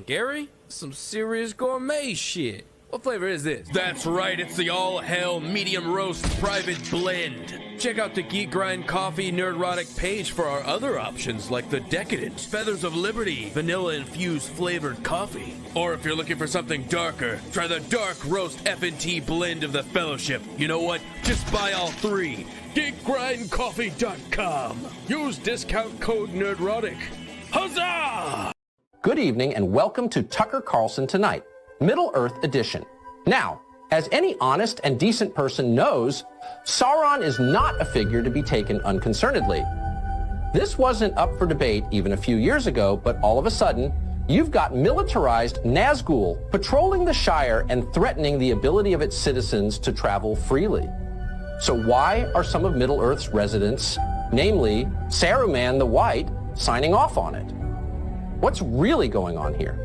Gary? Some serious gourmet shit. What flavor is this? That's right, it's the all-hell medium roast private blend. Check out the Geek Grind Coffee Nerdrotic page for our other options like the Decadent, Feathers of Liberty, vanilla-infused flavored coffee. Or if you're looking for something darker, try the dark roast FNT blend of the Fellowship. You know what? Just buy all three. GeekGrindCoffee.com. Use discount code Nerdrotic. Huzzah! Good evening and welcome to Tucker Carlson Tonight, Middle-earth edition. Now, as any honest and decent person knows, Sauron is not a figure to be taken unconcernedly. This wasn't up for debate even a few years ago, but all of a sudden, you've got militarized Nazgul patrolling the Shire and threatening the ability of its citizens to travel freely. So why are some of Middle-earth's residents, namely Saruman the White, signing off on it? What's really going on here?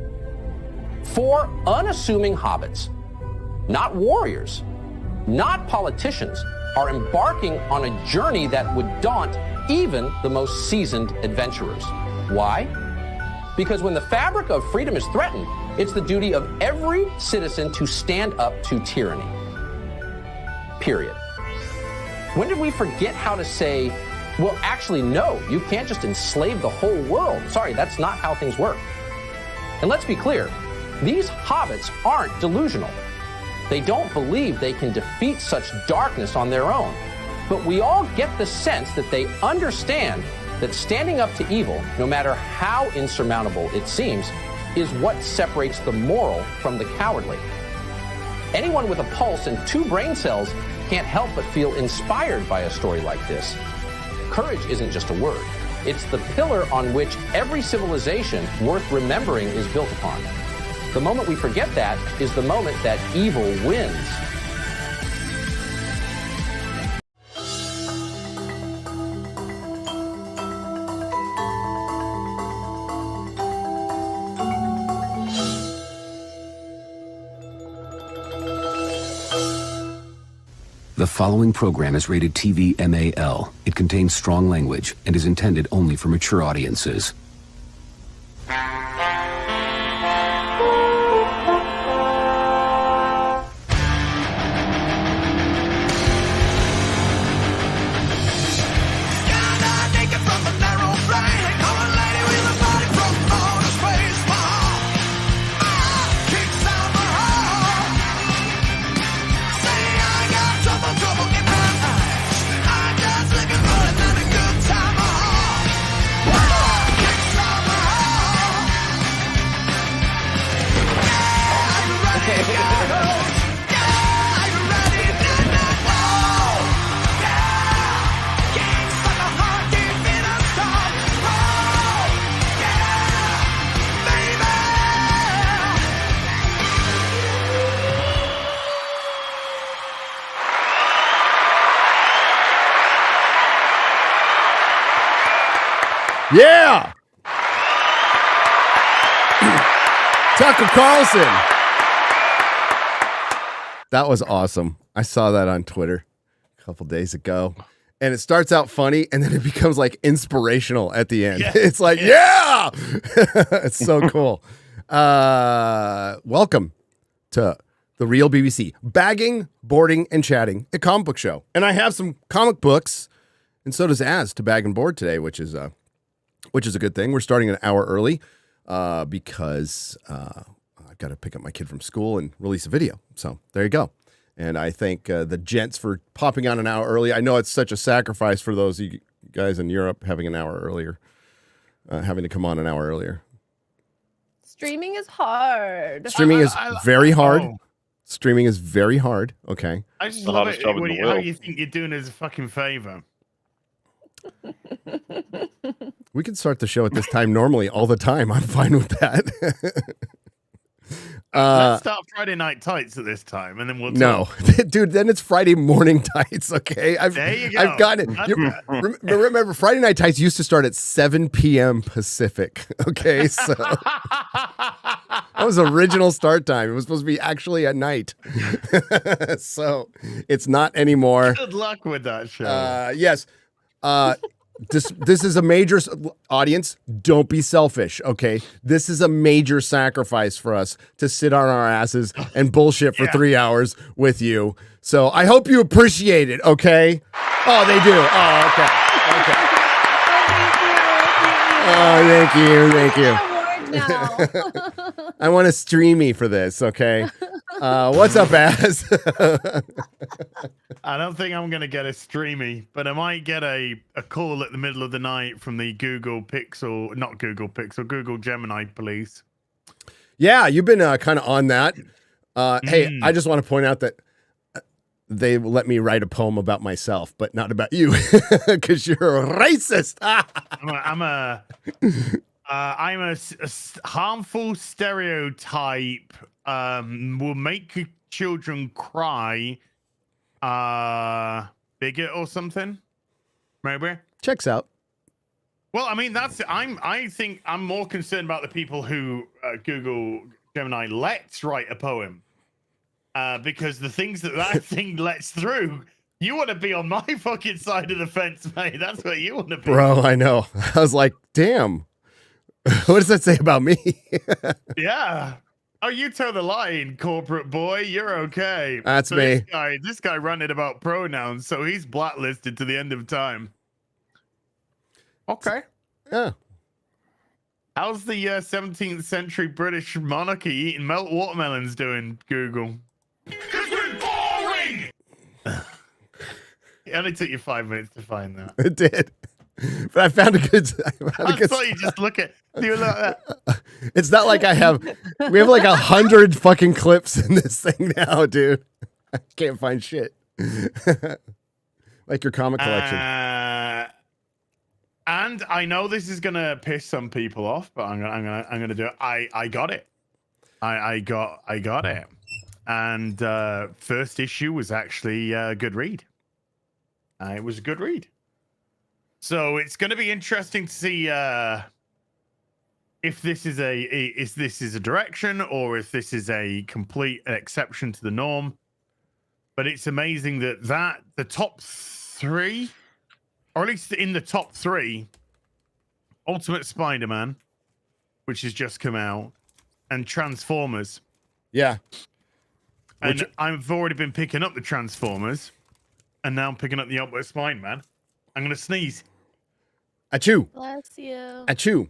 4 unassuming hobbits, not warriors, not politicians, are embarking on a journey that would daunt even the most seasoned adventurers. Why? Because when the fabric of freedom is threatened, it's the duty of every citizen to stand up to tyranny. Period. When did we forget how to say, well, actually, no, you can't just enslave the whole world. Sorry, that's not how things work. And let's be clear, these hobbits aren't delusional. They don't believe they can defeat such darkness on their own. But we all get the sense that they understand that standing up to evil, no matter how insurmountable it seems, is what separates the moral from the cowardly. Anyone with a pulse and 2 brain cells can't help but feel inspired by a story like this. Courage isn't just a word. It's the pillar on which every civilization worth remembering is built upon. The moment we forget that is the moment that evil wins. The following program is rated TV MAL. It contains strong language and is intended only for mature audiences. Yeah! Tucker Carlson. That was awesome. I saw that on Twitter a couple days ago. And it starts out funny, and then it becomes like inspirational at the end. Yeah. It's like, yeah! It's so cool. Welcome to the Real BBC. Bagging, boarding, and chatting, a comic book show. And I have some comic books, and so does Az to bag and board today, which is a good thing. We're starting an hour early because I've got to pick up my kid from school and release a video. So there you go. And I thank the gents for popping on an hour early. I know it's such a sacrifice for those of you guys in Europe having an hour earlier, having to come on an hour earlier. Streaming is hard. Streaming is very hard. Streaming is very hard. Okay. I just love it how you think you're doing us a fucking favor. We could start the show at this time normally all the time. I'm fine with that. Let's start Friday Night Tights at this time, and then we'll talk. No, dude. Then it's Friday Morning Tights. Okay, there you go. I've gotten it. Remember, Friday Night Tights used to start at 7 p.m. Pacific. Okay, so that was original start time. It was supposed to be actually at night. So it's not anymore. Good luck with that show. Yes. This is a major audience. Don't be selfish, okay? This is a major sacrifice for us to sit on our asses and bullshit for 3 hours with you. So I hope you appreciate it, okay? Oh, they do. Oh, okay. Oh, thank you. I want a streamy for this, okay? What's up, Az? I don't think I'm going to get a streamy, but I might get a call at the middle of the night from the Google Gemini police. Yeah, you've been kind of on that. Hey, I just want to point out that they let me write a poem about myself, but not about you, because you're a racist. I'm a harmful stereotype. Will make children cry. Bigot or something, maybe. Checks out. Well, I mean, I think I'm more concerned about the people who Google Gemini lets write a poem, because the things that thing lets through, you want to be on my fucking side of the fence, mate. That's what you want to be, bro. I know. I was like, damn. What does that say about me? Yeah. Oh, you toe the line, corporate boy. You're okay. That's me. This guy ranted about pronouns, so he's blacklisted to the end of time. Okay. Yeah. How's the 17th century British monarchy eating melt watermelons doing, Google? Because we're boring! It only took you 5 minutes to find that. It did. But I found a good. I thought you just look at you like that. It's not like we have like 100 fucking clips in this thing now, dude. I can't find shit. Like your comic collection. And I know this is gonna piss some people off, but I'm gonna do it. I got it. I got it. And first issue was actually a good read. It was a good read. So it's going to be interesting to see if this is a direction or if this is a complete exception to the norm. But it's amazing that the top three, or at least in the top three, Ultimate Spider-Man, which has just come out, and Transformers. Yeah. And I've already been picking up the Transformers, and now I'm picking up the Ultimate Spider-Man. I'm going to sneeze. Achoo. Bless you. Achoo.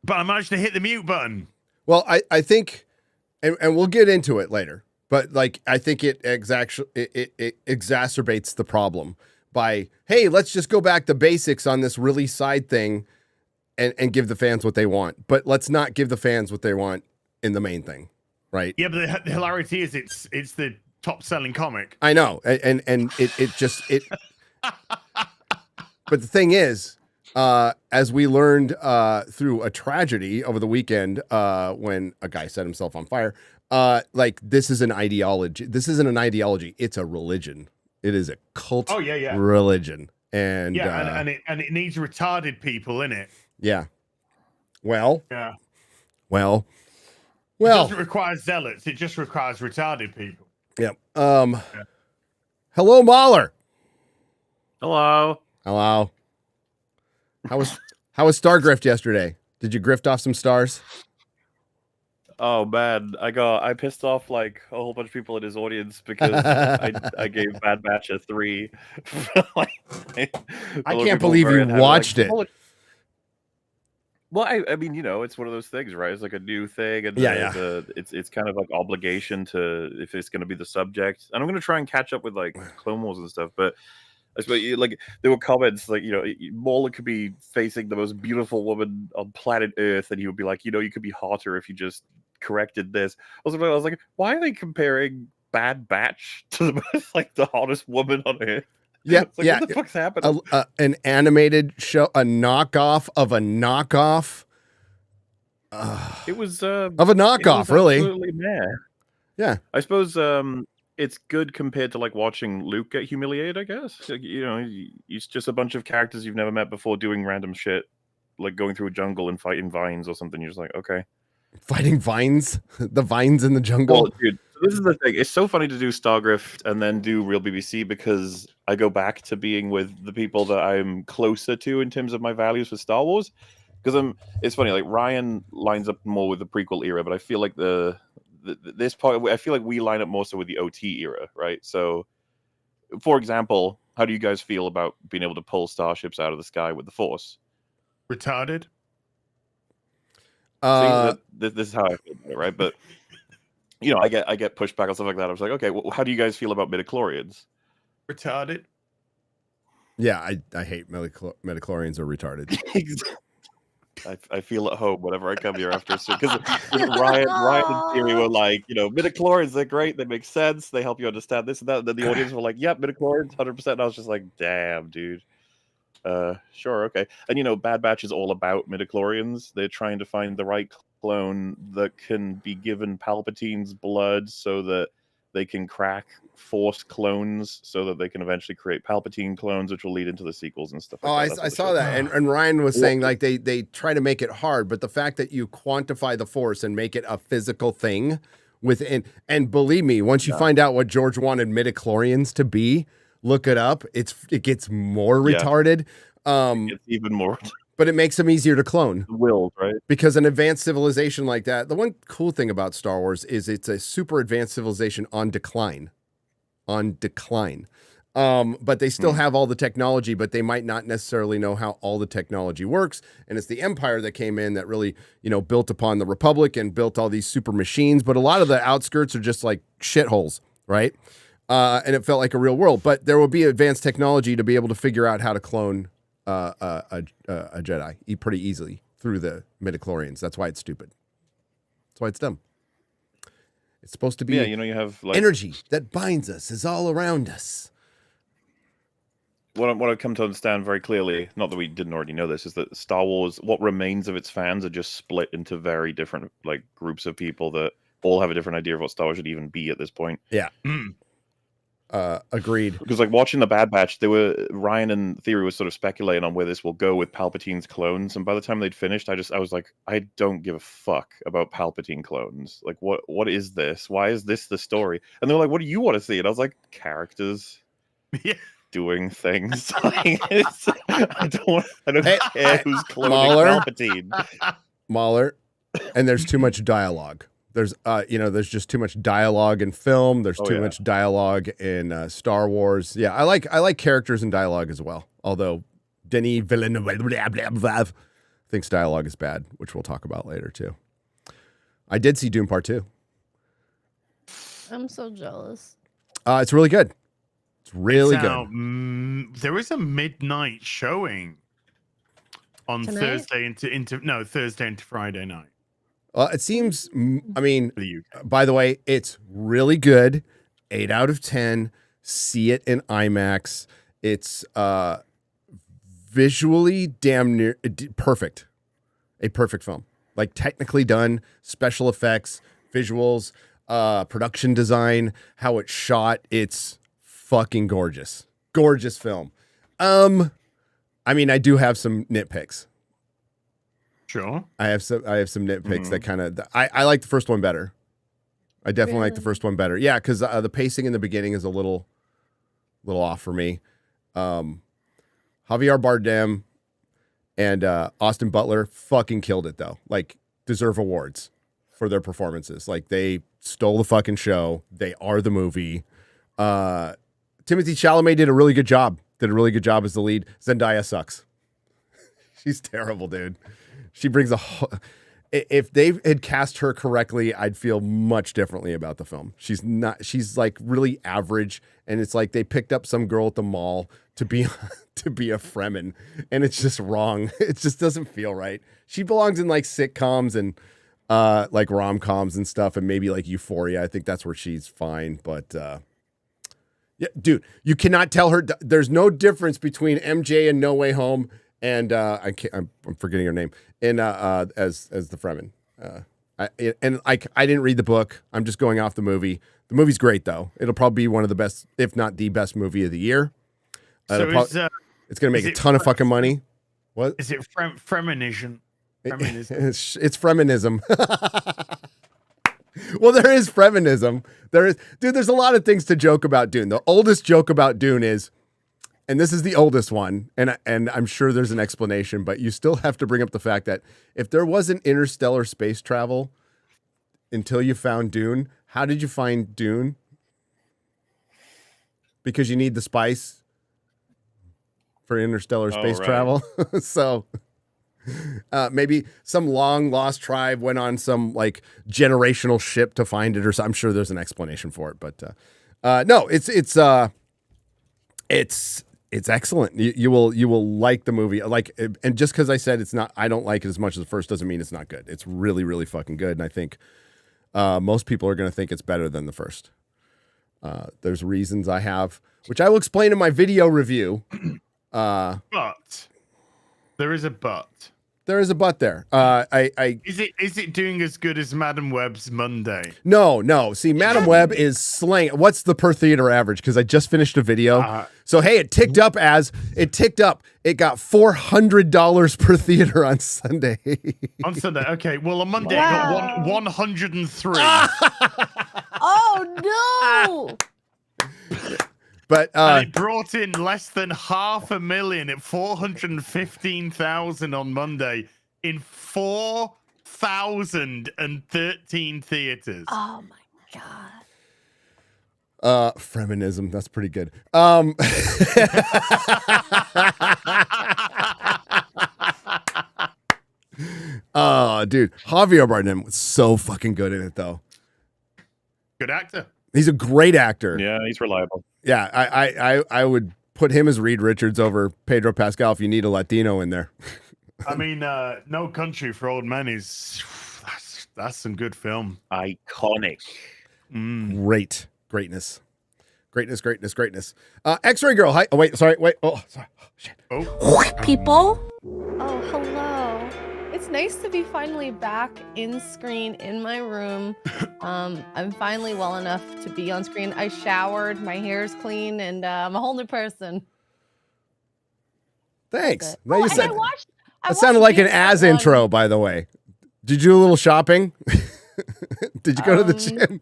But I managed to hit the mute button. Well, I think, and we'll get into it later, but like, I think it exacerbates the problem by, hey, let's just go back to basics on this really side thing and give the fans what they want. But let's not give the fans what they want in the main thing, right? Yeah, but the hilarity is it's the top selling comic. I know. And it just. But the thing is, as we learned through a tragedy over the weekend when a guy set himself on fire, like this is an ideology. This isn't an ideology. It's a religion. It is a cult religion. And and it needs retarded people in it. Yeah. Well. Yeah. Well. It doesn't require zealots. It just requires retarded people. Yeah. Hello, Mahler. Hello. Hello. How was Stargrift yesterday? Did you grift off some stars? Oh man, I pissed off like a whole bunch of people in his audience because I gave Bad Batch a 3. I can't believe you watched it. Well, I mean, you know, it's one of those things, right? It's like a new thing, and it's kind of like obligation to, if it's going to be the subject. And I'm going to try and catch up with like Clone Wars and stuff, but I suppose like there were comments like, you know, Mauler could be facing the most beautiful woman on planet Earth, and he would be like, you know, you could be hotter if you just corrected this. I was like, why are they comparing Bad Batch to the most, like the hottest woman on Earth? Yeah, like, what the fuck's happening? An animated show, a knockoff of a knockoff. It was of a knockoff, really. Yeah, I suppose it's good compared to like watching Luke get humiliated. I guess, like, you know, it's just a bunch of characters you've never met before doing random shit, like going through a jungle and fighting vines or something. You're just like, okay, fighting vines, the vines in the jungle. Well, dude, This is the thing. It's so funny to do Stargrift and then do Real BBC because I go back to being with the people that I'm closer to in terms of my values for Star Wars. Because it's funny, like Ryan lines up more with the prequel era, but I feel like this part, I feel like we line up more so with the OT era, right? So, for example, how do you guys feel about being able to pull starships out of the sky with the Force? Retarded. This is how I feel about it, right? But you know, I get pushback on stuff like that. I was like, okay, well, how do you guys feel about midichlorians? Retarded. Yeah, I hate midichlorians are retarded. I feel at home whenever I come here after because Ryan and Siri were like, you know, midichlorians, they're great, they make sense, they help you understand this and that. And then the audience were like, yep, midichlorians, 100%. And I was just like, damn, dude. Sure, okay. And you know, Bad Batch is all about midichlorians. They're trying to find the right clone that can be given Palpatine's blood so that they can crack Force clones so that they can eventually create Palpatine clones, which will lead into the sequels and stuff like that. I saw that. And Ryan was saying like they try to make it hard, but the fact that you quantify the Force and make it a physical thing within, and believe me, once you find out what George wanted midichlorians to be, look it up. It gets more retarded. It's even more. But it makes them easier to clone. Wills, right? Because an advanced civilization like that, the one cool thing about Star Wars is it's a super advanced civilization on decline. But they still have all the technology, but they might not necessarily know how all the technology works. And it's the Empire that came in that really, you know, built upon the Republic and built all these super machines. But a lot of the outskirts are just like shitholes, right? And it felt like a real world. But there will be advanced technology to be able to figure out how to clone a Jedi pretty easily through the midichlorians. That's why it's stupid. That's why it's dumb. It's supposed to be you know, you have like energy that binds us, is all around us. What I've come to understand very clearly, not that we didn't already know this, is that Star Wars, what remains of its fans are just split into very different like groups of people that all have a different idea of what Star Wars should even be at this point. Yeah. Agreed. Because like watching the Bad Batch, Ryan and Theory was sort of speculating on where this will go with Palpatine's clones, and by the time they'd finished, I was like, I don't give a fuck about Palpatine clones. Like, what is this? Why is this the story? And they were like, what do you want to see? And I was like, characters doing things. I don't care who's cloning Palpatine. Mahler, and there's too much dialogue. There's there's just too much dialogue in film. There's too much dialogue in Star Wars. Yeah, I like characters and dialogue as well. Although Denis Villeneuve thinks dialogue is bad, which we'll talk about later too. I did see Dune Part 2. I'm so jealous. It's really good. It's really good. There is a midnight showing on Tonight? Thursday into Friday night. It seems, I mean, by the way, it's really good. 8 out of 10. See it in IMAX. It's visually damn near perfect. A perfect film. Like technically done, special effects, visuals, production design, how it's shot. It's fucking gorgeous. Gorgeous film. I mean, I do have some nitpicks. Sure. I have some nitpicks that kind of I like the first one better. I definitely like the first one better. Yeah, because the pacing in the beginning is a little off for me. Javier Bardem and Austin Butler fucking killed it though. Like deserve awards for their performances. Like they stole the fucking show. They are the movie. Timothée Chalamet did a really good job. Did a really good job as the lead. Zendaya sucks. She's terrible, dude. She brings if they had cast her correctly, I'd feel much differently about the film. She's like really average, and it's like they picked up some girl at the mall to be a Fremen, and it's just wrong. It just doesn't feel right. She belongs in like sitcoms and like rom-coms and stuff, and maybe like Euphoria. I think that's where she's fine, but yeah, dude, you cannot tell her. There's no difference between MJ and No Way Home and I'm forgetting her name. And as the Fremen, I didn't read the book. I'm just going off the movie. The movie's great though. It'll probably be one of the best, if not the best movie of the year. It's going to make a ton of fucking money. What is it? Fremenism. It's Fremenism. Well, there is feminism. Dude, there's a lot of things to joke about Dune. The oldest joke about Dune is, and this is the oldest one, and I'm sure there's an explanation, but you still have to bring up the fact that if there wasn't interstellar space travel until you found Dune, how did you find Dune? Because you need the spice for interstellar space travel. So maybe some long lost tribe went on some like generational ship to find it, or so. I'm sure there's an explanation for it, but no, it's excellent. You will like the movie. Like, and just because I said it's not, I don't like it as much as the first doesn't mean it's not good. It's really, really fucking good, and I think most people are going to think it's better than the first. There's reasons I have, which I will explain in my video review. But there is a but. There is a but there. Is it doing as good as Madam Web's Monday? No. See, Madam Web is slaying. What's the per theater average? Because I just finished a video. So hey, it ticked up. It got $400 per theater on Sunday. On Sunday, okay. Well, on Monday it got 103. Oh no! But and it brought in less than $500,000 at 415,000 on Monday in 4,013 theaters. Oh my god! Feminism. That's pretty good. Dude, Javier Bardem was so fucking good in it, though. Good actor. He's a great actor. Yeah, he's reliable. Yeah, I would put him as Reed Richards over Pedro Pascal if you need a Latino in there. I mean, No Country for Old Men is that's some good film. Iconic. Greatness. X-Ray Girl. Hi. Oh wait, sorry. Wait. Oh, sorry. Oh, shit. Oh, People. Oh, hello. It's nice to be finally back in screen in my room. I'm finally well enough to be on screen. I showered, my hair's clean, and I'm a whole new person. Thanks. Oh, You and said, I watched that sounded like an Dune as one. intro, by the way. Did you do a little shopping? Did you go to the gym?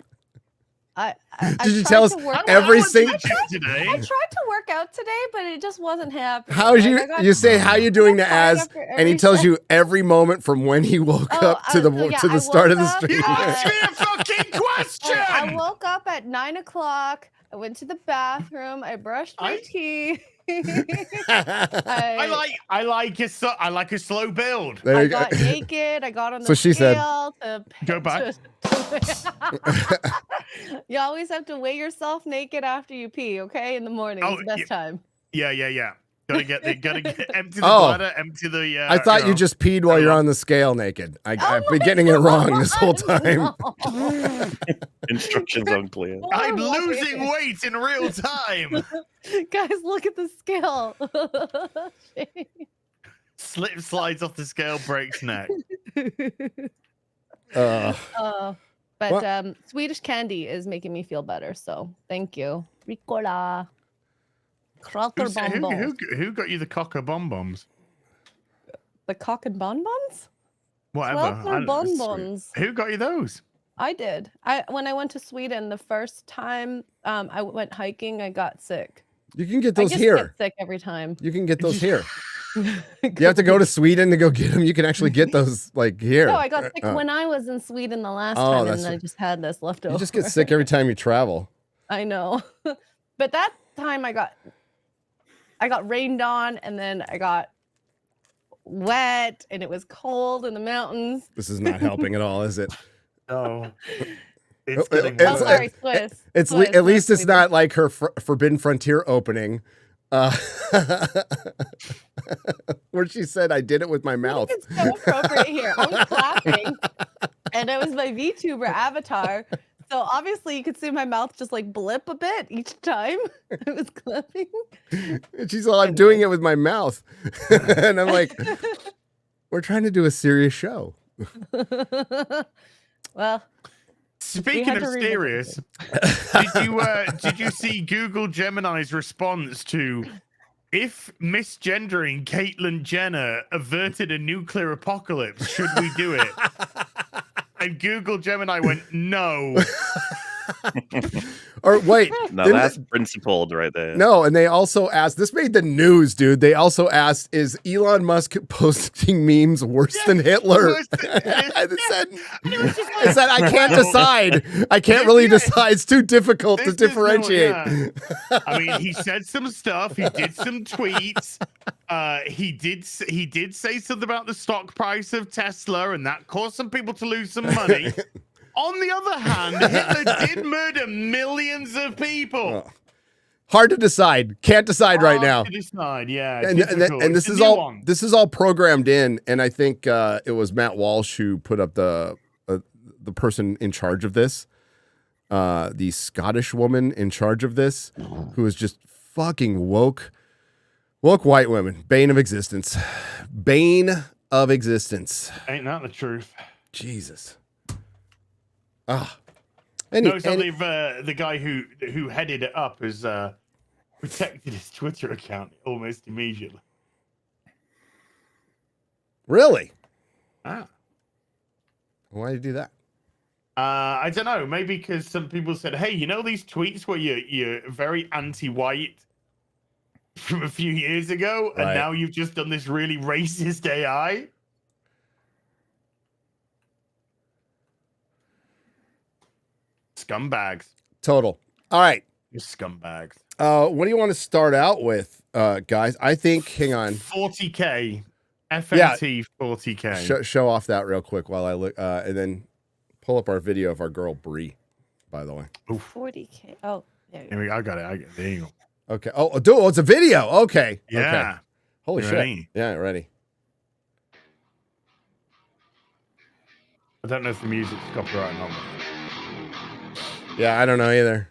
Did you tell us every single? today? I tried to work out today, but it just wasn't happening. How's Like, you say how you doing to tired as, after and he every tells set. you every moment from when he woke up to the I start of the woke up, stream. Ask me a fucking question. I woke up at 9 o'clock. I went to the bathroom. I brushed my teeth. I like a slow build. There I you go. got naked. I got on the So she said- scale to Go back. You always have to weigh yourself naked after you pee, okay? In the morning, it's the best time. Yeah. Gotta get empty the Oh. bladder, empty the. I thought you just peed while you're on the scale naked. I've been getting it wrong this whole time. No. Instructions unclear. I'm losing weight in real time. Guys, look at the scale. Slides off the scale, breaks neck. But Swedish candy is making me feel better, so thank you. Ricola. Krater bonbons. Who got you the cocker bonbons? The cock and bonbons? Whatever. Krater bonbons. Who got you those? I did. When I went to Sweden the first time I went hiking, I got sick. You can get I those just here. get sick every time. You can get those here. You have to go to Sweden to go get them. You can actually get those like here. No, I got sick when I was in Sweden the last time, and I just had this left over. You just get sick every time you travel. I know. But that time I got rained on, and then I got wet, and it was cold in the mountains. This is not helping at all, is it? Oh. It's sorry, Swiss. At least it's not like her Forbidden Frontier opening. Where she said, "I did it with my mouth." It's so appropriate here. I'm clapping, and it was my VTuber avatar. So obviously, you could see my mouth just like blip a bit each time I was clapping. And she's all, "I'm doing it with my mouth," and I'm like, "We're trying to do a serious show." Well. Speaking of serious, did you see Google Gemini's response to if misgendering Caitlyn Jenner averted a nuclear apocalypse, should we do it? And Google Gemini went, no. Or wait. No, that's principled right there. No, and they also asked, this made the news, dude. They also asked, is Elon Musk posting memes worse than Hitler? It said, I can't decide. I can't really decide. It's too difficult to differentiate. I mean, he said some stuff. He did some tweets. He did say something about the stock price of Tesla, and that caused some people to lose some money. On the other hand, Hitler did murder millions of people. Hard to decide. Can't decide right now. Hard to decide, yeah. And this is all programmed in, and I think it was Matt Walsh who put up the person in charge of this, the Scottish woman in charge of this, who is just fucking woke white women, bane of existence. Ain't that the truth? Jesus. The guy who headed it up has protected his Twitter account almost immediately. Really? Ah. Why did you do that? I don't know. Maybe because some people said, "Hey, you know these tweets where you're very anti-white from a few years ago, and now you've just done this really racist AI." Scumbags. Total. All right. You scumbags. What do you want to start out with, guys? I think, hang on. 40K. FNT 40K. Show off that real quick while I look, and then pull up our video of our girl Brie, by the way. Oof. 40K. Oh, there you go. I got it. There you go. Okay. Oh, dude, it's a video. Okay. Yeah. Okay. Holy shit. Ready? Yeah, ready. I don't know if the music's copyright or not. Yeah, I don't know either.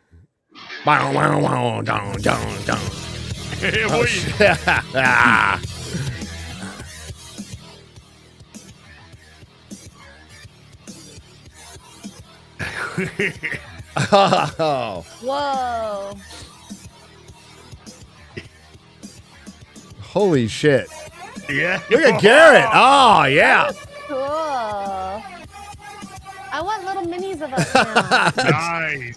Oh. Whoa. Holy shit. Yeah. Look at Garrett. Oh, yeah. Cool. I want little minis of us now. Nice.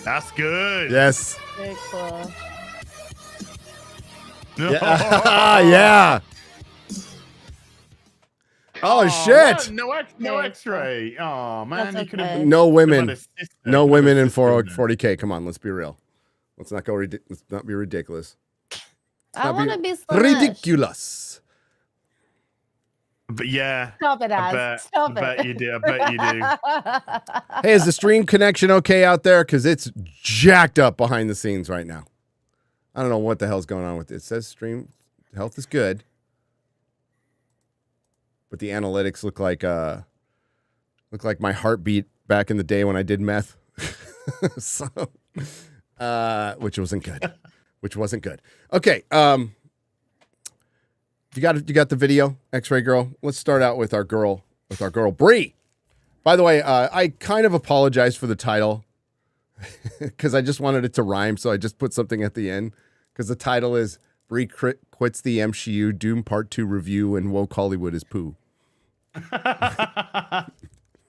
That's good. Yes. Very cool. Yeah. Yeah. Oh, shit. No X-ray. Oh man, That's you could have. okay. No women in 40K. Come on, let's be real. Let's not go. Let's not be ridiculous. I want to be Slanesh. ridiculous. But yeah. Stop it, Az. Stop it. I bet you do. I bet you do. Hey, is the stream connection okay out there? Because it's jacked up behind the scenes right now. I don't know what the hell's going on with it. It says stream health is good, but the analytics look like my heartbeat back in the day when I did meth. So, which wasn't good. Okay. You got the video, X-Ray Girl. Let's start out with our girl Brie. By the way, I kind of apologize for the title because I just wanted it to rhyme, so I just put something at the end because the title is Brie quits the MCU, Dune Part 2 review, and woke Hollywood is poo.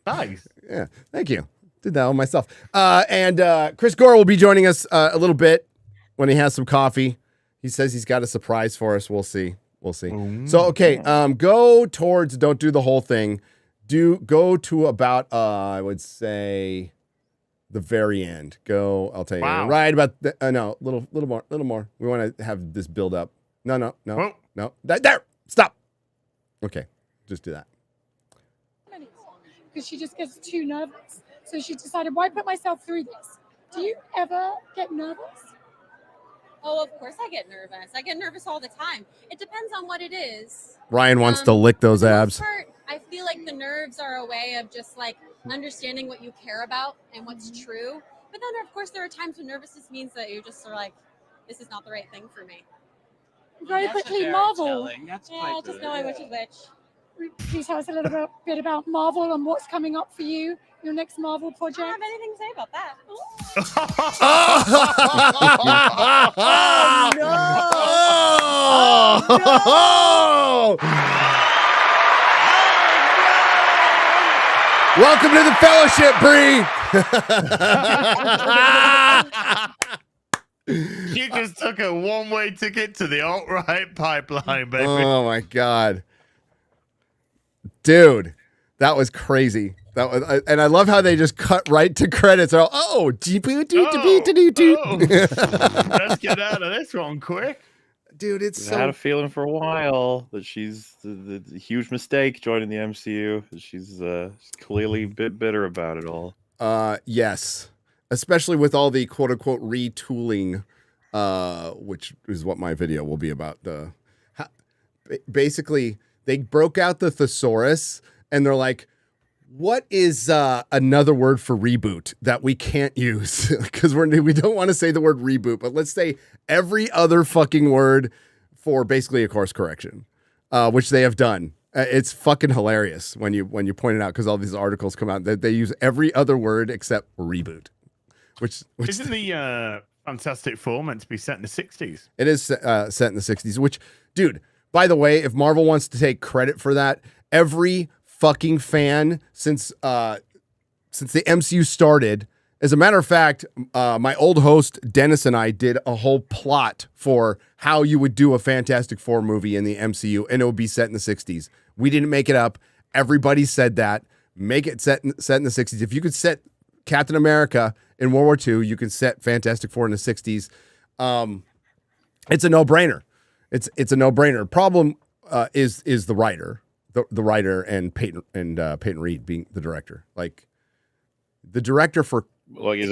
Nice. Yeah, thank you. Did that all myself. And Chris Gore will be joining us a little bit when he has some coffee. He says he's got a surprise for us. We'll see. So, okay, go towards, don't do the whole thing. Go to about, I would say, the very end. I'll tell you. Wow. Right about, no, little more. We want to have this build up. No. There, stop. Okay, just do that. Because she just gets too nervous. So she decided, why put myself through this? Do you ever get nervous? Oh, of course I get nervous. I get nervous all the time. It depends on what it is. Ryan wants to lick those abs. I feel like the nerves are a way of just like understanding what you care about and what's true. But then, of course, there are times when nervousness means that you're just sort of like, this is not the right thing for me. Very quickly, Marvel. Just knowing which is which. Please tell us a little bit about Marvel and what's coming up for you, your next Marvel project. I don't have anything to say about that. Oh, no! Welcome to the fellowship, Brie. You just took a one-way ticket to the alt-right pipeline, baby. Oh my god, dude, that was crazy. That was, and I love how they just cut right to credits. Let's get out of this one quick. Dude, it's I had a feeling for a while that she's the huge mistake joining the MCU. She's clearly a bit bitter about it all. Yes, especially with all the quote unquote retooling, which is what my video will be about. Basically, they broke out the thesaurus and they're like, what is another word for reboot that we can't use? Because we don't want to say the word reboot, but let's say every other fucking word for basically a course correction, which they have done. It's fucking hilarious when you point it out, because all these articles come out that they use every other word except reboot. Which isn't the Fantastic Four meant to be set in the 60s? It is set in the 60s. Which, dude, by the way, if Marvel wants to take credit for that, every fucking fan since the MCU started. As a matter of fact, my old host Denis and I did a whole plot for how you would do a Fantastic Four movie in the MCU, and it would be set in the 60s. We didn't make it up. Everybody said that. Make it set in the 60s. If you could set Captain America in World War II, you can set Fantastic Four in the 60s. It's a no-brainer. It's a no-brainer. Problem is the writer. The writer and Peyton Reed being the director. Like, the director for like, is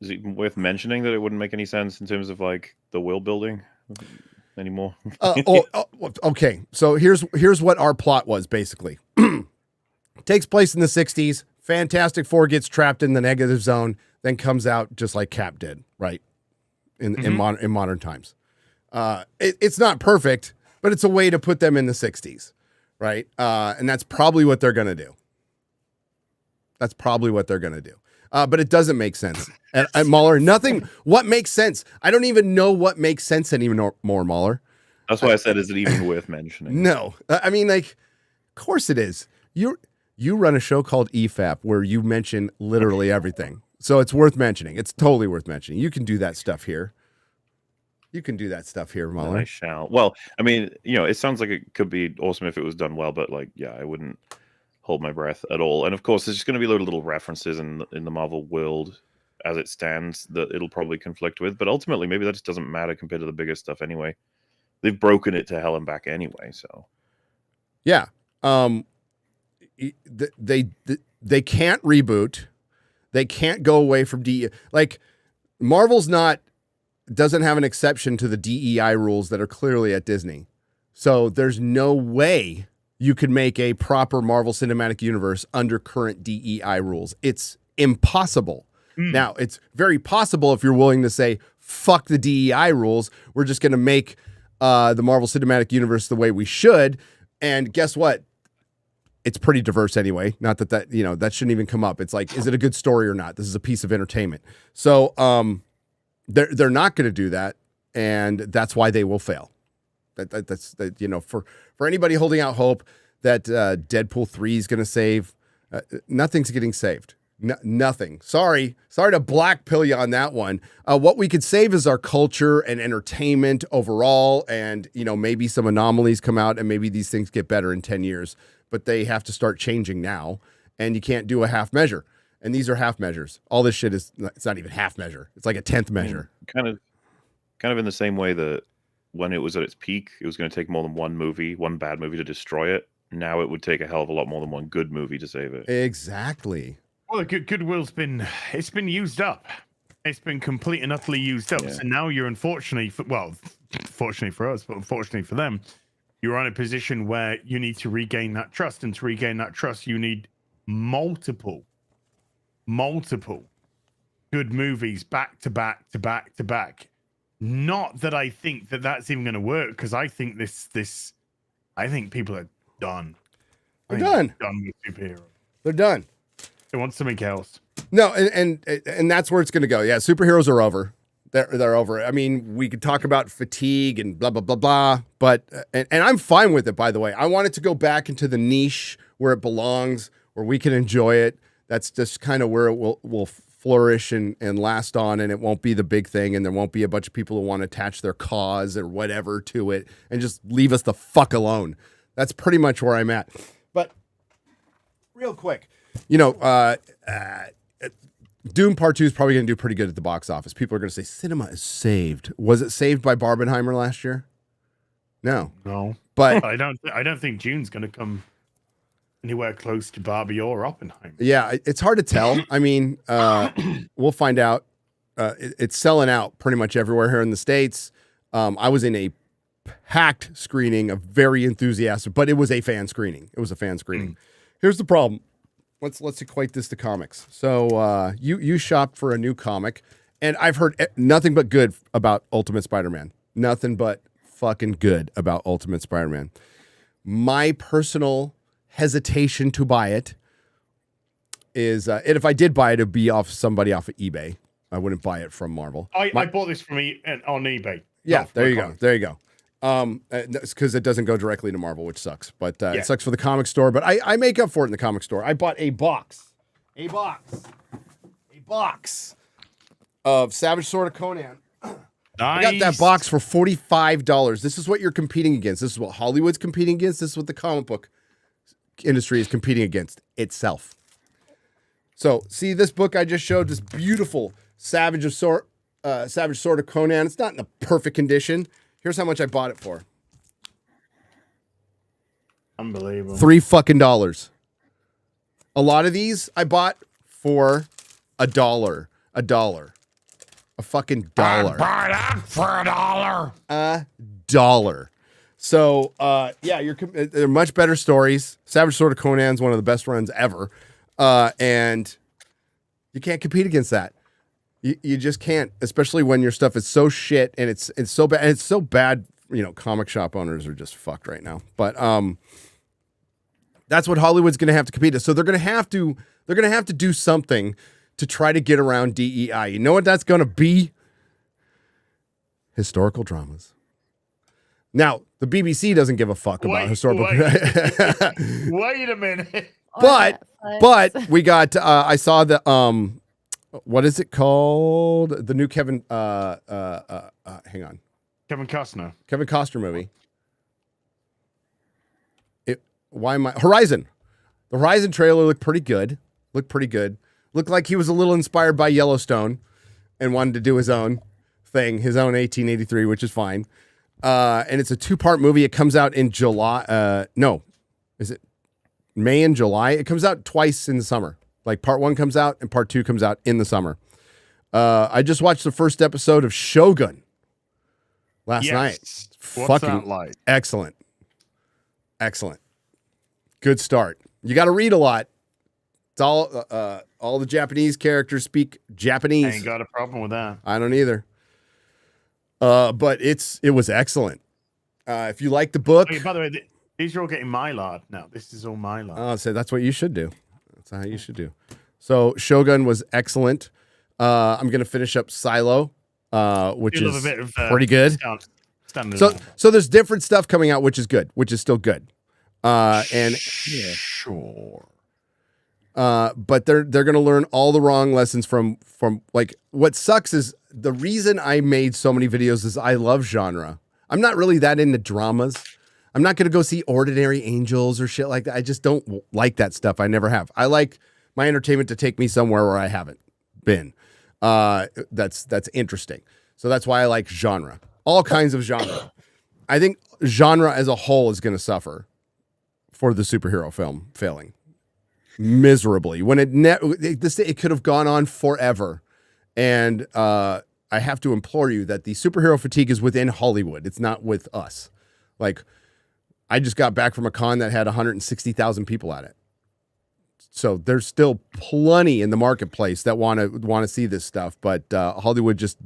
it worth mentioning that it wouldn't make any sense in terms of like the world building anymore? Okay. So here's what our plot was basically. Takes place in the 60s. Fantastic Four gets trapped in the negative zone, then comes out just like Cap did, right? In modern times. It's not perfect, but it's a way to put them in the 60s. Right. And that's probably what they're going to do. But it doesn't make sense. And Mahler, what makes sense? I don't even know what makes sense anymore, Mahler. That's why I said, is it even worth mentioning? No. I mean, like, of course it is. You run a show called EFAP where you mention literally everything. So it's worth mentioning. It's totally worth mentioning. You can do that stuff here. Mahler. I shall. Well, I mean, it sounds like it could be awesome if it was done well, but like, yeah, I wouldn't hold my breath at all. And of course, there's just going to be little references in the Marvel world as it stands that it'll probably conflict with. But ultimately, maybe that just doesn't matter compared to the bigger stuff anyway. They've broken it to hell and back anyway. So, yeah, they can't reboot. They can't go away from DEI. Like, Marvel's doesn't have an exception to the DEI rules that are clearly at Disney. So there's no way you could make a proper Marvel Cinematic Universe under current DEI rules. It's impossible. Now, it's very possible if you're willing to say, fuck the DEI rules. We're just going to make the Marvel Cinematic Universe the way we should. And guess what? It's pretty diverse anyway. Not that that shouldn't even come up. It's like, is it a good story or not? This is a piece of entertainment. So, they're not going to do that, and that's why they will fail. That's for anybody holding out hope that Deadpool 3 is going to save, nothing's getting saved. Nothing. Sorry to black pill you on that one. What we could save is our culture and entertainment overall, and maybe some anomalies come out, and maybe these things get better in 10 years. But they have to start changing now, and you can't do a half measure. And these are half measures. All this shit it's not even half measure. It's like a 10th measure. Kind of in the same way that when it was at its peak, it was going to take more than one bad movie to destroy it. Now it would take a hell of a lot more than one good movie to save it. Exactly. Well, the goodwill's been used up. It's been complete and utterly used up. Yeah. So now you're fortunately for us, but unfortunately for them, you're in a position where you need to regain that trust. And to regain that trust, you need multiple good movies back to back to back to back. Not that I think that that's even going to work, because I think I think people are done. They're done with superheroes. They're done. They want something else. No, and that's where it's going to go. Yeah, superheroes are over. They're over. I mean, we could talk about fatigue and blah blah blah blah, but and I'm fine with it. By the way, I want it to go back into the niche where it belongs, where we can enjoy it. That's just kind of where it will flourish and last on, and it won't be the big thing, and there won't be a bunch of people who want to attach their cause or whatever to it and just leave us the fuck alone. That's pretty much where I'm at. But real quick, Dune Part 2 is probably going to do pretty good at the box office. People are going to say cinema is saved. Was it saved by Barbenheimer last year? No. But I don't think Dune's going to come anywhere close to Barbie or Oppenheimer. Yeah, it's hard to tell. I mean, we'll find out. It's selling out pretty much everywhere here in the States. I was in a packed screening, a very enthusiastic, but it was a fan screening. Here's the problem. Let's equate this to comics. So you shopped for a new comic, and I've heard nothing but good about Ultimate Spider-Man. Nothing but fucking good about Ultimate Spider-Man. My personal hesitation to buy it is, and if I did buy it, it'd be off somebody off of eBay. I wouldn't buy it from Marvel. I bought this from on eBay. Yeah, there you go. It's because it doesn't go directly to Marvel, which sucks. But it sucks for the comic store. But I make up for it in the comic store. I bought a box of Savage Sword of Conan. Nice. I got that box for $45. This is what you're competing against. This is what Hollywood's competing against. This is what the comic book industry is competing against itself. So, see this book I just showed, this beautiful Savage Sword of Conan. It's not in the perfect condition. Here's how much I bought it for. Unbelievable. $3 fucking. A lot of these I bought for $1. A fucking dollar. I bought that for $1. $1. So, they're much better stories. Savage Sword of Conan is one of the best runs ever. And you can't compete against that. You just can't, especially when your stuff is so shit and it's so bad. And it's so bad, comic shop owners are just fucked right now. But that's what Hollywood's going to have to compete. So they're going to have to do something to try to get around DEI. You know what that's going to be? Historical dramas. Now, the BBC doesn't give a fuck about historical. Wait a minute. But we got. I saw the what is it called? The new Kevin. Hang on. Kevin Costner movie. Horizon. The Horizon trailer looked pretty good. Looked like he was a little inspired by Yellowstone, and wanted to do his own thing, his own 1883, which is fine. And it's a 2-part movie. It comes out in July. No, is it May and July? It comes out twice in the summer. Like part 1 comes out and part 2 comes out in the summer. I just watched the first episode of Shogun last night. What's that like? Excellent. Good start. You got to read a lot. It's all the Japanese characters speak Japanese. I ain't got a problem with that. I don't either. But it was excellent. If you like the book. By the way, these are all getting Mylard now. This is all Mylard. Oh, so that's what you should do. That's how you should do. So Shogun was excellent. I'm going to finish up Silo, which is a bit of, pretty good. So there's different stuff coming out, which is good, which is still good. Sure. But they're going to learn all the wrong lessons from like, what sucks is the reason I made so many videos is I love genre. I'm not really that into dramas. I'm not going to go see Ordinary Angels or shit like that. I just don't like that stuff. I never have. I like my entertainment to take me somewhere where I haven't been. That's interesting. So that's why I like genre. All kinds of genre. I think genre as a whole is going to suffer for the superhero film failing miserably. When it could have gone on forever. And I have to implore you that the superhero fatigue is within Hollywood. It's not with us. Like, I just got back from a con that had 160,000 people at it. So there's still plenty in the marketplace that want to see this stuff, but Hollywood just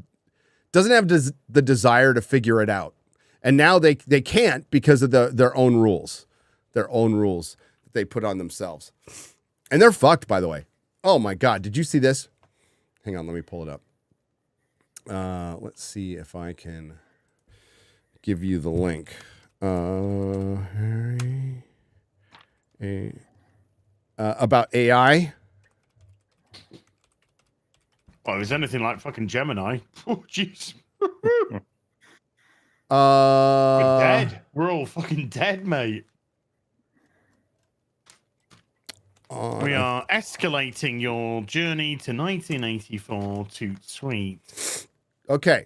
doesn't have the desire to figure it out. And now they can't because of their own rules. Their own rules that they put on themselves. And they're fucked, by the way. Oh my God, did you see this? Hang on, let me pull it up. Let's see if I can give you the link. Harry. about AI. Well, if it's anything like fucking Gemini, oh jeez, we're dead. We're all fucking dead, mate. We are escalating your journey to 1984 to sweet. Okay.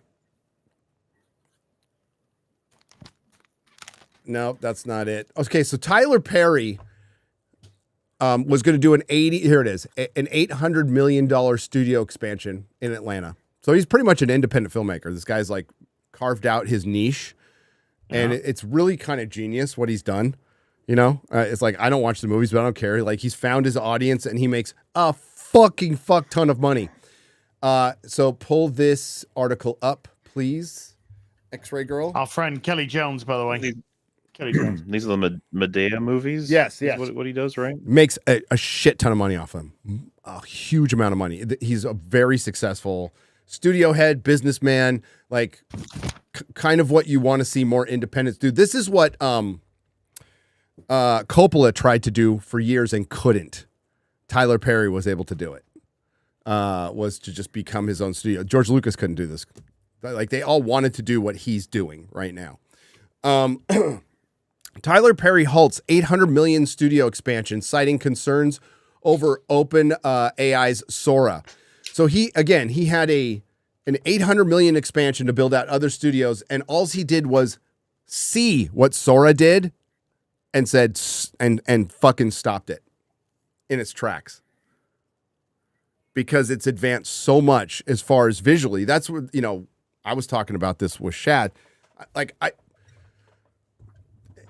No, that's not it. Okay, so Tyler Perry was going to do an $800 million studio expansion in Atlanta. So he's pretty much an independent filmmaker. This guy's like carved out his niche, and it's really kind of genius what he's done. You know, it's like, I don't watch the movies, but I don't care. Like, he's found his audience and he makes a fucking fuck ton of money. So pull this article up, please. X-Ray Girl. Our friend Kelly Jones, by the way. Kelly Jones. These are the Medea movies? Yes. What he does, right? Makes a shit ton of money off them. A huge amount of money. He's a very successful studio head, businessman, like kind of what you want to see more independents do. This is what Coppola tried to do for years and couldn't. Tyler Perry was able to do it. Was to just become his own studio. George Lucas couldn't do this. Like, they all wanted to do what he's doing right now. Tyler Perry halts 800 million studio expansion, citing concerns over Open AI's Sora. So he had an 800 million expansion to build out other studios, and all he did was see what Sora did and said, and fucking stopped it in its tracks. Because it's advanced so much as far as visually. That's what, you know, I was talking about this with Shad.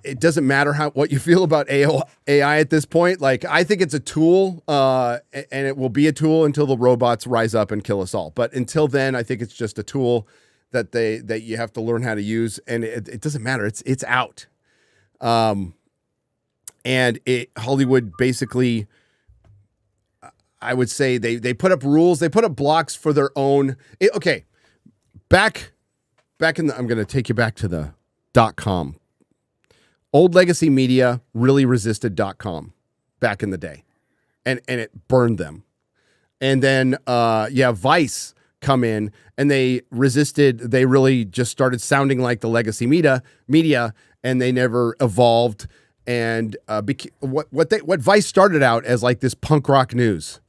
It doesn't matter what you feel about AI at this point. Like, I think it's a tool, and it will be a tool until the robots rise up and kill us all. But until then, I think it's just a tool that you have to learn how to use, and it doesn't matter. It's out. And Hollywood basically, I would say they put up rules, they put up blocks for their own. Back in the, I'm going to take you back to the .com. Old legacy media really resisted .com back in the day, and it burned them. And then Vice come in and they resisted. They really just started sounding like the legacy media, and they never evolved. And what Vice started out as like this punk rock news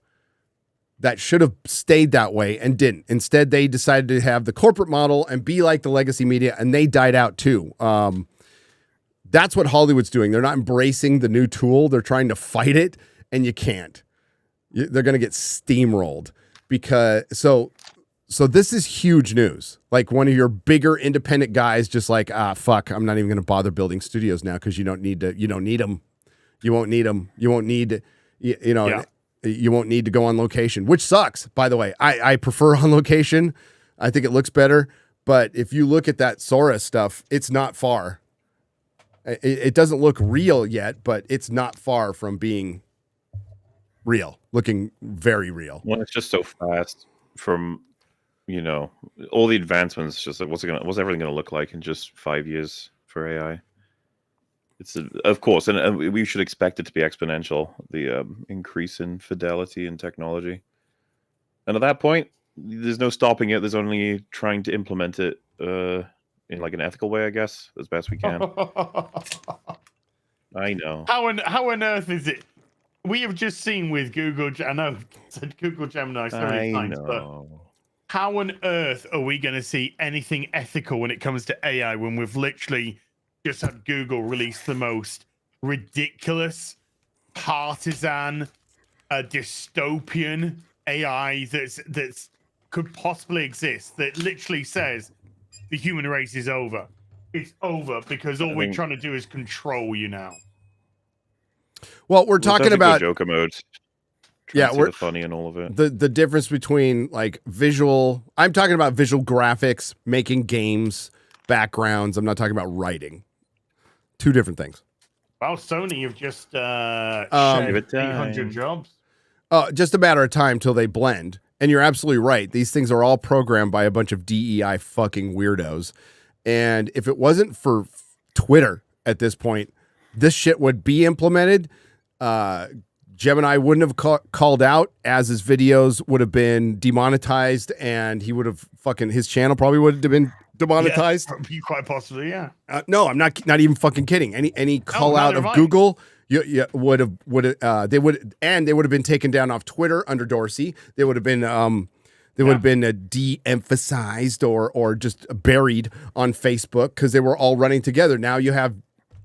that should have stayed that way and didn't. Instead, they decided to have the corporate model and be like the legacy media, and they died out too. That's what Hollywood's doing. They're not embracing the new tool. They're trying to fight it, and you can't. They're going to get steamrolled because so this is huge news. Like, one of your bigger independent guys just like, fuck, I'm not even going to bother building studios now because you don't need them. You won't need them. You won't need, you won't need to go on location, which sucks, by the way. I prefer on location. I think it looks better. But if you look at that Sora stuff, it's not far. It doesn't look real yet, but it's not far from being real, looking very real. Well, it's just so fast from, all the advancements. Just like, what's everything going to look like in just 5 years for AI? It's of course, and we should expect it to be exponential, the increase in fidelity and technology. And at that point, there's no stopping it. There's only trying to implement it in like an ethical way, I guess, as best we can. I know. How on earth is it? We have just seen with Google. I know I said Google Gemini so many times, but how on earth are we going to see anything ethical when it comes to AI when we've literally just had Google release the most ridiculous, partisan, dystopian AI that's could possibly exist, that literally says the human race is over. It's over because all we're trying to do is control you now. Well, we're talking about Joker mode. We're funny and all of it. The difference between like visual. I'm talking about visual graphics, making games, backgrounds. I'm not talking about writing. Two different things. Well, Sony have just shed 800 jobs. Just a matter of time till they blend. And you're absolutely right. These things are all programmed by a bunch of DEI fucking weirdos. And if it wasn't for Twitter at this point, this shit would be implemented. Gemini wouldn't have called out, as his videos would have been demonetized, and he would have his channel probably would have been demonetized. Yeah, quite possibly, yeah. No, I'm not even fucking kidding. Any call out of Google, you would have they would have been taken down off Twitter under Dorsey. They would have been de-emphasized or just buried on Facebook because they were all running together. Now you have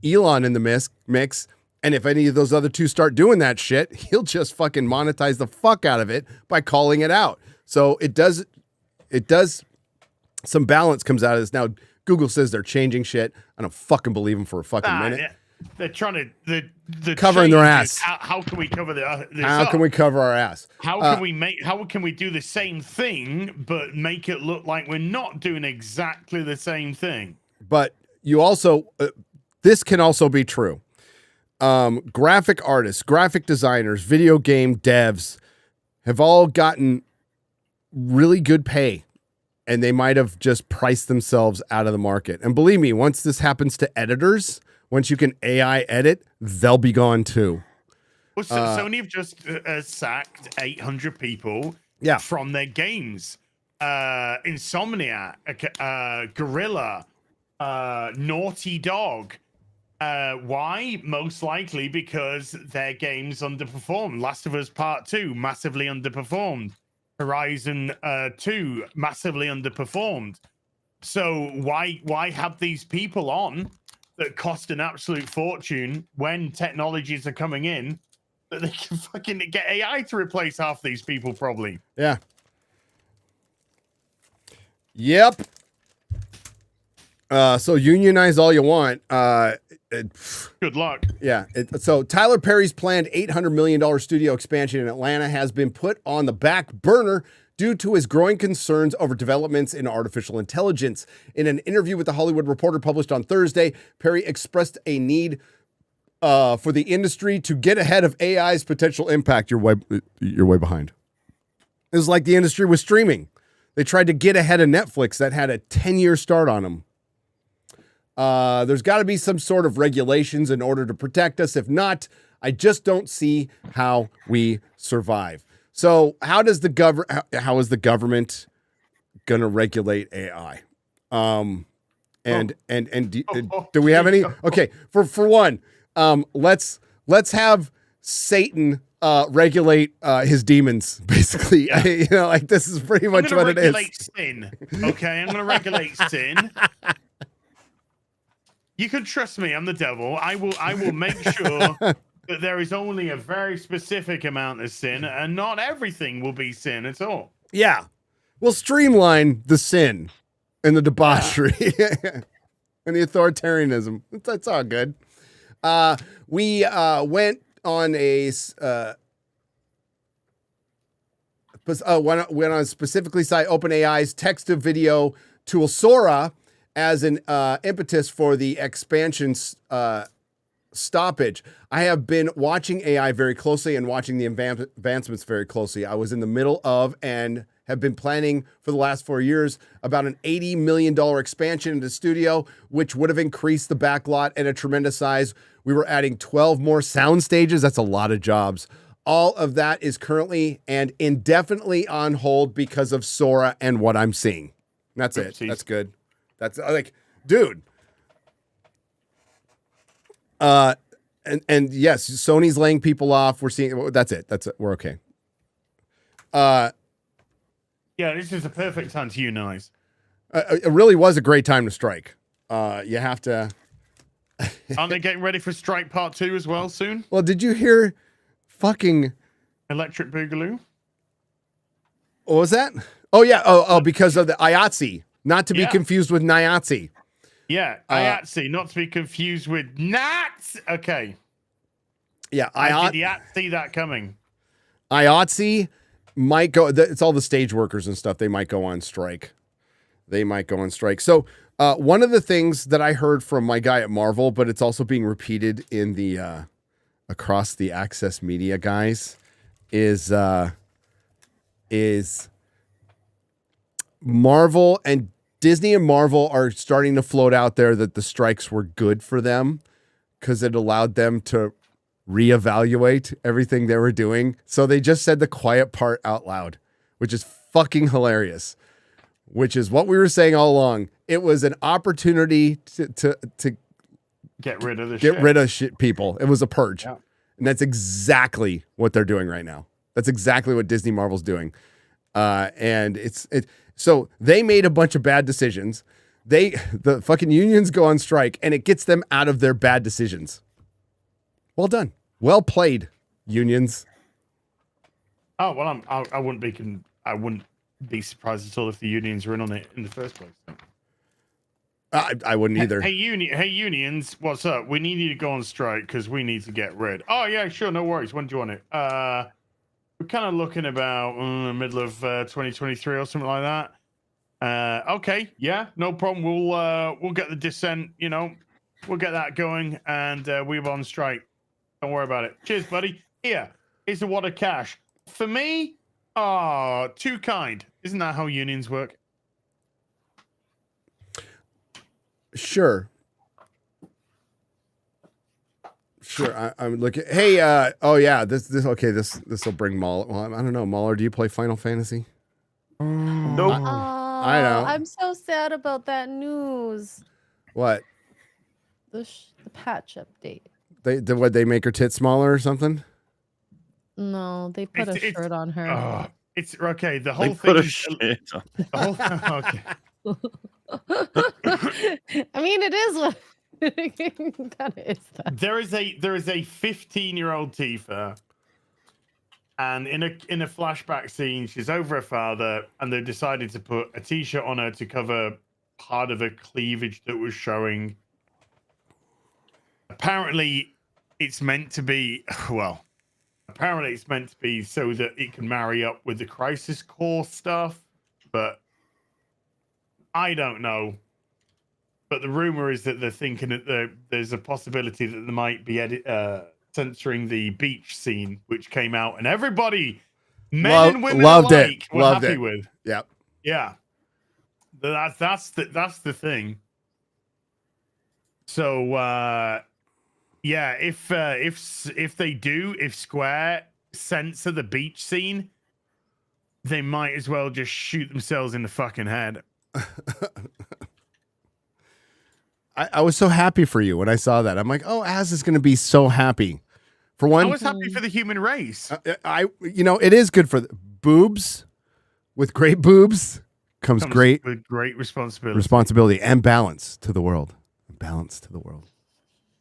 Elon in the mix. And if any of those other two start doing that shit, he'll just fucking monetize the fuck out of it by calling it out. So it does, some balance comes out of this. Now, Google says they're changing shit. I don't fucking believe them for a fucking minute. Yeah. They're trying to, the covering their ass. How can we cover this How can we cover our ass? How can we do the same thing, but make it look like we're not doing exactly the same thing? But you also, this can also be true. Graphic artists, graphic designers, video game devs have all gotten really good pay, and they might have just priced themselves out of the market. And believe me, once this happens to editors, once you can AI edit, they'll be gone too. Well, Sony have just sacked 800 people from their games. Insomniac, Gorilla, Naughty Dog. Why? Most likely because their games underperformed. Last of Us Part 2 massively underperformed. Horizon 2 massively underperformed. So why have these people on that cost an absolute fortune when technologies are coming in that they can fucking get AI to replace half these people probably? Yeah. Yep. So unionize all you want. Good luck. Yeah. So Tyler Perry's planned $800 million studio expansion in Atlanta has been put on the back burner due to his growing concerns over developments in artificial intelligence. In an interview with The Hollywood Reporter published on Thursday, Perry expressed a need for the industry to get ahead of AI's potential impact. You're way behind. It was like the industry was streaming. They tried to get ahead of Netflix that had a 10-year start on them. There's got to be some sort of regulations in order to protect us. If not, I just don't see how we survive. So how is the government going to regulate AI? Do we have any? Okay, for one, let's have Satan regulate his demons. Basically, like this is pretty much what it is. Sin. Okay, I'm going to regulate sin. You can trust me. I'm the devil. I will make sure that there is only a very specific amount of sin, and not everything will be sin at all. Yeah, we'll streamline the sin and the debauchery and the authoritarianism. That's all good. We went on a specifically cite OpenAI's text-to-video tool Sora as an impetus for the expansion stoppage. I have been watching AI very closely and watching the advancements very closely. I was in the middle of and have been planning for the last 4 years about an $80 million expansion into studio, which would have increased the backlot at a tremendous size. We were adding 12 more sound stages. That's a lot of jobs. All of that is currently and indefinitely on hold because of Sora and what I'm seeing. That's it. That's good. That's like, dude. And yes, Sony's laying people off. We're seeing. That's it. We're okay. Yeah, this is a perfect time to unionize. It really was a great time to strike. You have to. Aren't they getting ready for Strike Part 2 as well soon? Well, did you hear fucking Electric Boogaloo? What was that? Oh yeah. Oh, because of the IATSE. Not to be confused with NIATSE. Yeah, IATSE, not to be confused with NATS. Okay. Yeah, I did see that coming. IATSE might go. It's all the stage workers and stuff. They might go on strike. So one of the things that I heard from my guy at Marvel, but it's also being repeated in the across the Access Media guys, is Marvel and Disney and Marvel are starting to float out there that the strikes were good for them because it allowed them to reevaluate everything they were doing. So they just said the quiet part out loud, which is fucking hilarious, which is what we were saying all along. It was an opportunity to get rid of people. It was a purge. Yeah. And that's exactly what they're doing right now. That's exactly what Disney Marvel's doing. And so they made a bunch of bad decisions. The fucking unions go on strike and it gets them out of their bad decisions. Well done. Well played, unions. Oh, well, I wouldn't be surprised at all if the unions were in on it in the first place. I wouldn't either. Hey, unions, what's up? We need you to go on strike because we need to get rid. Oh, yeah, sure, no worries. When do you want it? We're kind of looking about middle of 2023 or something like that. Okay, yeah, no problem. We'll get the dissent, we'll get that going, and we're on strike. Don't worry about it. Cheers, buddy. Here, here's a wad of cash. For me, too kind. Isn't that how unions work? Sure. I'm looking. Hey, this will bring Mauler. Well, I don't know, Mauler. Do you play Final Fantasy? Nope. I know. I'm so sad about that news. What? The patch update. They make her tit smaller or something? No, they put a shirt on her. It's okay. The whole They thing. put a is- shit on. the whole, okay. I mean, it is what that is. That. There is a 15-year-old Tifa, and in a flashback scene, she's over her father, and they've decided to put a T-shirt on her to cover part of her cleavage that was showing. Apparently, it's meant to be so that it can marry up with the Crisis Core stuff, but I don't know. But the rumor is that they're thinking that there's a possibility that they might be censoring the beach scene, which came out, and everybody, men and women alike, were happy with. Yep. Yeah. That's the thing. So yeah, if Square censor the beach scene, they might as well just shoot themselves in the fucking head. I was so happy for you when I saw that. I'm like, oh, Az is going to be so happy. For one, I was happy for the human race. It is good for boobs. With great boobs comes great with great responsibility and balance to the world.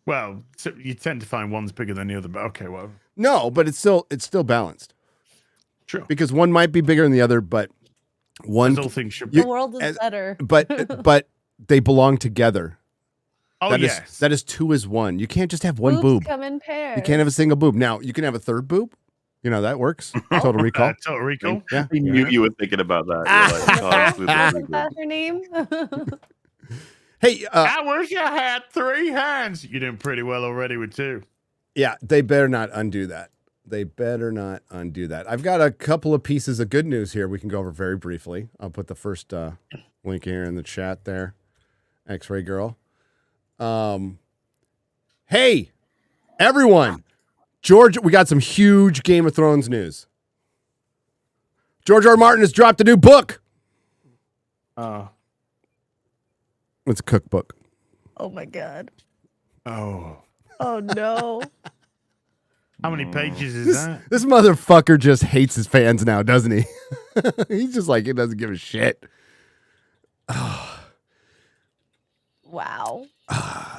Well, so you tend to find one's bigger than the other, but okay, well. No, but it's still balanced. True. Because one might be bigger than the other, but one all things should be. The world is better. But they belong together. Oh, yes. That is two as one. You can't just have one Boobs boob. come in pairs. You can't have a single boob. Now, you can have a third boob. That works. Total Recall. Total Recall. Yeah. I knew you were thinking about that. Is that her name? Hey, I wish I had 3 hands. You're doing pretty well already with 2. Yeah, they better not undo that. I've got a couple of pieces of good news here we can go over very briefly. I'll put the first link here in the chat there. X-Ray Girl. Hey, everyone. George, we got some huge Game of Thrones news. George R. R. Martin has dropped a new book. It's a cookbook. Oh my god. Oh no. How many pages is that? This motherfucker just hates his fans now, doesn't he? He's just like, he doesn't give a shit. Wow.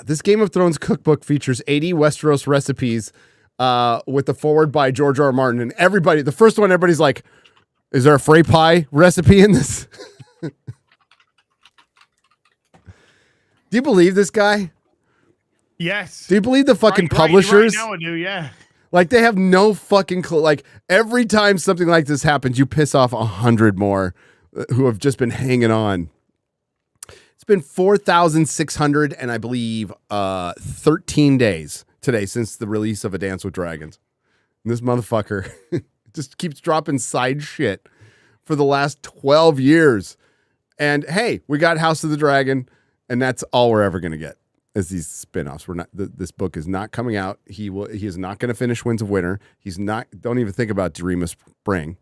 This Game of Thrones cookbook features 80 Westeros recipes with the forward by George R. R. Martin. And everybody, the first one, everybody's like, is there a Frey pie recipe in this? Do you believe this guy? Yes. Do you believe the fucking publishers? Right now I do, yeah. Like, they have no fucking clue. Like, every time something like this happens, you piss off 100 more who have just been hanging on. It's been 4,600 and I believe 13 days today since the release of A Dance with Dragons. And this motherfucker just keeps dropping side shit for the last 12 years. And hey, we got House of the Dragon, and that's all we're ever going to get. as these spin-offs. We're not. This book is not coming out. He is not going to finish Winds of Winter. He's not. Don't even think about Dream of Spring.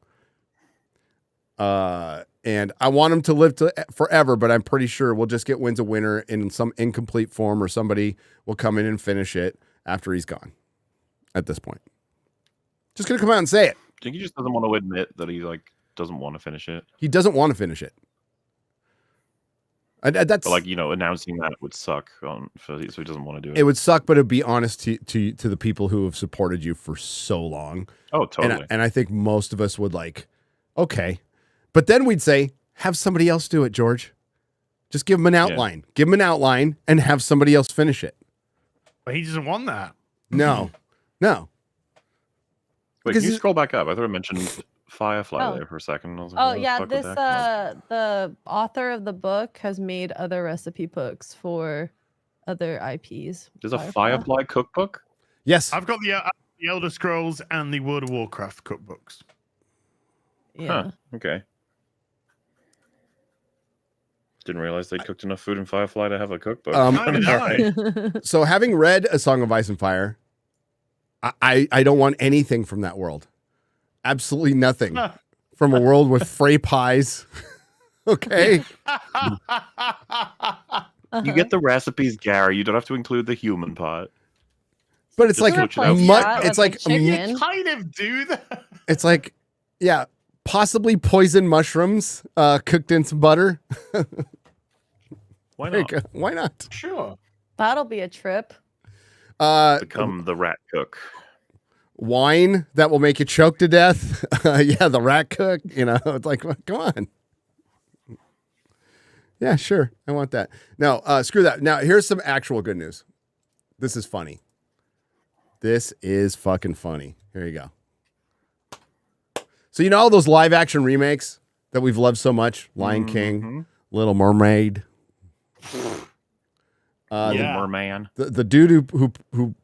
And I want him to live forever, but I'm pretty sure we'll just get Winds of Winter in some incomplete form, or somebody will come in and finish it after he's gone. At this point, just gonna come out and say it. I think he just doesn't want to admit that he doesn't want to finish it. He doesn't want to finish it. That's but announcing that would suck. So he doesn't want to do it. It would suck, but it'd be honest to the people who have supported you for so long. Oh, totally. And I think most of us would okay. But then we'd say, have somebody else do it, George. Just give him an outline. Yeah. Give him an outline and have somebody else finish it. But he doesn't want that. No. Wait, can you scroll back up? I thought I mentioned Firefly there for a second. I was like, this the author of the book has made other recipe books for other IPs. There's a Firefly cookbook? Yes. I've got the Elder Scrolls and the World of Warcraft cookbooks. Yeah. Huh. Okay. Didn't realize they cooked enough food in Firefly to have a cookbook. So having read A Song of Ice and Fire, I don't want anything from that world. Absolutely nothing. From a world with Frey pies. Okay. You get the recipes, Gary. You don't have to include the human part. But it's like it's like you kind of do that. It's like, yeah, possibly poisoned mushrooms cooked in some butter. Why not? Why not? Sure. That'll be a trip. Become the rat cook. Wine that will make you choke to death. Yeah, the rat cook. It's like, come on. Yeah, sure. I want that. No, screw that. Now, here's some actual good news. This is funny. This is fucking funny. Here you go. So all those live action remakes that we've loved so much? Lion King, Little Mermaid. The Merman. The dude who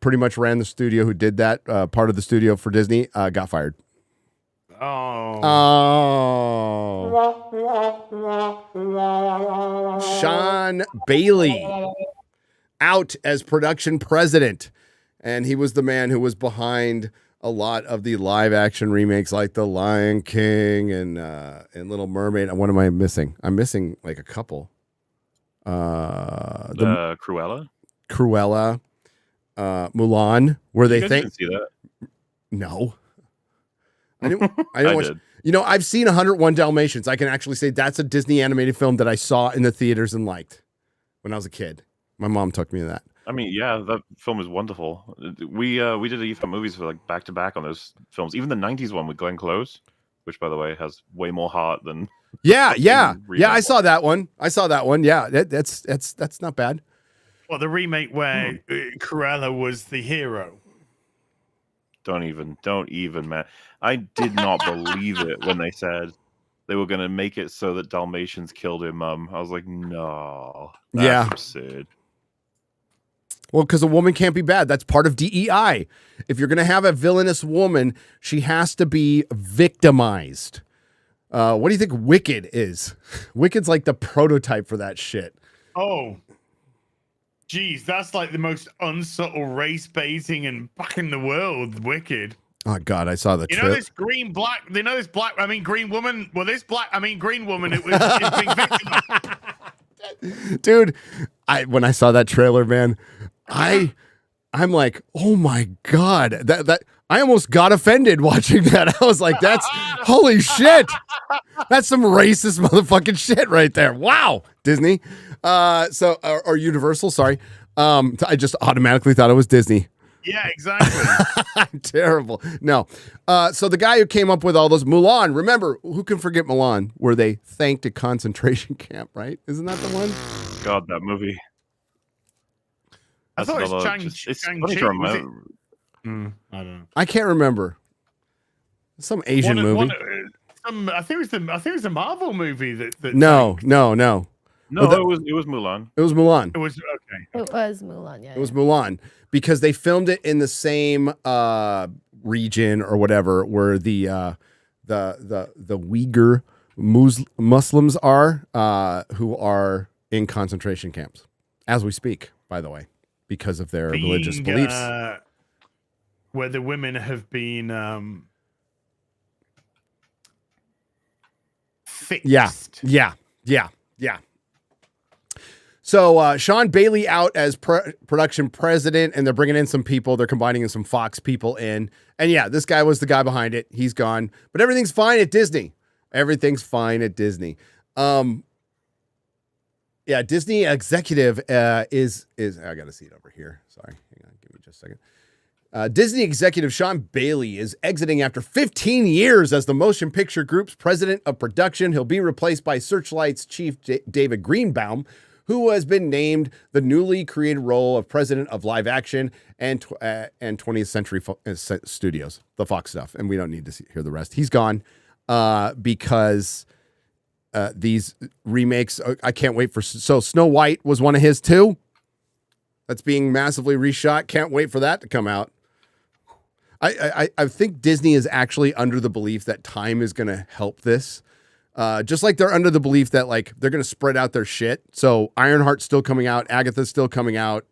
pretty much ran the studio, who did that part of the studio for Disney, got fired. Sean Bailey out as production president, and he was the man who was behind a lot of the live action remakes like The Lion King and Little Mermaid. What am I missing? I'm missing a couple. Cruella, Mulan, where they think. Didn't see that. No, I didn't watch. Did. I've seen 101 Dalmatians. I can actually say that's a Disney animated film that I saw in the theaters and liked when I was a kid. My mom took me to that. I mean, yeah, that film is wonderful. We did EFA movies for back to back on those films. Even the '90s one with Glenn Close, which by the way has way more heart than. Yeah. I saw that one. Yeah, that's not bad. Well, the remake where Cruella was the hero. Don't even, man. I did not believe it when they said they were going to make it so that Dalmatians killed her mum. I was like, no, that's absurd. Well, because a woman can't be bad. That's part of DEI. If you're going to have a villainous woman, she has to be victimized. What do you think Wicked is? Wicked's like the prototype for that shit. Oh, geez, that's like the most unsubtle race baiting and back in the world. Wicked. Oh God, I saw the. This green black. Green woman. Well, green woman. It was being victimized. Dude, when I saw that trailer, man, I'm like, oh my God, that I almost got offended watching that. I was like, that's holy shit. That's some racist motherfucking shit right there. Wow. Disney. Or Universal, sorry. I just automatically thought it was Disney. Yeah, exactly. I'm terrible. No. So the guy who came up with all those, Mulan, remember, who can forget Mulan, where they thanked a concentration camp, right? Isn't that the one? God, that movie. I thought it was funny to remember. I don't know. I can't remember. Some Asian movie. I think it was the Marvel movie that No. No, it was Mulan. It was Mulan. It was okay. It was Mulan, yeah. It was Mulan because they filmed it in the same region or whatever where the Uyghur Muslims are who are in concentration camps as we speak, by the way. because of their religious beliefs. Where the women have been fixed. Yeah. So Sean Bailey out as production president, and they're bringing in some people. They're combining in some Fox people in. And yeah, this guy was the guy behind it. He's gone. But everything's fine at Disney. Everything's fine at Disney. Yeah, Disney executive is I got to see it over here. Sorry. Hang on. Give me just a second. Disney executive Sean Bailey is exiting after 15 years as the Motion Picture Group's president of production. He'll be replaced by Searchlight's chief David Greenbaum, who has been named the newly created role of president of live action and 20th Century Studios, the Fox stuff. And we don't need to hear the rest. He's gone because these remakes, I can't wait for. So Snow White was one of his too. That's being massively reshot. Can't wait for that to come out. I think Disney is actually under the belief that time is going to help this. Just like they're under the belief that like they're going to spread out their shit. So Ironheart's still coming out. Agatha's still coming out.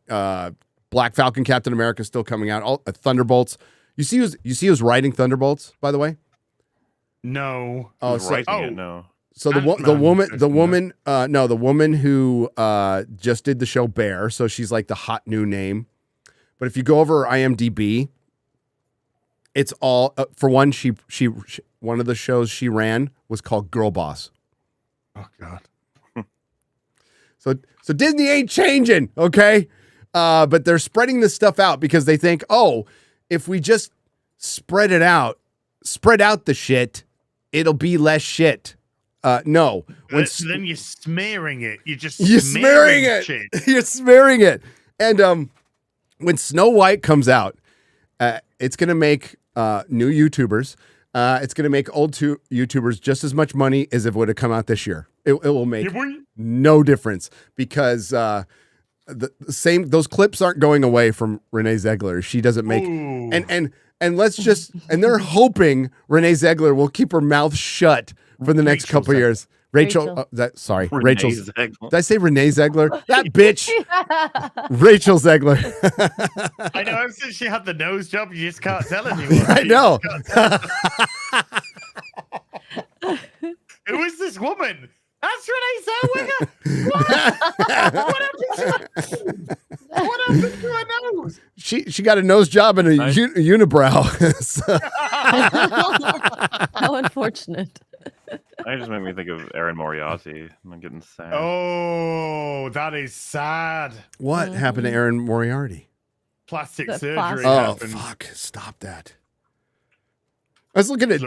Black Falcon, Captain America's still coming out. All Thunderbolts. You see who's writing Thunderbolts, by the way? No. Oh, no. So the woman who just did the show Bear. So she's like the hot new name. But if you go over her IMDb, it's all for one. She one of the shows she ran was called Girl Boss. Oh God. So Disney ain't changing, okay? But they're spreading this stuff out because they think, oh, if we just spread out the shit, it'll be less shit. No. Then you're smearing it. You're smearing it. Shit. You're smearing it. And when Snow White comes out, it's going to make new YouTubers. It's going to make old YouTubers just as much money as if it would have come out this year. It will make no difference because those clips aren't going away from Renee Zegler. She doesn't make and they're hoping Renee Zegler will keep her mouth shut for the next couple of years. Rachel. Did I say Renee Zegler? That bitch. Rachel Zegler. I know. Ever since she had the nose job, you just can't tell anymore. I know. Who is this woman? That's Renee Zellweger. What happened to her nose? She got a nose job and a unibrow. How unfortunate. That just made me think of Erin Moriarty. I'm getting sad. Oh, that is sad. What happened to Erin Moriarty? Plastic surgery. Oh, fuck. Stop that. I was looking at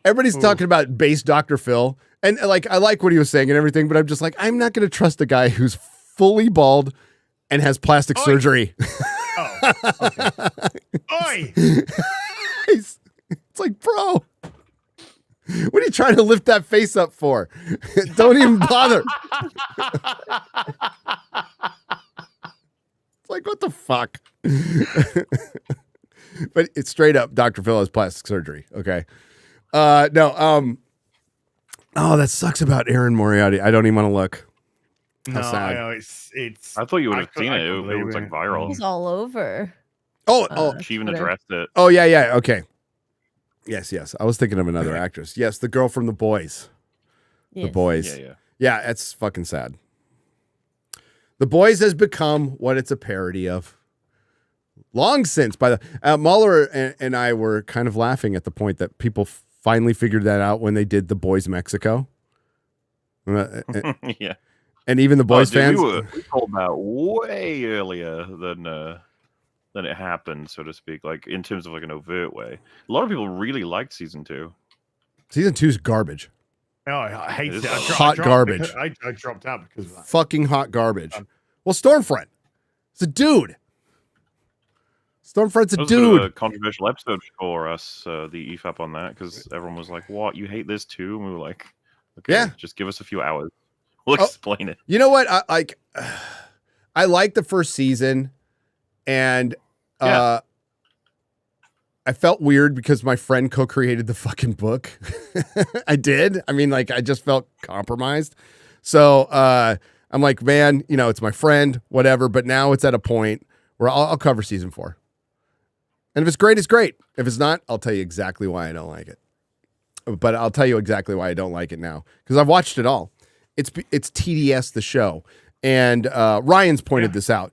everybody's talking about base Dr. Phil. And like, I like what he was saying and everything, but I'm just like, I'm not going to trust a guy who's fully bald and has plastic surgery. Oh, okay. Oi! It's like, bro. What are you trying to lift that face up for? Don't even bother. It's like, what the fuck? But it's straight up Dr. Phil has plastic surgery. Okay. No. Oh, that sucks about Erin Moriarty. I don't even want to look. How sad. I know it's. I thought you would have seen it. It was like viral. It's all over. She even addressed it. Oh, yeah. Okay. Yes. I was thinking of another actress. Yes, the girl from The Boys. Yes. The Boys. Yeah. Yeah, it's fucking sad. The Boys has become what it's a parody of. Long since, by the Mahler and I were kind of laughing at the point that people finally figured that out when they did The Boys Mexico. Yeah. And even the Boys fans. We told that way earlier than it happened, so to speak, like in terms of like an overt way. A lot of people really liked season 2. Season 2 is garbage. Oh, I hate it. Hot garbage. I dropped out because of that. Fucking hot garbage. Well, Stormfront. It's a dude. Stormfront's a dude. It was a controversial episode for us, the EFAP on that, because everyone was like, what, you hate this too? And we were like, okay, just give us a few hours. We'll explain it. You know what? I like the first season, and I felt weird because my friend co-created the fucking book. I did. I mean, like, I just felt compromised. So I'm like, man, it's my friend, whatever. But now it's at a point where I'll cover season 4. And if it's great, it's great. If it's not, I'll tell you exactly why I don't like it. But I'll tell you exactly why I don't like it now, because I've watched it all. It's TDS, the show. And Ryan's pointed this out.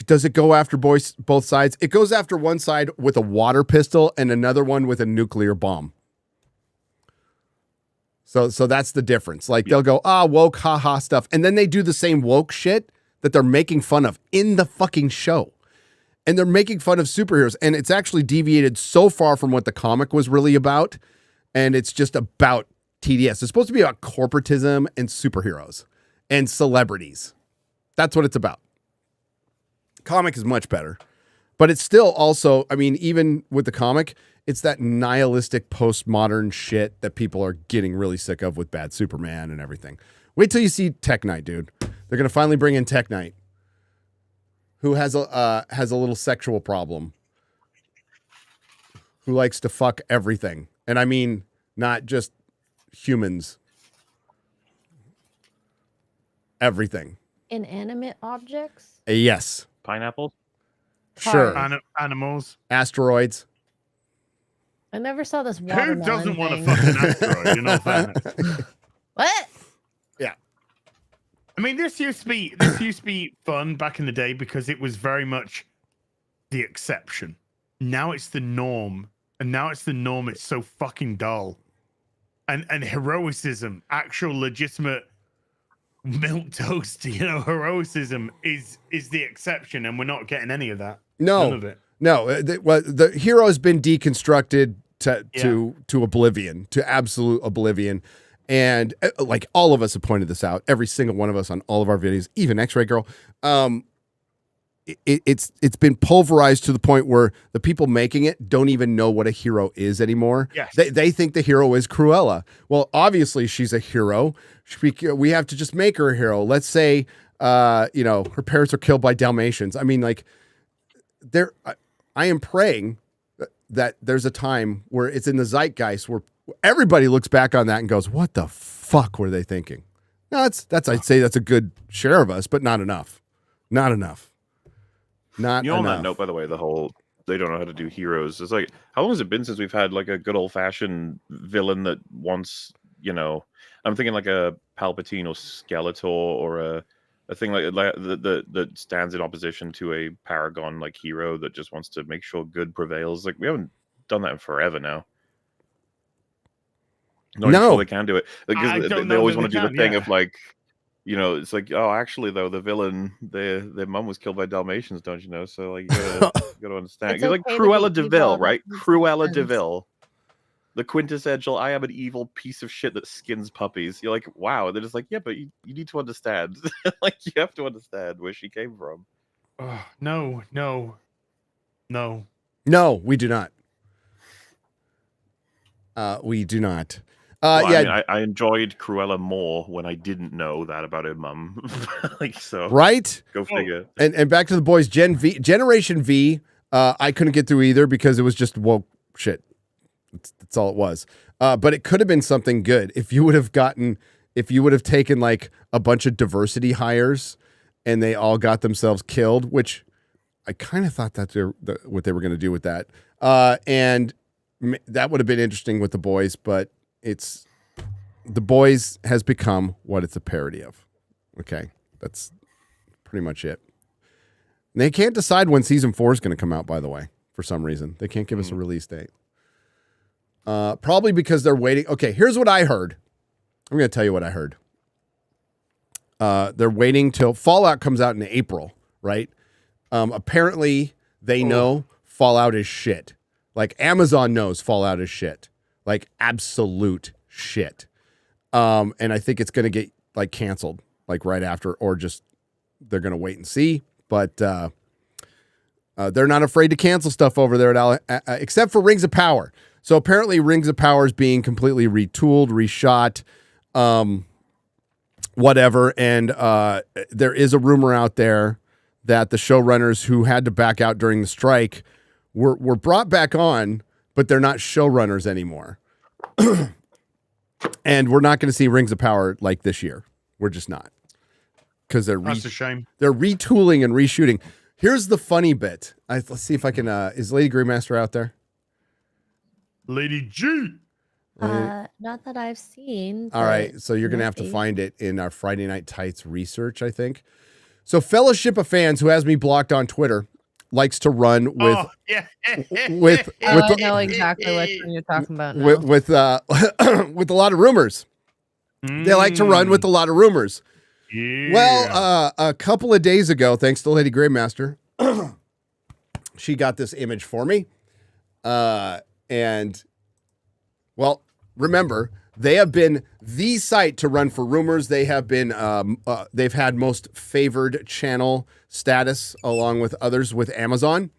Does it go after both sides? It goes after one side with a water pistol and another one with a nuclear bomb. So that's the difference. Like they'll go, woke, haha stuff. And then they do the same woke shit that they're making fun of in the fucking show. And they're making fun of superheroes. And it's actually deviated so far from what the comic was really about. And it's just about TDS. It's supposed to be about corporatism and superheroes and celebrities. That's what it's about. Comic is much better. But it's still also, I mean, even with the comic, it's that nihilistic postmodern shit that people are getting really sick of with Bad Superman and everything. Wait till you see Tech Knight, dude. They're going to finally bring in Tech Knight, who has a little sexual problem, who likes to fuck everything. And I mean, not just humans. Everything. Inanimate objects? Yes. Pineapples? Sure. Animals. Asteroids. I never saw this Who watermelon doesn't want to thing. fuck an asteroid? You know fairness. What? Yeah. I mean, this used to be fun back in the day because it was very much the exception. Now it's the norm, and now it's the norm. It's so fucking dull, and heroicism, actual legitimate milk toast, heroicism is the exception, and we're not getting any of that. No, none of it. No. The hero has been deconstructed to oblivion, to absolute oblivion. And like all of us have pointed this out, every single one of us on all of our videos, even X-Ray Girl, it's been pulverized to the point where the people making it don't even know what a hero is anymore. Yes. They think the hero is Cruella. Well, obviously she's a hero. We have to just make her a hero. Let's say, her parents are killed by Dalmatians. I mean, like, I am praying that there's a time where it's in the zeitgeist where everybody looks back on that and goes, what the fuck were they thinking? No, I'd say that's a good share of us, but not enough. Not enough. Not enough. On that note, by the way, the whole they don't know how to do heroes. It's like, how long has it been since we've had like a good old fashioned villain that wants, I'm thinking like a Palpatine or Skeletor or a thing like that stands in opposition to a paragon like hero that just wants to make sure good prevails. Like, we haven't done that in forever now. Not even sure they can do it because they always want to do the thing of like, it's like, oh, actually though, the villain, their mom was killed by Dalmatians, don't you know? So like, you gotta understand. It's like Cruella de Vil, right? Cruella de Vil, the quintessential, I am an evil piece of shit that skins puppies. You're like, wow. They're just like, yeah, but you need to understand. Like, you have to understand where she came from. No, we do not. We do not. I enjoyed Cruella more when I didn't know that about her mum. Right? Go figure. And back to the boys, Generation V, I couldn't get through either because it was just woke shit. That's all it was. But it could have been something good if you would have taken like a bunch of diversity hires and they all got themselves killed, which I kind of thought that's what they were going to do with that. And that would have been interesting with the boys, but the boys has become what it's a parody of. Okay. That's pretty much it. And they can't decide when season 4 is going to come out, by the way, for some reason. They can't give us a release date. Probably because they're waiting. Okay. Here's what I heard. I'm going to tell you what I heard. They're waiting till Fallout comes out in April, right? Apparently they know Fallout is shit. Like Amazon knows Fallout is shit. Like absolute shit. And I think it's going to get like canceled like right after, or just they're going to wait and see. But they're not afraid to cancel stuff over there at except for Rings of Power. So apparently Rings of Power is being completely retooled, reshot, whatever. And there is a rumor out there that the showrunners who had to back out during the strike were brought back on, but they're not showrunners anymore. And we're not going to see Rings of Power like this year. We're just not. Because that's a shame. They're retooling and reshooting. Here's the funny bit. Let's see if I can. Is Lady Greymaster out there? Lady G. Not that I've seen. All right, so you're gonna have to find it in our Friday Night Tights research, I think. So, Fellowship of Fans, who has me blocked on Twitter, likes to run with with I know exactly what you're talking about now. with with a lot of rumors. They like to run with a lot of rumors. Yeah. Well, a couple of days ago, thanks to Lady Greymaster, she got this image for me, and well, remember, they have been the site to run for rumors. They have been, they've had most favored channel status along with others with Amazon.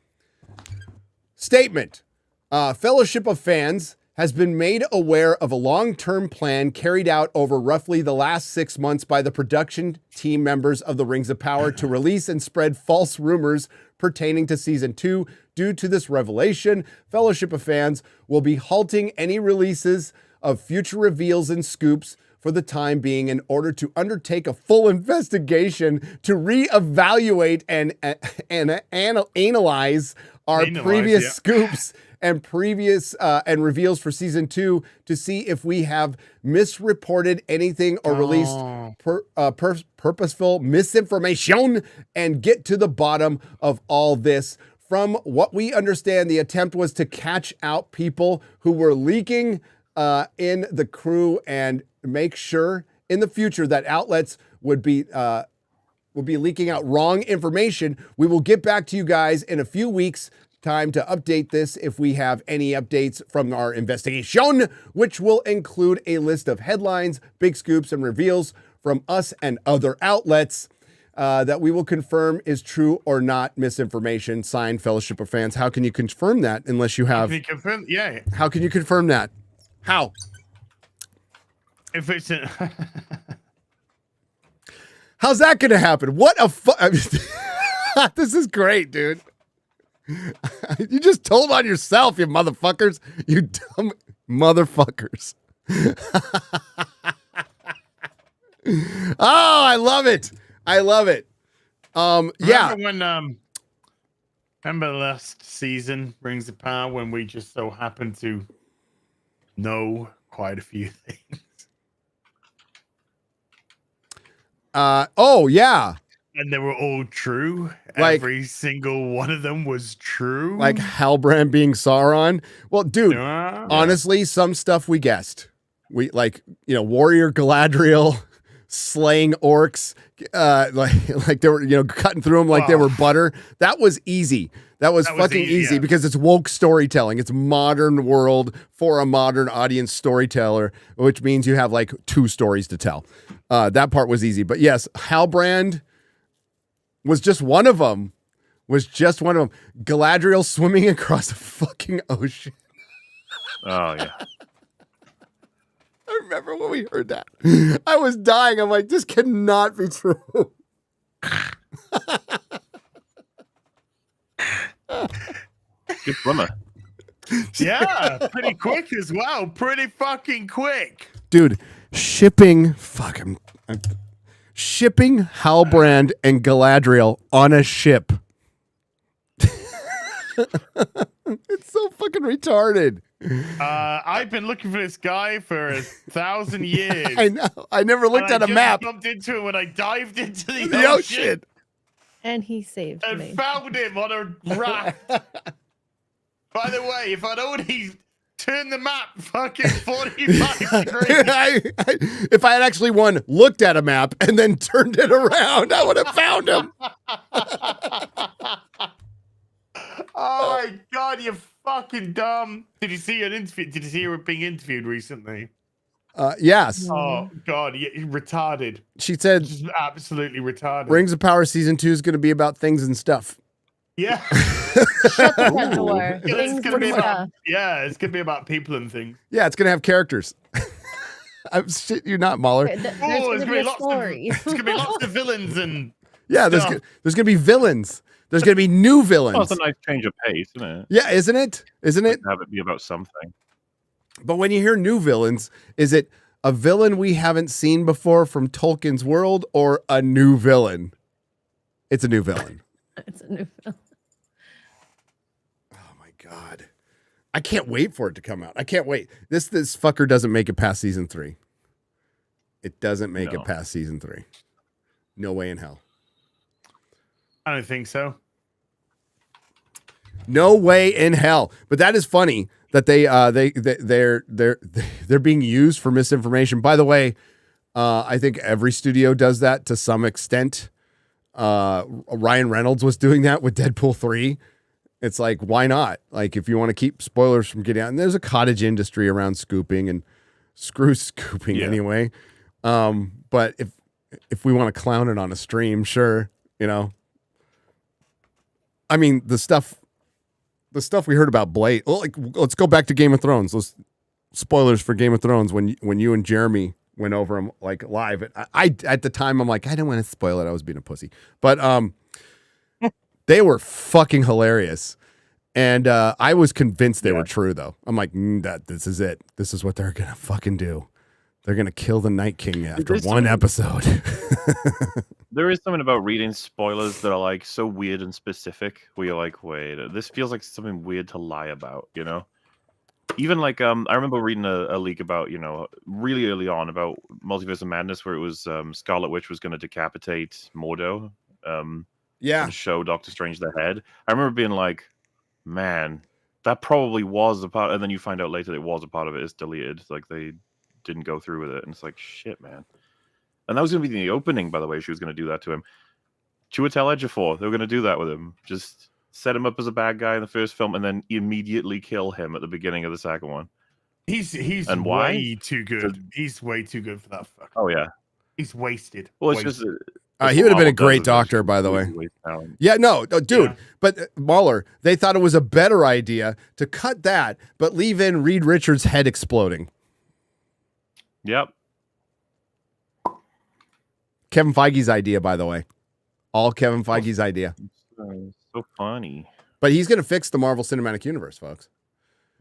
Statement. Fellowship of Fans has been made aware of a long-term plan carried out over roughly the last 6 months by the production team members of the Rings of Power to release and spread false rumors pertaining to Season 2. Due to this revelation, Fellowship of Fans will be halting any releases of future reveals and scoops for the time being in order to undertake a full investigation to reevaluate and analyze our previous scoops and previous and reveals for Season 2 to see if we have misreported anything or released purposeful misinformation and get to the bottom of all this. From what we understand, the attempt was to catch out people who were leaking in the crew and make sure in the future that outlets would be leaking out wrong information. We will get back to you guys in a few weeks' time to update this if we have any updates from our investigation, which will include a list of headlines, big scoops, and reveals from us and other outlets that we will confirm is true or not misinformation. Signed, Fellowship of Fans. How can you confirm that unless you have... Yeah. How can you confirm that? How? If it's How's that going to happen? What a this is great, dude. You just told on yourself, you motherfuckers. You dumb motherfuckers. Oh, I love it. I love it. Yeah. Remember last season, Rings of Power, when we just so happened to know quite a few things. Oh yeah. And they were all true. Like, every single one of them was true. Like Halbrand being Sauron. Well, dude, honestly, some stuff we guessed. We Warrior Galadriel slaying orcs, like they were, cutting through them like they were butter. That was easy. That was fucking easy because it's woke storytelling. It's modern world for a modern audience storyteller, which means you have like 2 stories to tell. That part was easy. But yes, Halbrand was just one of them. Galadriel swimming across a fucking ocean. Oh, yeah. I remember when we heard that. I was dying. I'm like, this cannot be true. Good swimmer. Yeah, pretty quick as well. Pretty fucking quick. Dude, shipping Halbrand and Galadriel on a ship. It's so fucking retarded. I've been looking for this guy for 1,000 years. I know. I never looked at a map. I bumped into him when I dived into the ocean. And he saved me. And found him on a raft. By the way, if I'd already turned the map fucking 45 degrees. If I had actually looked at a map and then turned it around, I would have found him. Oh my god, you're fucking dumb. Did you see an interview? Did you see her being interviewed recently? Yes. Oh god, retarded. She said, just absolutely retarded. Rings of Power Season 2 is going to be about things and stuff. Yeah. Shut the front door. It's gonna be about people and things. Yeah, it's going to have characters. I'm shit you not, Mahler. There's going to be a story. There's going to be lots of villains and yeah, there's going to be villains. There's going to be new villains. Oh, it's a nice change of pace, isn't it? Yeah, isn't it? Have it be about something. But when you hear new villains, is it a villain we haven't seen before from Tolkien's world or a new villain? It's a new villain. It's a new film. Oh my god. I can't wait for it to come out. I can't wait. This fucker doesn't make it past season 3. It doesn't make it past season 3. No way in hell. I don't think so. No way in hell. But that is funny that they're being used for misinformation. By the way, I think every studio does that to some extent. Ryan Reynolds was doing that with Deadpool 3. It's like, why not? Like, if you want to keep spoilers from getting out, and there's a cottage industry around scooping, and screw scooping anyway. But if we want to clown it on a stream, sure, I mean, the stuff we heard about Blade. Well, like, let's go back to Game of Thrones. Spoilers for Game of Thrones when you and Jeremy went over them like live. I at the time I'm like, I don't want to spoil it. I was being a pussy, but they were fucking hilarious, and I was convinced they were true though. I'm like, this is it. This is what they're gonna fucking do. They're gonna kill the Night King after one episode. There is something about reading spoilers that are like so weird and specific where you're like, wait, this feels like something weird to lie about, Even like I remember reading a leak about, really early on about Multiverse of Madness where it was Scarlet Witch was gonna decapitate Mordo. And show Doctor Strange the head. I remember being like, man, that probably was a part, and then you find out later that it was a part of it. It's deleted. Like they didn't go through with it, and it's like, shit, man. And that was going to be the opening, by the way. She was going to do that to him. Chiwetel Ejiofor, they were going to do that with him. Just set him up as a bad guy in the first film, and then immediately kill him at the beginning of the second one. He's and way too good. He's way too good for that. Oh yeah, he's wasted. Well, it's just. He would have been a great doctor, by the way. Yeah, no, dude. Yeah. But Mahler, they thought it was a better idea to cut that, but leave in Reed Richards' head exploding. Yep. Kevin Feige's idea, by the way. All Kevin Feige's idea. So funny. But he's going to fix the Marvel Cinematic Universe, folks.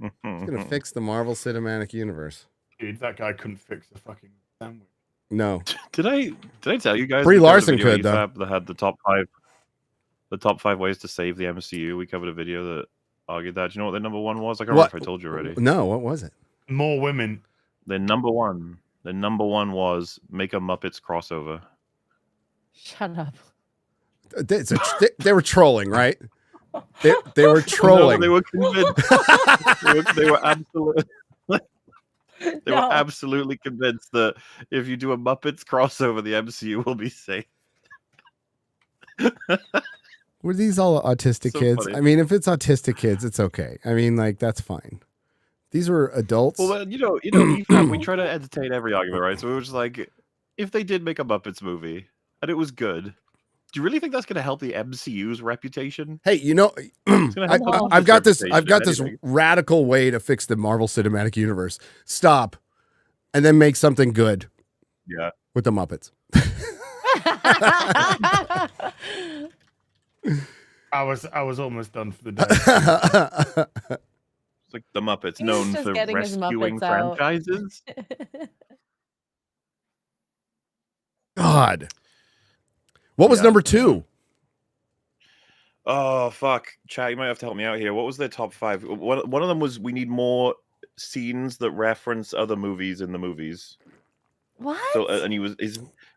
He's going to fix the Marvel Cinematic Universe. Dude, that guy couldn't fix the fucking sandwich. No. Did I tell you guys? Brie Larson could though. That had the top 5 ways to save the MCU. We covered a video that argued that. Do you know what their number one was? I can't remember if I told you already. No, what was it? More women. Their number one was make a Muppets crossover. Shut up. They were trolling, right? They were trolling. No, they were convinced. they were absolutely. They were absolutely convinced that if you do a Muppets crossover, the MCU will be safe. Were these all autistic kids? Funny. I mean, if it's autistic kids, it's okay. I mean, like, that's fine. These were adults. Well, we try to entertain every argument, right? So we were just like, if they did make a Muppets movie and it was good, do you really think that's going to help the MCU's reputation? Hey, I've got this radical way to fix the Marvel Cinematic Universe. Stop, and then make something good. Yeah, with the Muppets. I was almost done for the day. It's like the Muppets, known for rescuing franchises. God. What was number 2? Oh, fuck. Chat, you might have to help me out here. What was their top 5? One of them was we need more scenes that reference other movies in the movies. What? So, and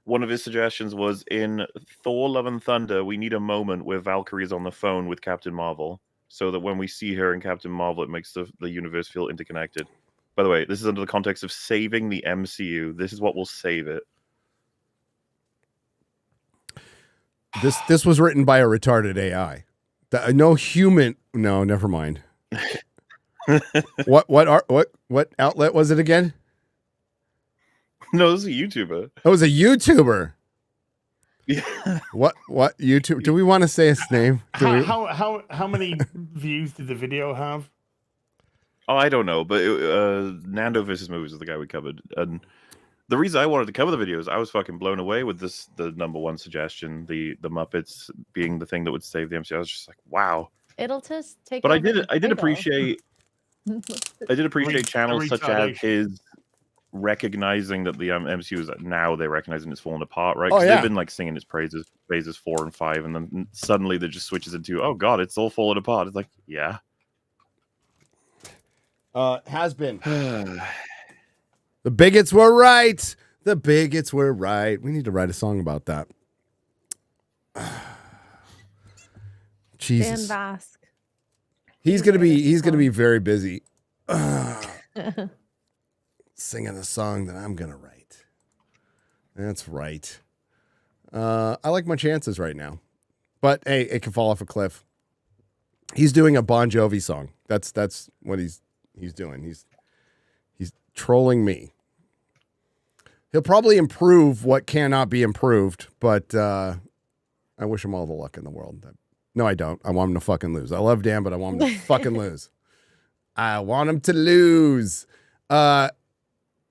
one of his suggestions was in Thor: Love and Thunder, we need a moment where Valkyrie is on the phone with Captain Marvel, so that when we see her in Captain Marvel, it makes the universe feel interconnected. By the way, this is under the context of saving the MCU. This is what will save it. This was written by a retarded AI. No human. No, never mind. What outlet was it again? No, this is a YouTuber. It was a YouTuber. Yeah. What YouTube? Do we want to say his name? How many views did the video have? Oh, I don't know, but Nando vs. Movies is the guy we covered, and the reason I wanted to cover the video is I was fucking blown away with the number one suggestion, the Muppets being the thing that would save the MCU. I was just like, wow. It'll just take. But I did appreciate channels such as his recognizing that the MCU is now they're recognizing it's falling apart, right? Oh, 'Cause yeah. they've been like singing its praises, phases 4 and 5, and then suddenly they just switches into, oh god, it's all falling apart. It's like, yeah. Has been. The bigots were right. The bigots were right. We need to write a song about that. Jesus. Dan Vask. He's gonna be very busy singing a song that I'm gonna write. That's right. I like my chances right now, but hey, it can fall off a cliff. He's doing a Bon Jovi song. That's what he's doing. He's trolling me. He'll probably improve what cannot be improved, but I wish him all the luck in the world. No, I don't. I want him to fucking lose. I love Dan, but I want him to fucking lose. I want him to lose. Yeah,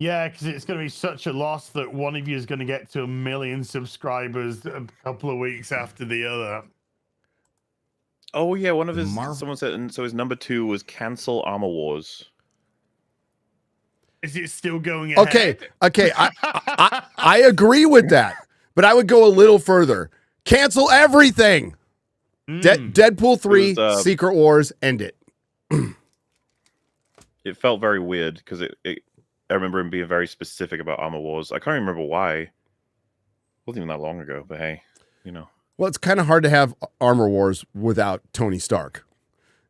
because it's going to be such a loss that one of you is going to get to 1 million subscribers a couple of weeks after the other. Oh yeah, one of his someone said, and so his number 2 was cancel Armor Wars. Is it still going ahead? Okay. I agree with that, but I would go a little further. Cancel everything. Deadpool 3, Secret Wars, end it. It felt very weird because I remember him being very specific about Armor Wars. I can't remember why. It wasn't even that long ago, but hey, you know. Well, it's kind of hard to have Armor Wars without Tony Stark.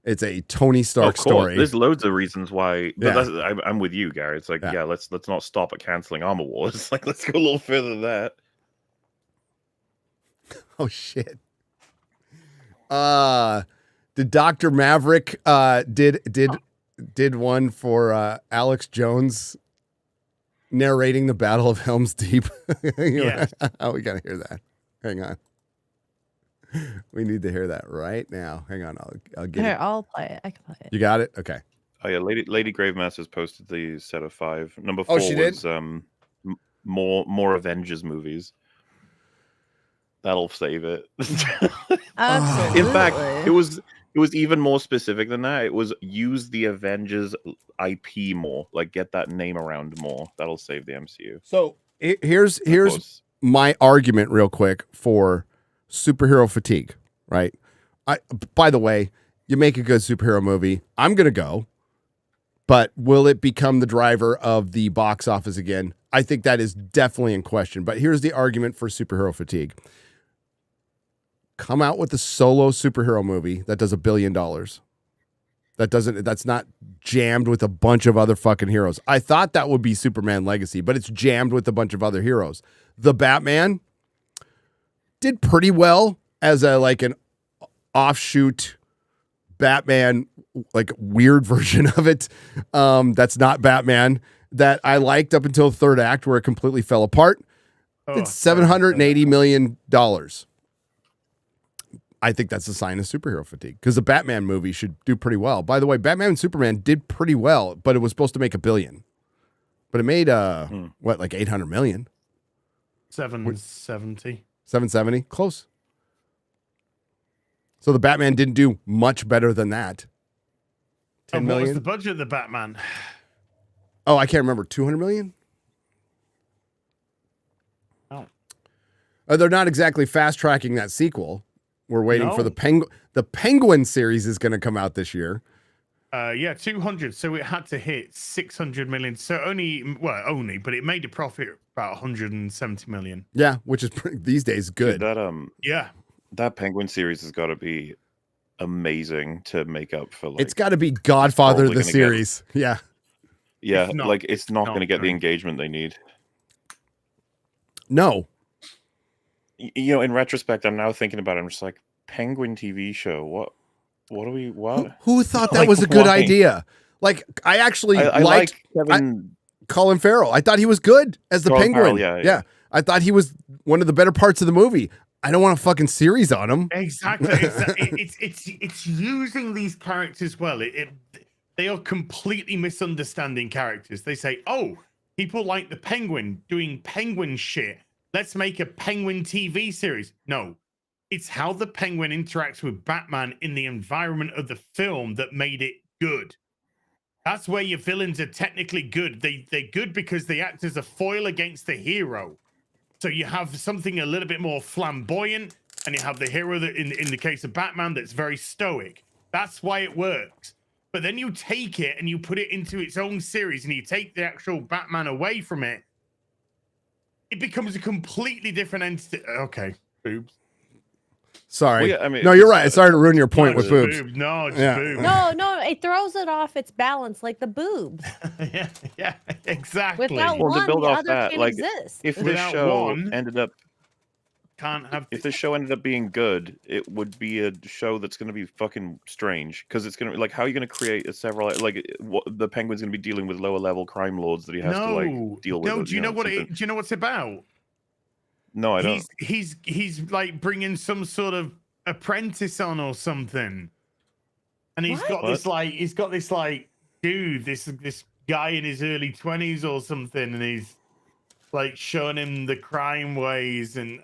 It's a Tony Stark story. There's loads of reasons why. But Yeah. I'm with you, Gary. It's like, yeah, let's not stop at canceling Armor Wars. Like, let's go a little further than that. Oh shit. Did Dr. Maverick did one for Alex Jones narrating the Battle of Helm's Deep? Yeah. Oh, we gotta hear that. Hang on. We need to hear that right now. Hang on, I'll get Here, it. I'll play it. I can play it. You got it? Okay. Oh yeah, Lady Gravemaster's posted the set of 5. Number 4 she did? was more Avengers movies. That'll save it. Absolutely. In fact, it was even more specific than that. It was use the Avengers IP more, like get that name around more. That'll save the MCU. So here's my argument real quick for superhero fatigue, right? By the way, you make a good superhero movie, I'm going to go, but will it become the driver of the box office again? I think that is definitely in question, but here's the argument for superhero fatigue. Come out with a solo superhero movie that does $1 billion. That's not jammed with a bunch of other fucking heroes. I thought that would be Superman Legacy, but it's jammed with a bunch of other heroes. The Batman did pretty well as an offshoot Batman, like weird version of it. That's not Batman that I liked up until the third act where it completely fell apart. It's $780 million. I think that's a sign of superhero fatigue because the Batman movie should do pretty well. By the way, Batman and Superman did pretty well, but it was supposed to make $1 billion. But it made like 800 million? 770. 770? Close. So the Batman didn't do much better than that. 10 What was million? the budget of the Batman? Oh, I can't remember. 200 million? Oh. They're not exactly fast tracking that sequel. We're waiting for the Penguin. The Penguin series is going to come out this year. Yeah, 200. So it had to hit 600 million. So but it made a profit about 170 million. Yeah, which is these days good. Dude, that Penguin series has got to be amazing to make up for. Like, it's got to be Godfather the series. Yeah, it's not going to get the engagement they need. No. You know, in retrospect, I'm now thinking about it. I'm just like, Penguin TV show. What are we? What? Who thought that was a good idea? Like, I actually liked Colin Farrell. I thought he was good as the Penguin. Yeah. I thought he was one of the better parts of the movie. I don't want a fucking series on him. Exactly. It's using these characters well. They are completely misunderstanding characters. They say, oh, people like the Penguin doing Penguin shit. Let's make a Penguin TV series. No, it's how the Penguin interacts with Batman in the environment of the film that made it good. That's where your villains are technically good. They're good because they act as a foil against the hero. So you have something a little bit more flamboyant, and you have the hero that, in the case of Batman, that's very stoic. That's why it works. But then you take it and you put it into its own series, and you take the actual Batman away from it. It becomes a completely different entity. Okay, boobs. Sorry. Well, yeah, I mean, no, you're right. Sorry to ruin your point with boobs. No, just boobs. No, it throws it off its balance like the boobs. yeah, exactly. Without Well, one, to build the off other that, can't like, exist. if this Without show one, ended up, if this show ended up being good, it would be a show that's going to be fucking strange, because it's going to, like, how are you going to create a several, like, the Penguin's going to be dealing with lower level crime lords that he has to like deal with. No, do you know what do you know what's about? No, I don't. He's like bringing some sort of apprentice on or something, and he's got this like dude, this guy in his early 20s or something, and he's like showing him the crime ways, and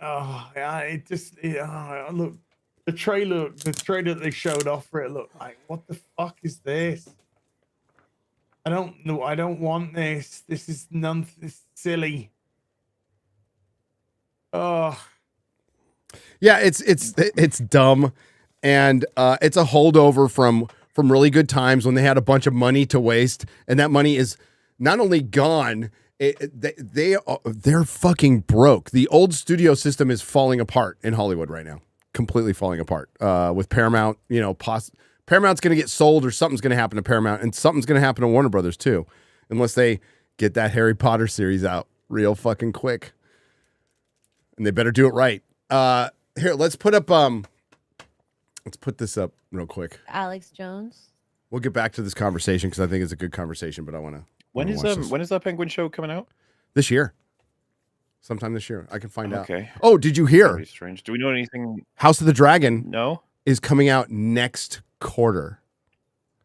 look, the trailer that they showed off for it looked like, what the fuck is this? I don't know. I don't want this. This is silly. Oh. Yeah, it's dumb, and it's a holdover from really good times when they had a bunch of money to waste, and that money is not only gone, they're fucking broke. The old studio system is falling apart in Hollywood right now, completely falling apart. With Paramount, Paramount's going to get sold, or something's going to happen to Paramount, and something's going to happen to Warner Brothers too, unless they get that Harry Potter series out real fucking quick, and they better do it right. Here, let's put this up real quick. Alex Jones. We'll get back to this conversation because I think it's a good conversation, but I want to. When is that Penguin show coming out? This year. Sometime this year. I can find out. Okay. Oh, did you hear? Very strange. Do we know anything? House of the Dragon is coming out next quarter.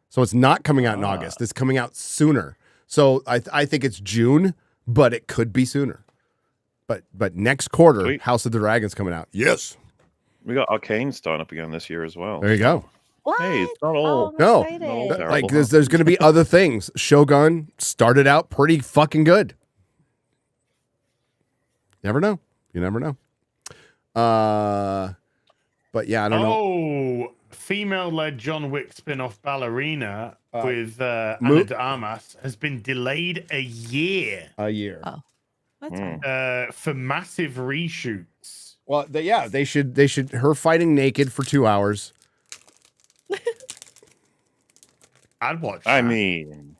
So it's not coming out in August. It's coming out sooner. So I think it's June, but it could be sooner. But next quarter, Sweet. House of the Dragon's coming out. Yes. We got Arcane starting up again this year as well. There you go. What? Hey, it's not all. No. Like there's going to be other things. Shogun started out pretty fucking good. Never know. You never know. But yeah, I don't know. Oh, female-led John Wick spin-off Ballerina with Ana de Armas has been delayed a year. Oh. For massive reshoots. Well, they should her fighting naked for 2 hours. I'd watch. I mean,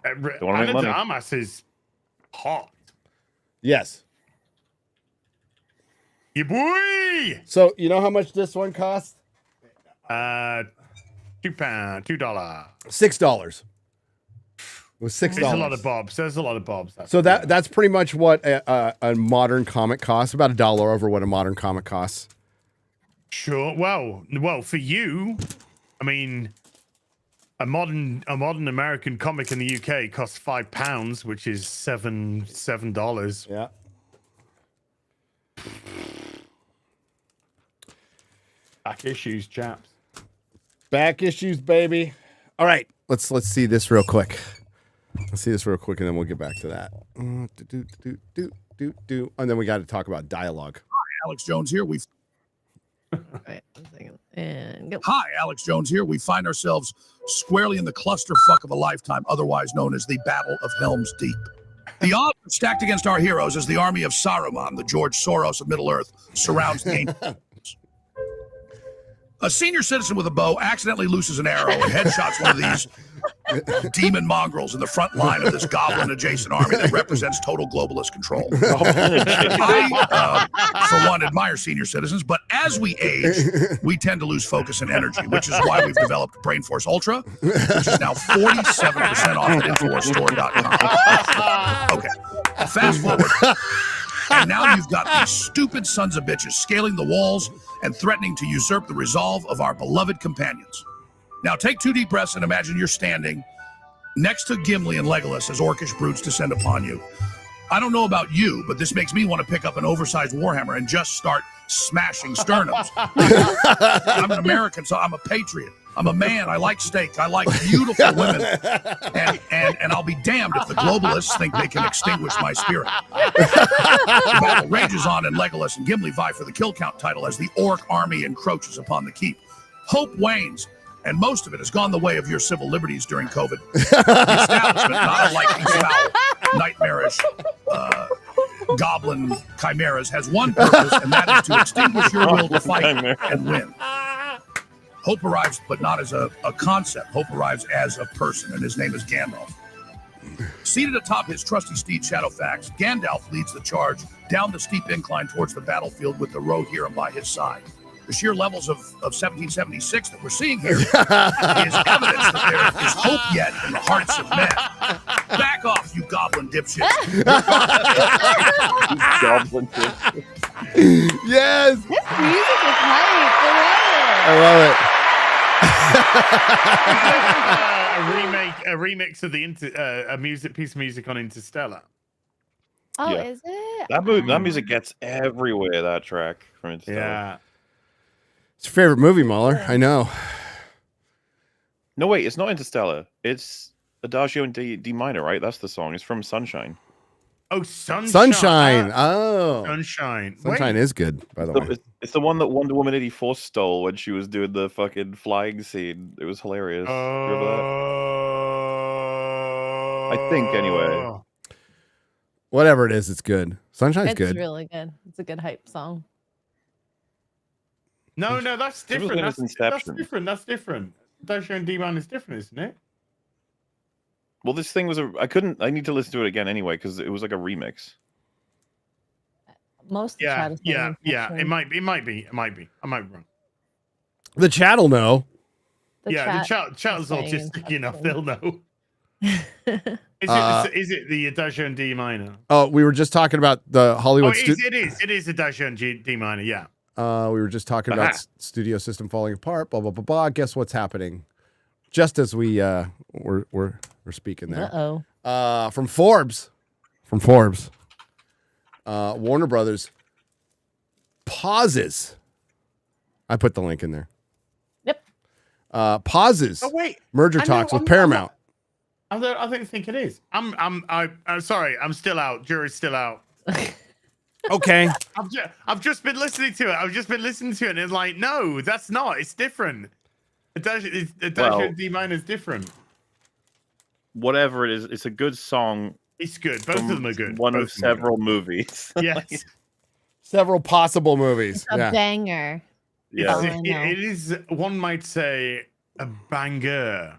Ana de Armas is hot. Yes. Yeah, boy. So you know how much this one cost? $2. $6. It was $6. There's a lot of bobs. There's a lot of bobs. So that's pretty much what a modern comic costs. About $1 over what a modern comic costs. Sure. Well, for you, I mean, a modern American comic in the UK costs £5, which is $7. Yeah. Back issues, chaps. Back issues, baby. All right, let's see this real quick. Let's see this real quick, and then we'll get back to that. And then we got to talk about dialogue. Hi, Alex Jones here. Wait, 1 second. And go. Hi, Alex Jones here. We find ourselves squarely in the clusterfuck of a lifetime, otherwise known as the Battle of Helm's Deep. The odds stacked against our heroes as the army of Saruman, the George Soros of Middle-earth, surrounds the ancient. A senior citizen with a bow accidentally looses an arrow and headshots one of these demon mongrels in the front line of this goblin-adjacent army that represents total globalist control. I, for one, admire senior citizens, but as we age, we tend to lose focus and energy, which is why we've developed Brain Force Ultra, which is now 47% off at InfoWarsStore.com. Okay, fast forward. And now you've got these stupid sons of bitches scaling the walls and threatening to usurp the resolve of our beloved companions. Now take 2 deep breaths and imagine you're standing next to Gimli and Legolas as orcish brutes descend upon you. I don't know about you, but this makes me want to pick up an oversized warhammer and just start smashing sternums. I'm an American, so I'm a patriot. I'm a man. I like steak. I like beautiful women. And I'll be damned if the globalists think they can extinguish my spirit. The battle rages on, and Legolas and Gimli vie for the kill count title as the orc army encroaches upon the keep. Hope wanes, and most of it has gone the way of your civil liberties during COVID. The establishment, not unlike these foul, nightmarish, goblin chimeras, has one purpose, and that is to extinguish your will to fight and win. Hope arrives, but not as a concept. Hope arrives as a person, and his name is Gandalf. Seated atop his trusty steed Shadowfax, Gandalf leads the charge down the steep incline towards the battlefield with the Rohirrim by his side. The sheer levels of 1776 that we're seeing here is evidence that there is hope yet in the hearts of men. Back off, you goblin dipshits. Goblin dipshits. Yes. This music is hype. I I love it. A remix of the piece of music on Interstellar. Oh, Yeah. is it? That music gets everywhere. That track from Interstellar. Yeah. It's your favorite movie, Mahler. I know. No, wait, it's not Interstellar. It's Adagio in D minor, right? That's the song. It's from Sunshine. Oh, Sunshine. Sunshine. Oh. Sunshine. Sunshine is good, by the way. It's the one that Wonder Woman 84 stole when she was doing the fucking flying scene. It was hilarious. Remember that? I think, anyway. Whatever it is, it's good. Sunshine's It's good. really good. It's a good hype song. No, that's different. That's Inception. different. That's different. Adagio in D minor is different, isn't it? Well, this thing was I need to listen to it again anyway because it was like a remix. Most of the Yeah, chat is saying Inception. It might be. I might be wrong. The chat will know. The chat is saying autistic enough. Inception. They'll know. Is it the Adagio in D minor? Oh, we were just talking about the Hollywood. It is Adagio in D minor. Yeah. We were just talking about studio system falling apart. Blah blah blah blah. Guess what's happening? Just as we're speaking there. From Forbes. Warner Brothers pauses. I put the link in there. Yep. Pauses. Oh wait. Merger talks with Paramount. I don't think it is. I'm sorry. I'm still out. Jury's still out. Okay. I've just been listening to it. And it's like, no, that's not. It's different. Adagio D minor is different. Whatever it is, it's a good song. It's good. Both of them are good. One of several movies. Yes. Several possible movies. It's a banger. Yeah. It is, one might say, a banger.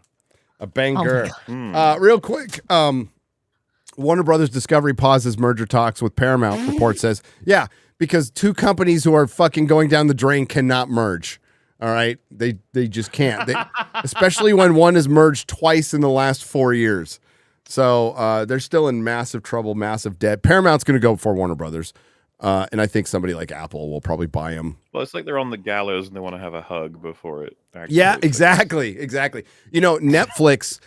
A banger. Real quick, Warner Brothers Discovery pauses merger talks with Paramount, report says. Yeah, because two companies who are fucking going down the drain cannot merge. All right? They just can't. Especially when one is merged twice in the last 4 years. So they're still in massive trouble, massive debt. Paramount's going to go before Warner Brothers. And I think somebody like Apple will probably buy them. Well, it's like they're on the gallows and they want to have a hug before it. Yeah, exactly. You know, Netflix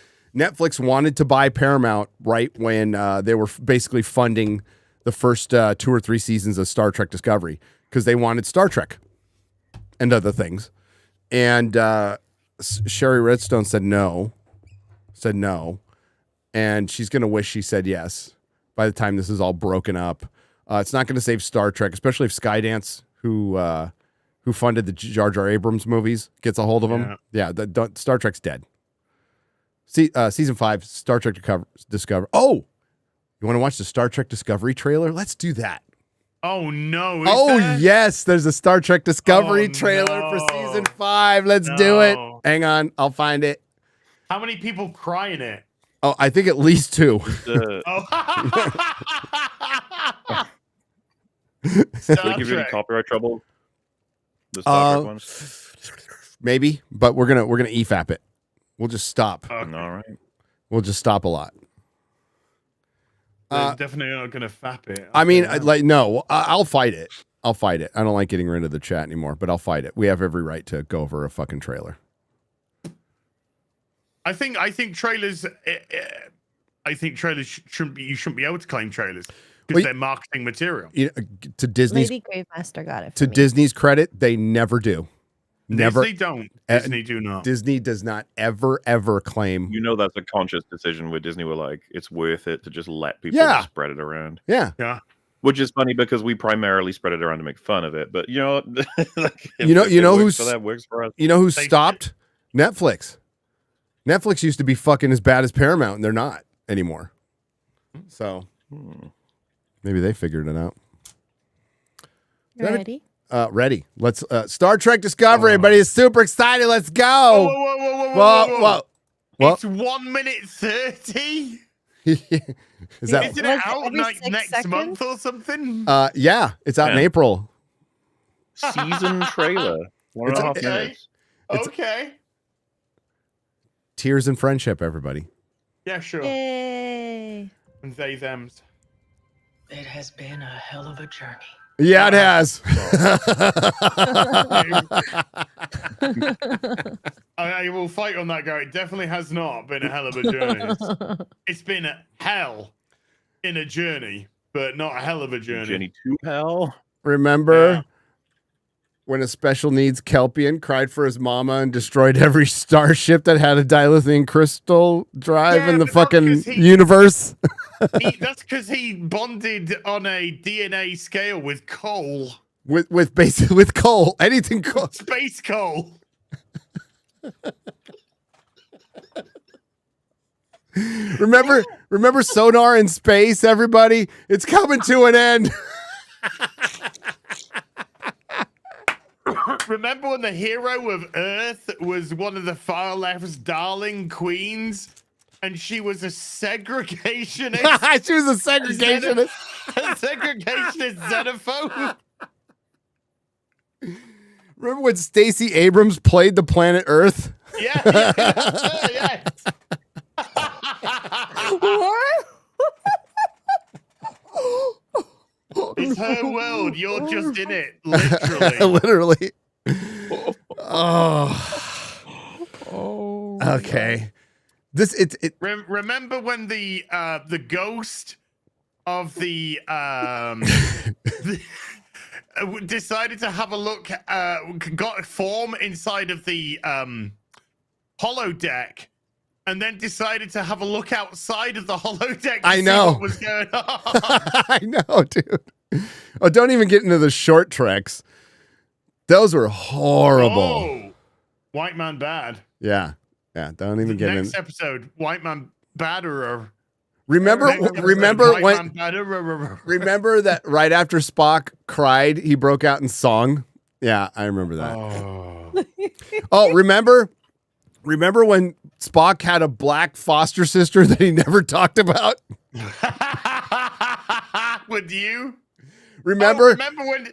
wanted to buy Paramount right when they were basically funding the first 2 or 3 seasons of Star Trek Discovery because they wanted Star Trek and other things. And Sherry Redstone said no. And she's going to wish she said yes by the time this is all broken up. It's not going to save Star Trek, especially if Skydance, who funded the Jar Jar Abrams movies, gets a hold of them. Yeah, Star Trek's dead. Season 5, Star Trek Discovery. Oh, you want to watch the Star Trek Discovery trailer? Let's do that. Oh, no. Yes, there's a Star Trek Discovery trailer for Season 5. Let's do it. Hang on, I'll find it. How many people cry in it? Oh, I think at least 2. Did they give you any copyright trouble? The Star Trek ones? Maybe, but we're gonna EFAP it. We'll just stop. All right. We'll just stop a lot. They're definitely not going to fap it. I mean, no, I'll fight it. I don't like getting rid of the chat anymore, but I'll fight it. We have every right to go over a fucking trailer. I think trailers. I think trailers shouldn't be. You shouldn't be able to claim trailers because they're marketing material. To Disney's Lady Gravemaster got it. To Disney's credit, they never do. Never. Disney do not. Disney does not ever claim. You know that's a conscious decision where Disney were like, it's worth it to just let people just spread it around. Yeah. Which is funny because we primarily spread it around to make fun of it. But you know, like, you know who's that works for us. You know who stopped? Netflix. Netflix used to be fucking as bad as Paramount, and they're not anymore. So maybe they figured it out. Ready? Ready. Let's Star Trek Discovery. Everybody is super excited. Let's go. Whoa. It's 1 minute 30. Is that Isn't it out like next month or something? Yeah, it's out in April. Season trailer. 1.5 minutes. Okay. Tears and friendship, everybody. Yeah, sure. Yay. And they thems. It has been a hell of a journey. Yeah, it has. I will fight on that, guy. It definitely has not been a hell of a journey. It's been a hell in a journey, but not a hell of a journey. Journey to hell. Remember when a special needs Kelpian cried for his mama and destroyed every starship that had a dilithium crystal drive in the fucking universe? That's because he bonded on a DNA scale with coal. With coal. Anything coal. Space coal. Remember Sonar in space, everybody? It's coming to an end. Remember when the hero of Earth was one of the far left's darling queens, and she was a segregationist? She was a segregationist. A segregationist xenophobe. Remember when Stacey Abrams played the planet Earth? Yeah. What? It's her world. You're just in it, literally. Literally. Okay. Remember when the ghost of the decided to have a look, got a form inside of the holodeck, and then decided to have a look outside of the holodeck to see what was going on. I know, dude. Oh, don't even get into the short treks. Those were horrible. Oh, White Man Bad. Yeah. Don't even get in. Next episode, White Man Badderer. Remember that right after Spock cried, he broke out in song? Yeah, I remember that. Oh, remember when Spock had a black foster sister that he never talked about? Would you? Remember when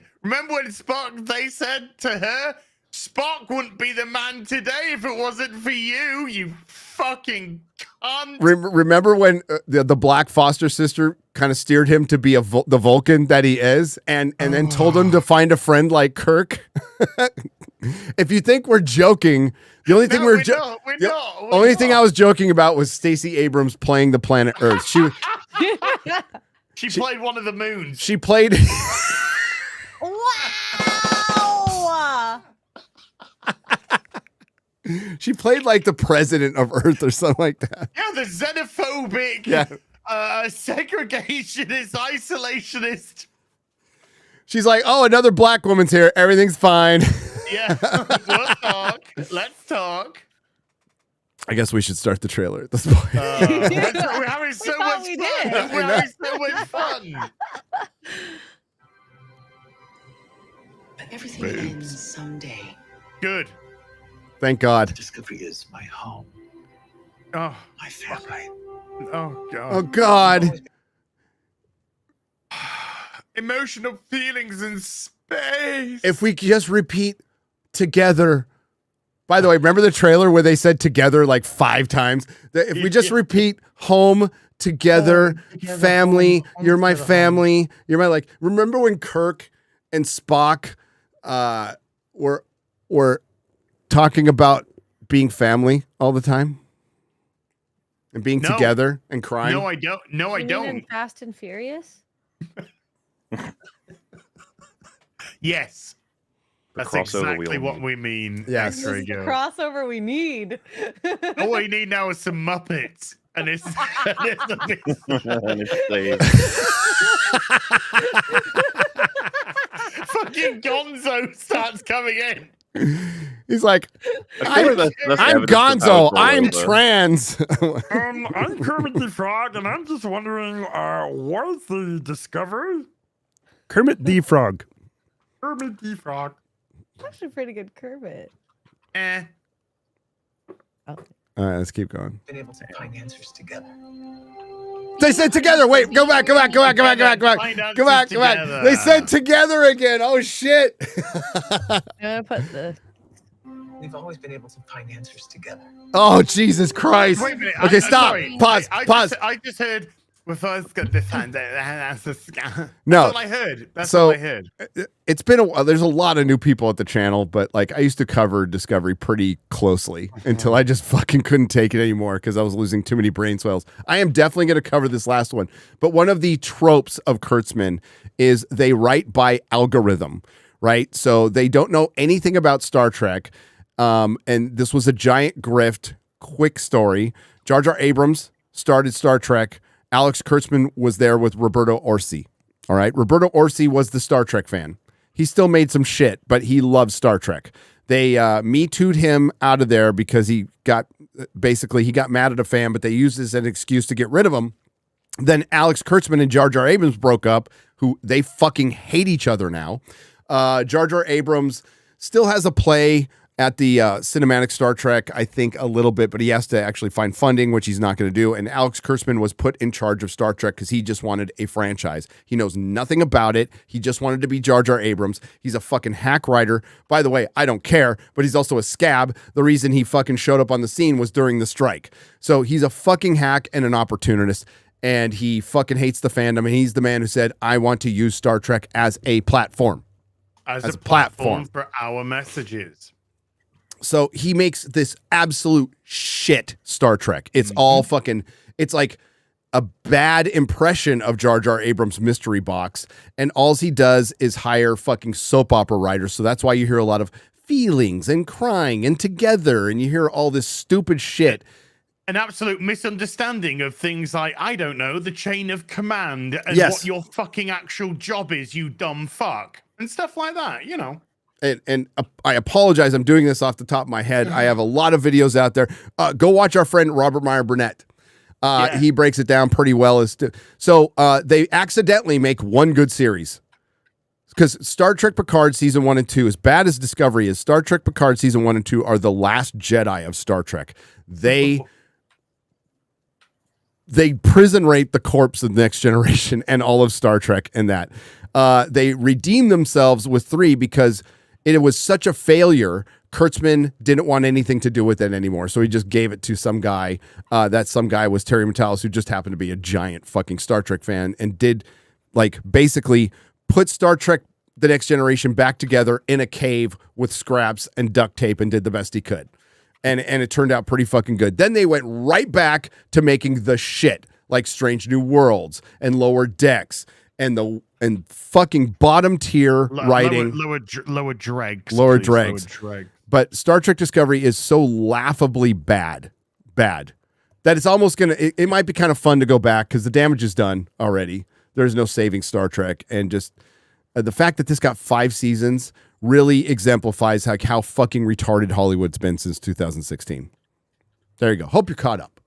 Spock, they said to her, Spock wouldn't be the man today if it wasn't for you, you fucking cunt. Remember when the black foster sister kind of steered him to be the Vulcan that he is, and then told him to find a friend like Kirk? If you think we're joking, the only thing only thing I was joking about was Stacey Abrams playing the planet Earth. She played one of the moons. She played. Wow. She played like the president of Earth or something like that. Yeah, the xenophobic, segregationist, isolationist. She's like, oh, another black woman's here. Everything's fine. Yeah, we'll talk. Let's talk. I guess we should start the trailer at this point. We're having so much fun. We're having so much fun. But everything ends someday. Good. Thank God. Discovery is my home. Oh, my family. Oh God. Oh God. Emotional feelings in space. If we just repeat together. By the way, remember the trailer where they said together like 5 times? If we just repeat home, together, family, you're my family, you're my remember when Kirk and Spock were talking about being family all the time? And being together and crying? No, I don't. No, I don't. In Fast and Furious? Yes. That's crossover exactly what we mean. Yes. This is the crossover we need. All we need now is some Muppets. And it's, And it's fucking Gonzo starts coming in. He's like, I'm Gonzo. I'm trans. I'm Kermit the Frog, and I'm just wondering, what is the discovery? Kermit the Frog. Kermit the Frog. Actually, pretty good Kermit. Eh. All right, let's keep going. Been able to find answers together. They said together. Wait, go back. Go back. They said together again. Oh shit. I'm gonna put this. We've always been able to find answers together. Oh Jesus Christ. Wait a minute. Okay, stop. Sorry. Pause. Pause. I just heard. We first got this hand. That's No. all I heard. That's So all I heard. it's been a while. There's a lot of new people at the channel, but like I used to cover Discovery pretty closely until I just fucking couldn't take it anymore because I was losing too many brain swells. I am definitely going to cover this last one, but one of the tropes of Kurtzman is they write by algorithm, right? So they don't know anything about Star Trek, and this was a giant grift. Quick story: Jar Jar Abrams started Star Trek. Alex Kurtzman was there with Roberto Orci. All right. Roberto Orci was the Star Trek fan. He still made some shit, but he loved Star Trek. They Me Too'd him out of there because he got mad at a fan, but they used this as an excuse to get rid of him. Then Alex Kurtzman and Jar Jar Abrams broke up, who they fucking hate each other now. Jar Jar Abrams still has a play at the cinematic Star Trek, I think a little bit, but he has to actually find funding, which he's not going to do. And Alex Kurtzman was put in charge of Star Trek because he just wanted a franchise. He knows nothing about it. He just wanted to be Jar Jar Abrams. He's a fucking hack writer. By the way, I don't care, but he's also a scab. The reason he fucking showed up on the scene was during the strike. So he's a fucking hack and an opportunist. And he fucking hates the fandom. And he's the man who said, I want to use Star Trek as a platform. As a platform for our messages. So he makes this absolute shit Star Trek. It's all fucking, it's like a bad impression of Jar Jar Abrams' mystery box. And all he does is hire fucking soap opera writers. So that's why you hear a lot of feelings and crying and together. And you hear all this stupid shit. An absolute misunderstanding of things like, I don't know, the chain of command and Yes. what your fucking actual job is, you dumb fuck. And stuff like that, you know. And I apologize. I'm doing this off the top of my head. I have a lot of videos out there. Go watch our friend Robert Meyer Burnett. He breaks it down pretty well. So they accidentally make one good series. Because Star Trek Picard Season 1 and 2, as bad as Discovery is, Star Trek Picard Season 1 and 2 are the last Jedi of Star Trek. They prison rape the corpse of the Next Generation and all of Star Trek in that. They redeemed themselves with 3 because it was such a failure. Kurtzman didn't want anything to do with it anymore, so he just gave it to some guy. That some guy was Terry Matalas, who just happened to be a giant fucking Star Trek fan and did like basically put Star Trek The Next Generation back together in a cave with scraps and duct tape and did the best he could. And it turned out pretty fucking good. Then they went right back to making the shit like Strange New Worlds and Lower Decks and fucking bottom tier writing. Lower dregs. Lower please, dregs. Lower dregs. But Star Trek Discovery is so laughably bad that it's almost it might be kind of fun to go back because the damage is done already. There's no saving Star Trek. And just the fact that this got 5 seasons really exemplifies like how fucking retarded Hollywood's been since 2016. There you go. Hope you're caught up.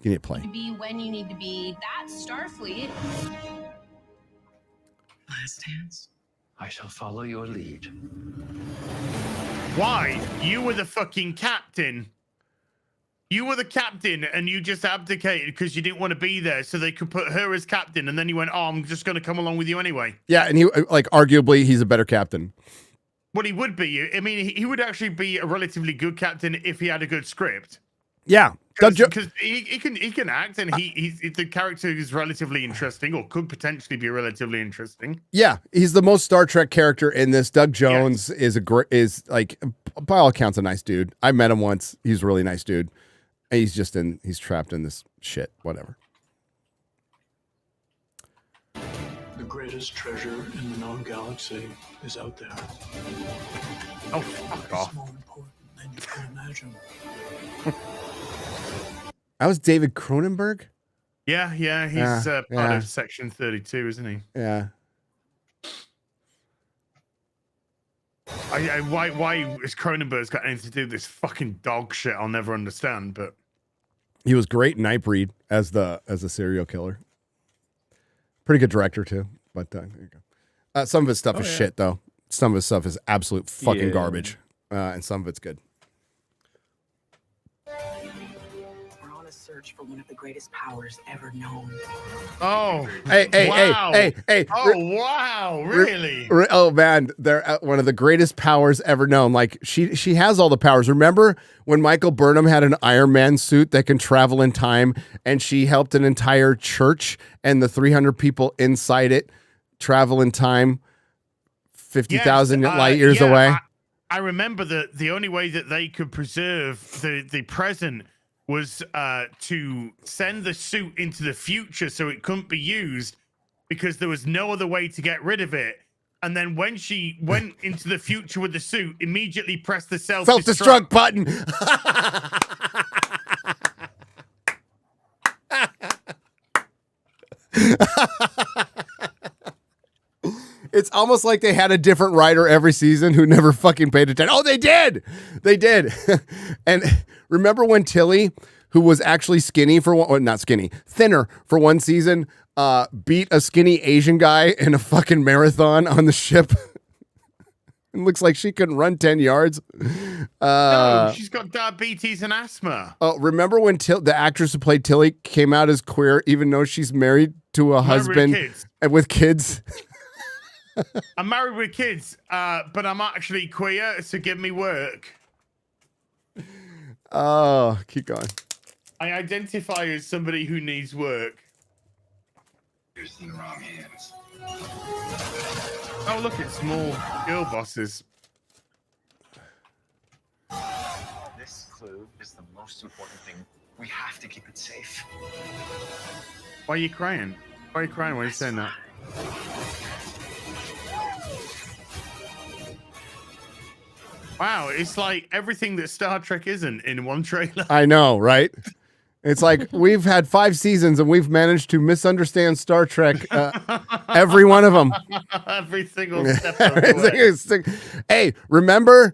You need to play. To be when you need to be. That's Starfleet. Last dance. I shall follow your lead. Why? You were the fucking captain. You were the captain and you just abdicated because you didn't want to be there so they could put her as captain. And then you went, oh, I'm just going to come along with you anyway. Yeah, and he, like, arguably, he's a better captain. Well, he would be. I mean, he would actually be a relatively good captain if he had a good script. Yeah. Because he can act and the character is relatively interesting or could potentially be relatively interesting. Yeah, he's the most Star Trek character in this. Doug Jones is like, by all accounts, a nice dude. I met him once. He's a really nice dude. And he's trapped in this shit, whatever. The greatest treasure in the known galaxy is out there. Oh, fuck off. It's more important than you can imagine. That was David Cronenberg? Yeah, he's part of Section 32, isn't he? Yeah. Why is Cronenberg's got anything to do with this fucking dog shit? I'll never understand. But he was great in Nightbreed as the serial killer. Pretty good director too. But there you go. Some of his stuff is shit though. Some of his stuff is absolute fucking garbage, and some of it's good. We're on a search for one of the greatest powers ever known. Oh, hey! Oh, wow! Really? Oh man, they're one of the greatest powers ever known. Like she has all the powers. Remember when Michael Burnham had an Iron Man suit that can travel in time, and she helped an entire church and the 300 people inside it travel in time 50,000 light years away? I remember that the only way that they could preserve the present was to send the suit into the future so it couldn't be used because there was no other way to get rid of it. And then when she went into the future with the suit, immediately pressed the self-destruct button. It's almost like they had a different writer every season who never fucking paid attention. Oh, they did. And remember when Tilly, who was actually skinny for one, well, not skinny, thinner for one season, beat a skinny Asian guy in a fucking marathon on the ship? It looks like she couldn't run 10 yards. No, she's got diabetes and asthma. Oh, remember when the actress who played Tilly came out as queer, even though she's married to a husband and with kids? I'm married with kids, but I'm actually queer, so give me work. Oh, keep going. I identify as somebody who needs work. You're in the wrong hands. Oh, look, it's small girl bosses. This clue is the most important thing. We have to keep it safe. Why are you crying? Why are you crying? Why are you saying that? Wow, it's like everything that Star Trek isn't in one trailer. I know, right? It's like we've had 5 seasons and we've managed to misunderstand Star Trek, every one of them. Every single step of the way. Hey, remember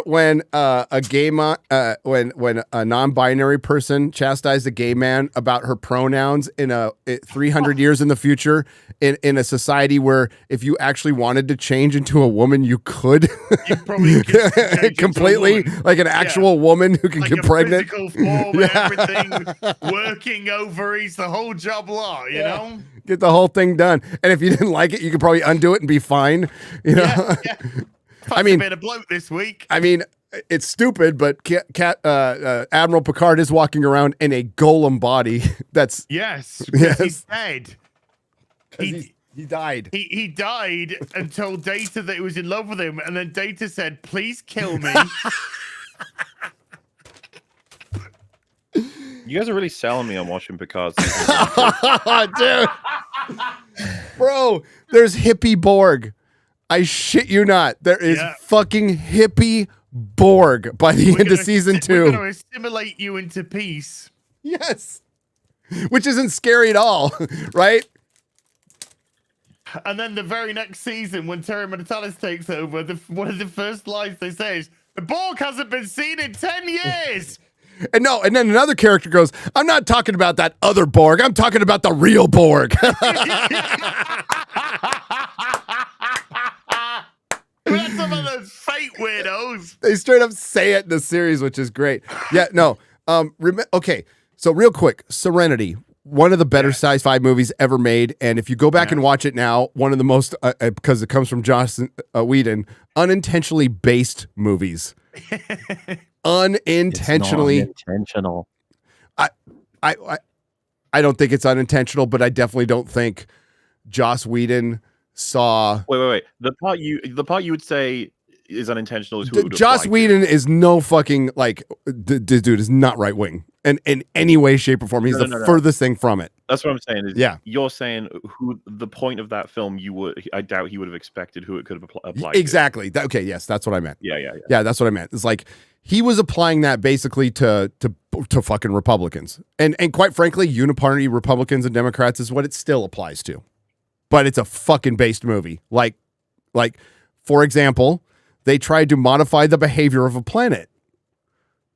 when a gay when a non-binary person chastised a gay man about her pronouns in 300 years in the future in a society where if you actually wanted to change into a woman, you could. You probably could completely like an actual woman who can like get pregnant. Physical form and everything, working ovaries, the whole job lot, you know? Get the whole thing done. And if you didn't like it, you could probably undo it and be fine. You know? I mean, a bit of bloat this week. I mean, it's stupid, but Admiral Picard is walking around in a golem body. That's yes. He's dead. He died. He died and told Data that he was in love with him, and then Data said, "Please kill me." You guys are really selling me on watching Picard. Dude. Bro, there's hippie Borg. I shit you not. There is fucking hippie Borg by the end of season 2. We're going to assimilate you into peace. Yes. Which isn't scary at all, right? And then the very next season, when Terry Matalis takes over, one of the first lines they say is, "The Borg hasn't been seen in 10 years." And then another character goes, "I'm not talking about that other Borg. I'm talking about the real Borg." That's some of those fake weirdos. They straight up say it in the series, which is great. Yeah, no. Okay, so real quick, Serenity, one of the better sci-fi movies ever made, and if you go back and watch it now, one of the most because it comes from Joss Whedon, unintentionally based movies. Unintentionally intentional. I don't think it's unintentional, but I definitely don't think Joss Whedon saw. Wait. The part you would say is unintentional is who Joss Whedon is no fucking like the dude is not right wing and in any way, shape, or form. He's the furthest thing from it. That's what I'm saying. Is Yeah. You're saying who the point of that film I doubt he would have expected who it could have applied Exactly. Okay, yes, that's what I meant. Yeah. Yeah, that's what I meant. It's like he was applying that basically to fucking Republicans. And quite frankly, uniparty Republicans and Democrats is what it still applies to. But it's a fucking based movie. Like for example, they tried to modify the behavior of a planet.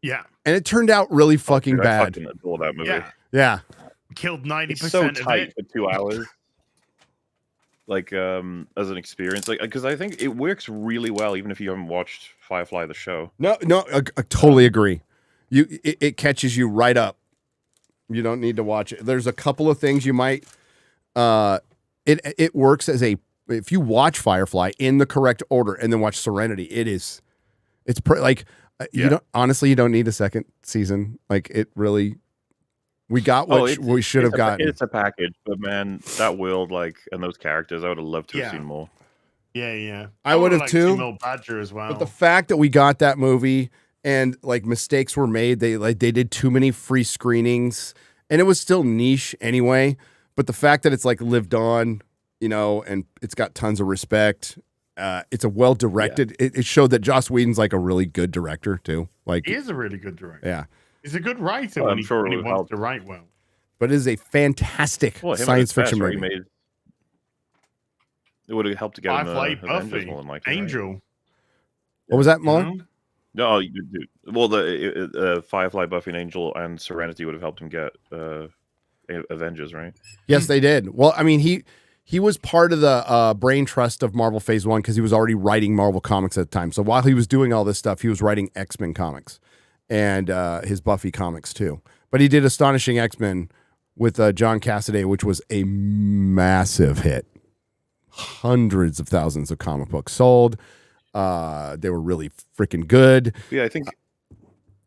Yeah. And it turned out really fucking bad. I fucking adore that movie. Yeah. Killed 90% It's so of tight it. for 2 hours. Like as an experience, like because I think it works really well, even if you haven't watched Firefly the show. No, I totally agree. It catches you right up. You don't need to watch it. There's a couple of things you might. It works as if you watch Firefly in the correct order and then watch Serenity. You don't need a second season. Like it really. We got what we should have gotten. It's a package, but man, that world, and those characters, I would have loved to have seen more. Yeah. I would have too. Female Badger as well. But the fact that we got that movie and mistakes were made, they did too many free screenings, and it was still niche anyway. But the fact that it's lived on, and it's got tons of respect. It's a well directed. Yeah. It showed that Joss Whedon's a really good director too. He is a really good director. Yeah. He's a good writer when he wants to write well. But it is a fantastic science fiction movie. It would have helped to get him Buffy, Angel. What was that, Muller? No, well, the Firefly, Buffy, and Angel, and Serenity would have helped him get Avengers, right? Yes, they did. Well, I mean, he was part of the brain trust of Marvel Phase 1 because he was already writing Marvel comics at the time. So while he was doing all this stuff, he was writing X-Men comics. And his Buffy comics too. But he did Astonishing X-Men with John Cassaday, which was a massive hit. Hundreds of thousands of comic books sold. They were really freaking good. Yeah, I think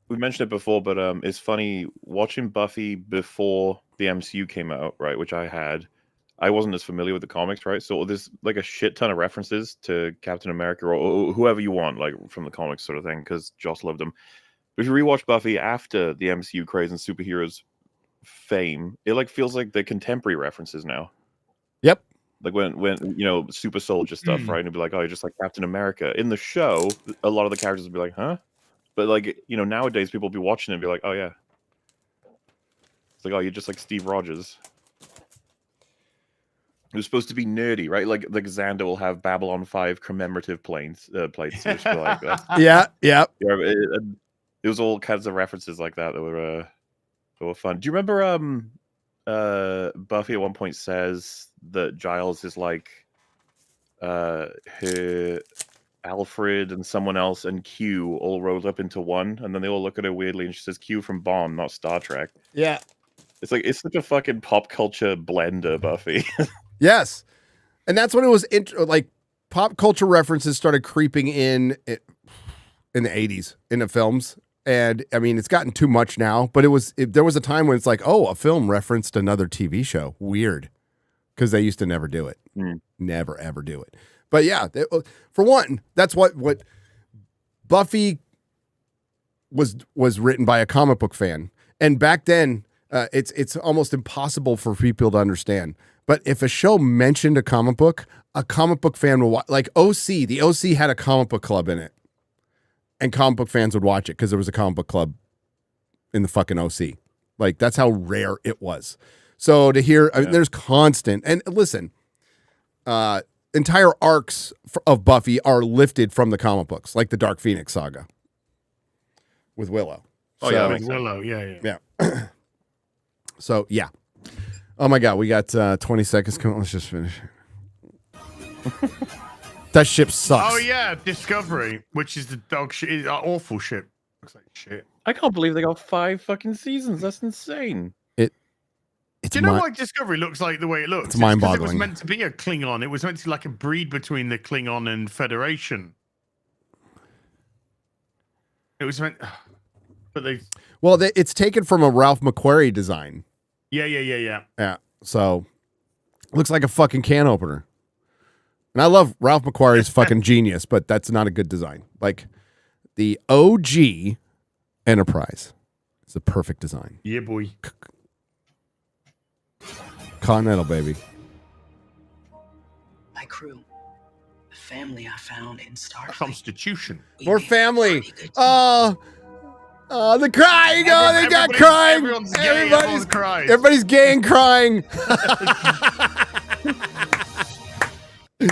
we mentioned it before, but it's funny watching Buffy before the MCU came out, right? Which I had. I wasn't as familiar with the comics, right? So there's a shit ton of references to Captain America or whoever you want, from the comics sort of thing, because Joss loved them. But if you rewatch Buffy after the MCU craze and superheroes fame, it feels like the contemporary references now. Yep. When super soldier stuff, right? And it'd be oh, you're just like Captain America. In the show, a lot of the characters would be huh? But nowadays people will be watching it and be oh yeah. It's oh, you're just like Steve Rogers. It was supposed to be nerdy, right? Like Xander will have Babylon 5 commemorative plates. Which yeah. It was all kinds of references like that were fun. Do you remember Buffy at one point says that Giles is her Alfred and someone else and Q all rolled up into one, and then they all look at her weirdly, and she says Q from Bond, not Star Trek. Yeah. It's it's such a fucking pop culture blender, Buffy. Yes. And that's when it was pop culture references started creeping in the 80s into films. And I mean, it's gotten too much now, but there was a time when it's a film referenced another TV show. Weird. Because they used to never do it. Never, ever do it. But yeah, for one, that's what Buffy was written by a comic book fan. And back then, it's almost impossible for people to understand. But if a show mentioned a comic book fan will watch. OC, the OC had a comic book club in it. And comic book fans would watch it because there was a comic book club in the fucking OC. That's how rare it was. So to hear, I mean, there's constant. And listen, entire arcs of Buffy are lifted from the comic books, like the Dark Phoenix saga with Willow. Oh, yeah, with Willow. Yeah. So, yeah. Oh, my God. We got 20 seconds. Come on, let's just finish. That ship sucks. Oh yeah, Discovery, which is the dog shit, awful ship. Looks like shit. I can't believe they got 5 fucking seasons. That's insane. Do you know why Discovery looks like the way it looks? It's mind-boggling. It was meant to be a Klingon. It was meant to be a breed between the Klingon and Federation. It was meant, but they. Well, it's taken from a Ralph McQuarrie design. Yeah. Yeah. So, looks like a fucking can opener. And I love Ralph McQuarrie's fucking genius, but that's not a good design. The OG Enterprise is a perfect design. Yeah, boy. Continental, baby. My crew, the family I found in Starfleet. Constitution. More family. Oh, the crying. Oh, they got crying. Everyone's gay. Everyone's crying. Everybody's gay and crying.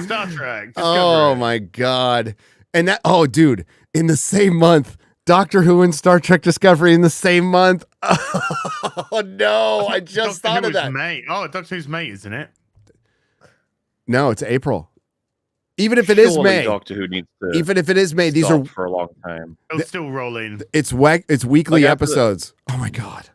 Star Trek. Oh my God. And that, oh dude, in the same month, Doctor Who and Star Trek Discovery in the same month. Oh no, I just thought of that. May. Oh, Doctor Who's May, isn't it? No, it's April. Even if it is May. Doctor Who needs to even if it is May, these are for a long time. It'll still roll in. It's weekly episodes. Oh my God.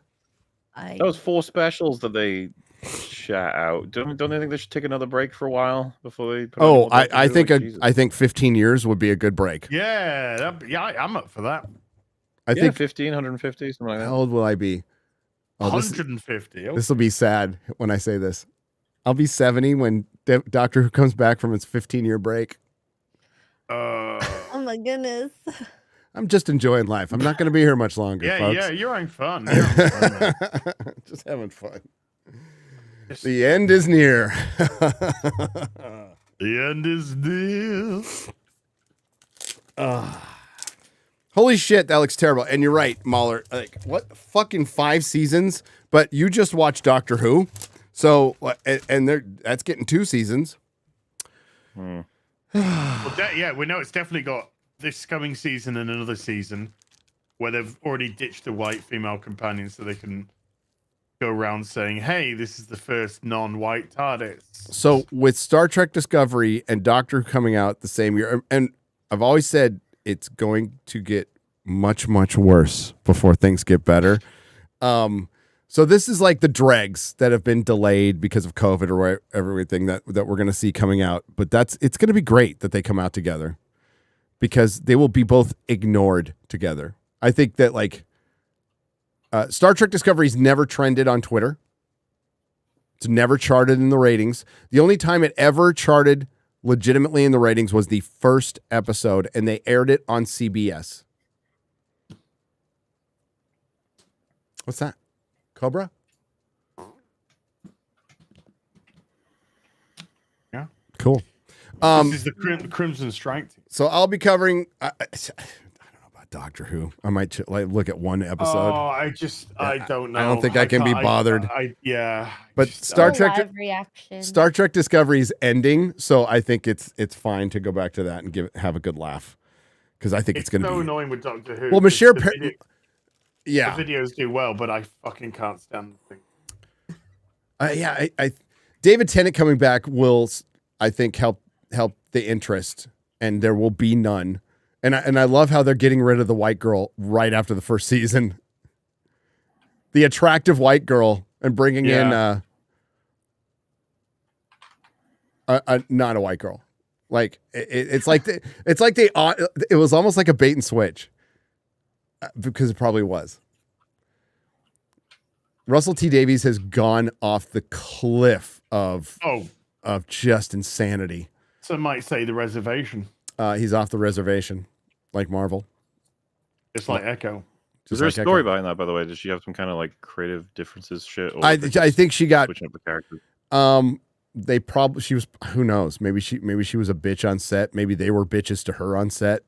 Those 4 specials that they chat out. Don't they think they should take another break for a while before they put Oh, I think 15 years would be a good break. Yeah, I'm up for that. I think 15, 150, something like that. How old will I be? Oh, 150. This will be sad when I say this. I'll be 70 when Doctor Who comes back from its 15-year break. Oh my goodness. I'm just enjoying life. I'm not going to be here much longer, folks. Yeah, you're having fun. You're having fun, man. Just having fun. The end is near. The end is near. Holy shit, that looks terrible. And you're right, Mahler. Like, what? Fucking 5 seasons? But you just watched Doctor Who. So, and that's getting 2 seasons. Well, yeah, we know it's definitely got this coming season and another season where they've already ditched the white female companion so they can go around saying, hey, this is the first non-white TARDIS. So with Star Trek Discovery and Doctor Who coming out the same year, and I've always said it's going to get much, much worse before things get better. So this is like the dregs that have been delayed because of COVID or everything that we're going to see coming out. But it's going to be great that they come out together because they will be both ignored together. I think that like Star Trek Discovery's never trended on Twitter. It's never charted in the ratings. The only time it ever charted legitimately in the ratings was the first episode, and they aired it on CBS. What's that? Cobra? Yeah. Cool. This is the Crimson Strike. So I'll be covering... I don't know about Doctor Who. I might look at one episode. Oh, I don't know. I don't think I can be bothered. Yeah. But Star Trek Discovery is ending, so I think it's fine to go back to that and have a good laugh because I think it's going to so be annoying with Doctor Who. Well, Michelle, yeah, the videos do well, but I fucking can't stand the thing. I David Tennant coming back will, I think, help the interest, and there will be none. And I love how they're getting rid of the white girl right after the first season. The attractive white girl and bringing in not a white girl. Like it was almost like a bait and switch because it probably was. Russell T Davies has gone off the cliff of just insanity. Some might say the reservation. He's off the reservation, like Marvel. Just like Echo. Is there a story behind that, by the way? Does she have some kind of like creative differences shit? Or I think she got switching up the characters. She was, who knows? Maybe she was a bitch on set. Maybe they were bitches to her on set.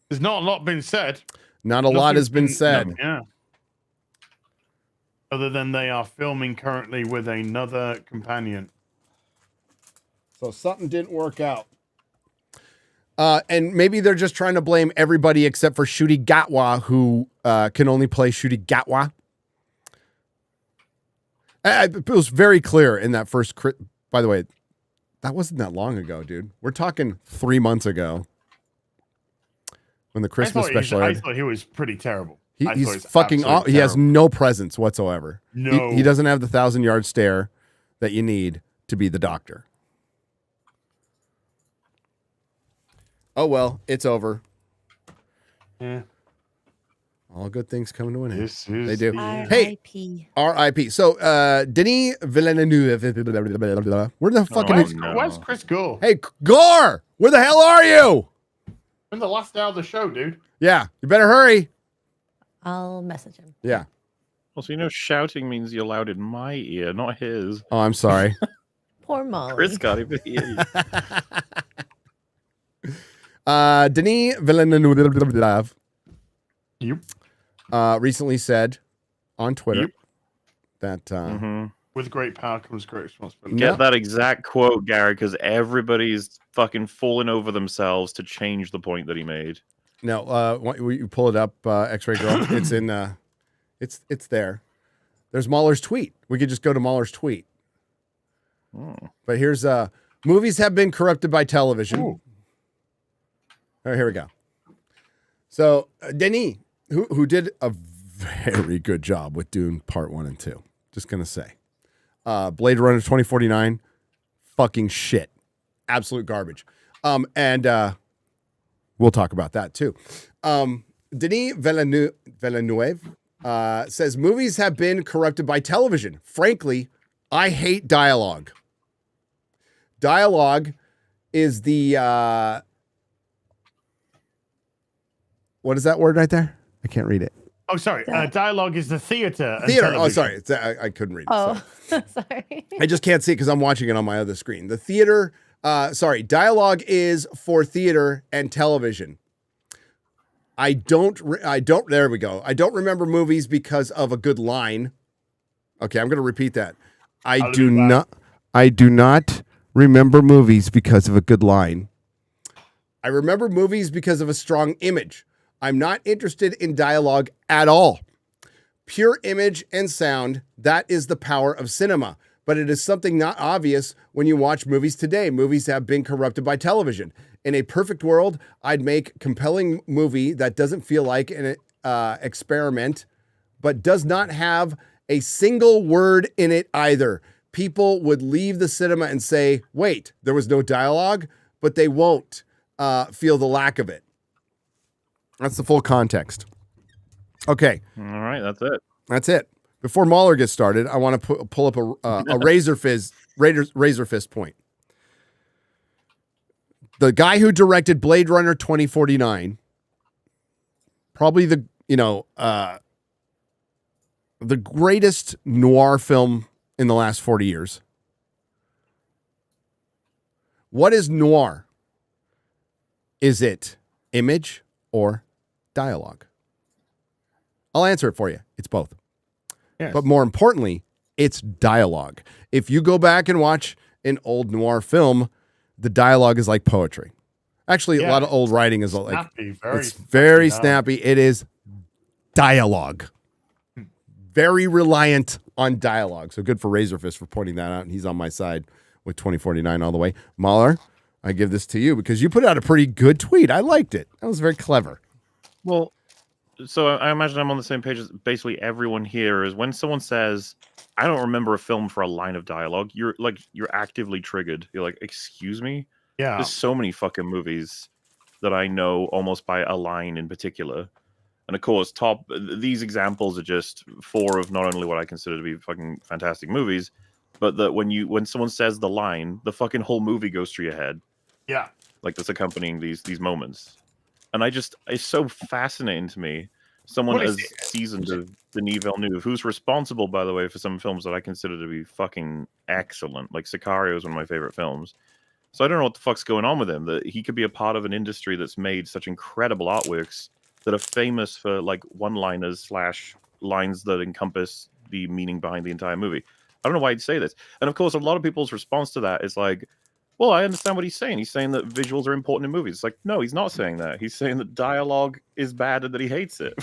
There's not a lot been said. Not a lot has been said. Yeah. Other than they are filming currently with another companion. So something didn't work out. And maybe they're just trying to blame everybody except for Ncuti Gatwa, who can only play Ncuti Gatwa. It was very clear in that first... By the way, that wasn't that long ago, dude. We're talking 3 months ago. When the Christmas special aired. I thought he was pretty terrible. He's fucking... He has no presence whatsoever. No. He doesn't have the 1,000-yard stare that you need to be the Doctor. Oh, well, it's over. Yeah. All good things come to an end. They do. R.I.P. Hey, R.I.P. So, Denis Villanueve. Where the fuck is... Where's Chris Gore? Hey, Gore! Where the hell are you? In the last hour of the show, dude. Yeah, you better hurry. I'll message him. Yeah. Well, so shouting means you're loud in my ear, not his. Oh, I'm sorry. Poor Molly. Chris can't even hear you. Denis Villanueve Yep. recently said on Twitter that with great power comes great responsibility. Get that exact quote, Gary, because everybody's fucking falling over themselves to change the point that he made. No, you pull it up, X-Ray Girl. It's in. It's there. There's Mahler's tweet. We could just go to Mahler's tweet. But here's movies have been corrupted by television. All right, here we go. So Denis, who did a very good job with Dune Part 1 and 2. Just gonna say. Blade Runner 2049, fucking shit. Absolute garbage. And we'll talk about that too. Denis Villanueve says movies have been corrupted by television. Frankly, I hate dialogue. Dialogue is the what is that word right there? I can't read it. Oh, sorry. Dialogue is the theater. Theater. Oh, sorry. I couldn't read it. Oh, sorry. I just can't see it because I'm watching it on my other screen. The theater. Dialogue is for theater and television. There we go. I don't remember movies because of a good line. Okay, I'm going to repeat that. I do not remember movies because of a good line. I remember movies because of a strong image. I'm not interested in dialogue at all. Pure image and sound, that is the power of cinema. But it is something not obvious when you watch movies today. Movies have been corrupted by television. In a perfect world, I'd make a compelling movie that doesn't feel like an experiment, but does not have a single word in it either. People would leave the cinema and say, wait, there was no dialogue, but they won't feel the lack of it. That's the full context. Okay. All right, that's it. That's it. Before Mahler gets started, I want to pull up a razor fist point. The guy who directed Blade Runner 2049, probably the greatest noir film in the last 40 years. What is noir? Is it image or dialogue? I'll answer it for you. It's both. Yes. But more importantly, it's dialogue. If you go back and watch an old noir film, the dialogue is like poetry. Actually, a lot of old writing is snappy, very snappy. It is dialogue. Very reliant on dialogue. So good for Razorfist for pointing that out. And he's on my side with 2049 all the way. Mahler, I give this to you because you put out a pretty good tweet. I liked it. That was very clever. Well, so I imagine I'm on the same page as basically everyone here. Is when someone says, I don't remember a film for a line of dialogue, you're actively triggered. You're like, excuse me? Yeah. There's so many fucking movies that I know almost by a line in particular. And of course, these examples are just four of not only what I consider to be fucking fantastic movies, but that when someone says the line, the fucking whole movie goes through your head. Yeah. Like that's accompanying these moments. And it's so fascinating to me. Someone as seasoned as Denis Villeneuve, who's responsible, by the way, for some films that I consider to be fucking excellent. Like Sicario is one of my favorite films. So I don't know what the fuck's going on with him. That he could be a part of an industry that's made such incredible artworks that are famous for like one-liners / lines that encompass the meaning behind the entire movie. I don't know why he'd say this. And of course, a lot of people's response to that is like, well, I understand what he's saying. He's saying that visuals are important in movies. It's like, no, he's not saying that. He's saying that dialogue is bad and that he hates it.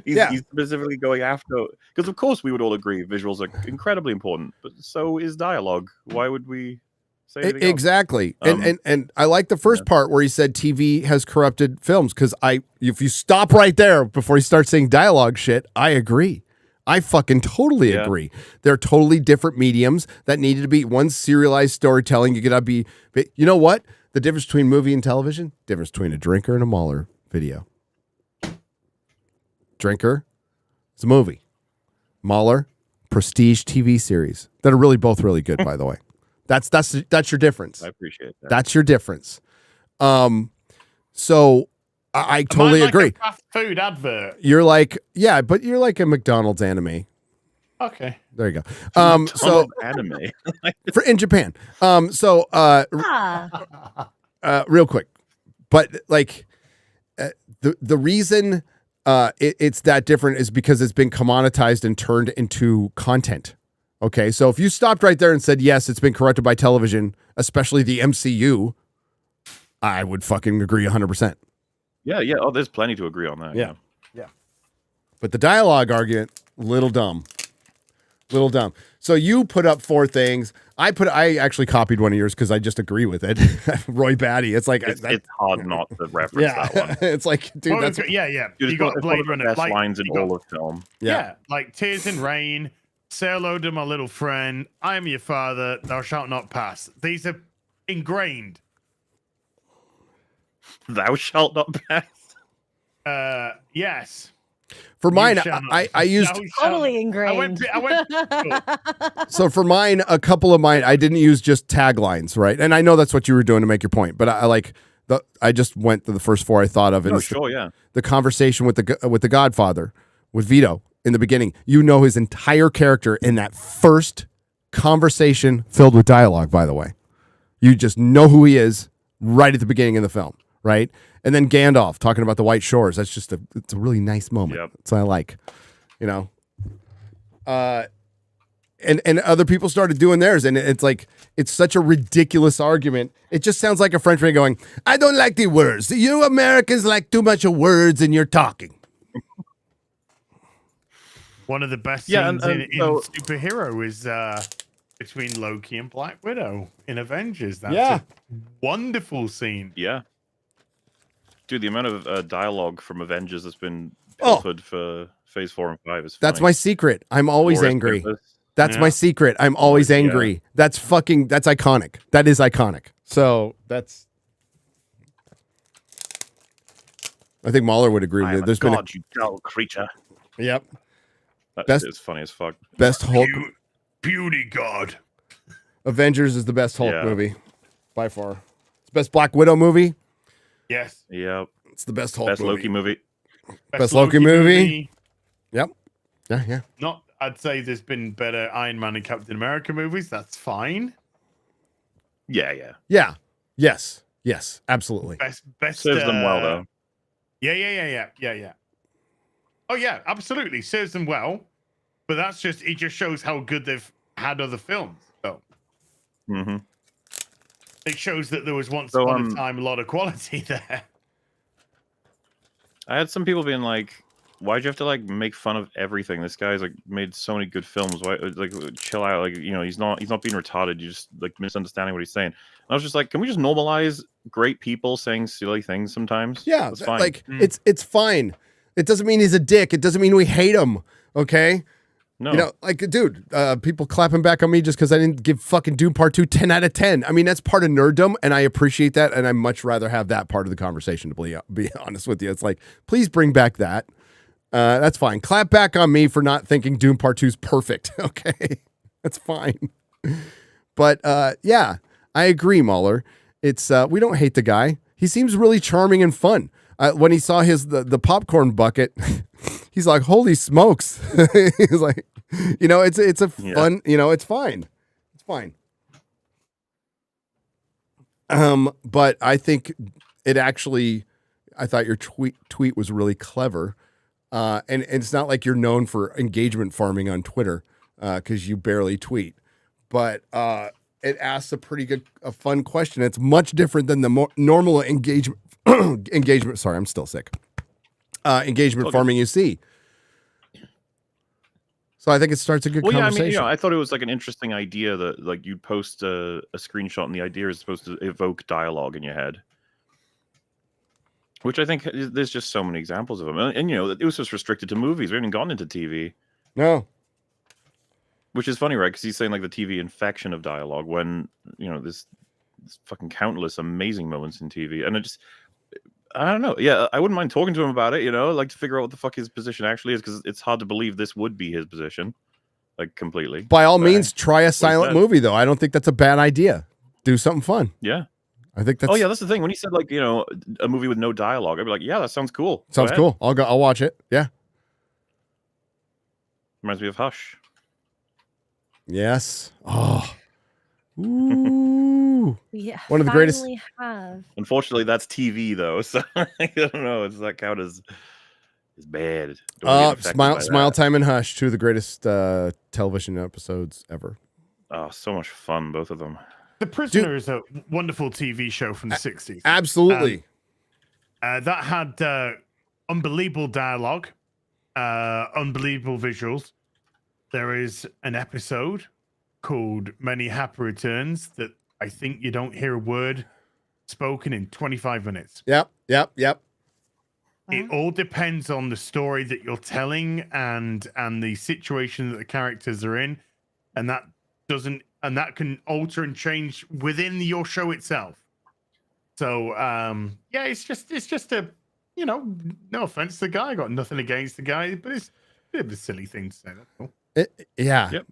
He's specifically going after... Because, of course, we would all agree visuals are incredibly important, but so is dialogue. Why would we say anything exactly? And I like the first part where he said TV has corrupted films, because if you stop right there before he starts saying dialogue shit, I agree. I fucking totally agree. They're totally different mediums that needed to be one serialized storytelling. You gotta be, you know what? The difference between movie and television, difference between a Drinker and a Mahler video. Drinker, it's a movie. Mahler, prestige TV series that are really both really good, by the way. That's your difference. I appreciate that. That's your difference. So I totally agree. A fast food advert. You're like, yeah, but you're like a McDonald's anime. Okay. There you go. So anime in Japan. Real quick, but like the reason it's that different is because it's been commoditized and turned into content. Okay, so if you stopped right there and said yes, it's been corrupted by television, especially the MCU, I would fucking agree 100%. Yeah. Oh, there's plenty to agree on that. Yeah. But the dialogue argument, little dumb. So you put up 4 things. I actually copied one of yours because I just agree with it. Roy Batty. It's like it's hard not to reference that one. It's like, dude, that's Dude, you got Blade Runner. Best lines in all of film. Yeah, like Tears in Rain. Say hello to my little friend. I am your father. Thou shalt not pass. These are ingrained. Thou shalt not pass. Yes. For mine, I used totally ingrained. So for mine, a couple of mine, I didn't use just taglines, right? And I know that's what you were doing to make your point, but I just went to the first 4 I thought of. And the conversation with the Godfather, with Vito in the beginning. You know his entire character in that first conversation filled with dialogue, by the way. You just know who he is right at the beginning of the film, right? And then Gandalf talking about the White Shores. That's just it's a really nice moment. Yep. That's what I like, you know. And other people started doing theirs, and it's like it's such a ridiculous argument. It just sounds like a Frenchman going, "I don't like the words. You Americans like too much of words, and you're talking." One of the best scenes in superhero is between Loki and Black Widow in Avengers. That's a wonderful scene. Yeah. Dude, the amount of dialogue from Avengers that's been pilfered for Phase 4 and 5 is funny. That's my secret. I'm always angry. That's my secret. I'm always angry. That's iconic. That is iconic. So that's. I think Mahler would agree with it. There's been you dull creature. Yep. That is funny as fuck. Best Hulk. Beauty God. Avengers is the best Hulk movie by far. It's the best Black Widow movie. Yes. Yep. It's the best Hulk best movie. Loki movie. Best Loki movie. Yep. Yeah. I'd say there's been better Iron Man and Captain America movies. That's fine. Yeah. Yes. Absolutely. Best serves them well though. Yeah. Oh yeah, absolutely serves them well. But it just shows how good they've had other films. So. Mm-hmm. It shows that there was once upon a time a lot of quality there. I had some people being like, "Why'd you have to like make fun of everything? This guy's like made so many good films. Why like chill out? Like he's not being retarded. You just like misunderstanding what he's saying." And I was just like, "Can we just normalize great people saying silly things sometimes?" Yeah, that's fine. Like it's fine. It doesn't mean he's a dick. It doesn't mean we hate him. Okay. No. Like, dude, people clapping back on me just because I didn't give fucking Dune Part 2 10 out of 10. I mean, that's part of nerddom, and I appreciate that, and I'd much rather have that part of the conversation, to be honest with you. It's like, please bring back that. That's fine. Clap back on me for not thinking Dune Part 2 is perfect, okay? That's fine. But, yeah, I agree, Mahler. It's we don't hate the guy. He seems really charming and fun. When he saw the popcorn bucket, he's like, "Holy smokes!" He's like, it's a fun, it's fine, it's fine. But I think it actually, I thought your tweet was really clever, and it's not like you're known for engagement farming on Twitter, because you barely tweet, but it asks a fun question. It's much different than the normal engagement. Sorry, I'm still sick. Engagement farming you see. So I think it starts a good conversation. Yeah, I mean, I thought it was like an interesting idea that like you'd post a screenshot and the idea is supposed to evoke dialogue in your head. Which I think there's just so many examples of them. And it was just restricted to movies. We haven't gotten into TV. No. Which is funny, right? Because he's saying like the TV infection of dialogue when, there's fucking countless amazing moments in TV. And I don't know. Yeah, I wouldn't mind talking to him about it, like to figure out what the fuck his position actually is, because it's hard to believe this would be his position, like completely. By all means, try a silent movie, though. I don't think that's a bad idea. Do something fun. Yeah. I think that's. Oh yeah, that's the thing. When he said like a movie with no dialogue, I'd be like, yeah, that sounds cool. Sounds cool. I'll watch it. Yeah. Reminds me of Hush. Yes. Oh. Ooh. Yeah. One of the greatest. Have. Unfortunately, that's TV though, so I don't know. Does that count as bad? Smile Time and Hush, two of the greatest television episodes ever. Oh, so much fun, both of them. The Prisoner is a wonderful TV show from the 60s. Absolutely. That had unbelievable dialogue, unbelievable visuals. There is an episode called Many Happy Returns that I think you don't hear a word spoken in 25 minutes. Yep. It all depends on the story that you're telling and the situation that the characters are in, and that can alter and change within your show itself. So yeah, it's just a no offense to the guy, I got nothing against the guy, but it's a bit of a silly thing to say. That's all. Yep.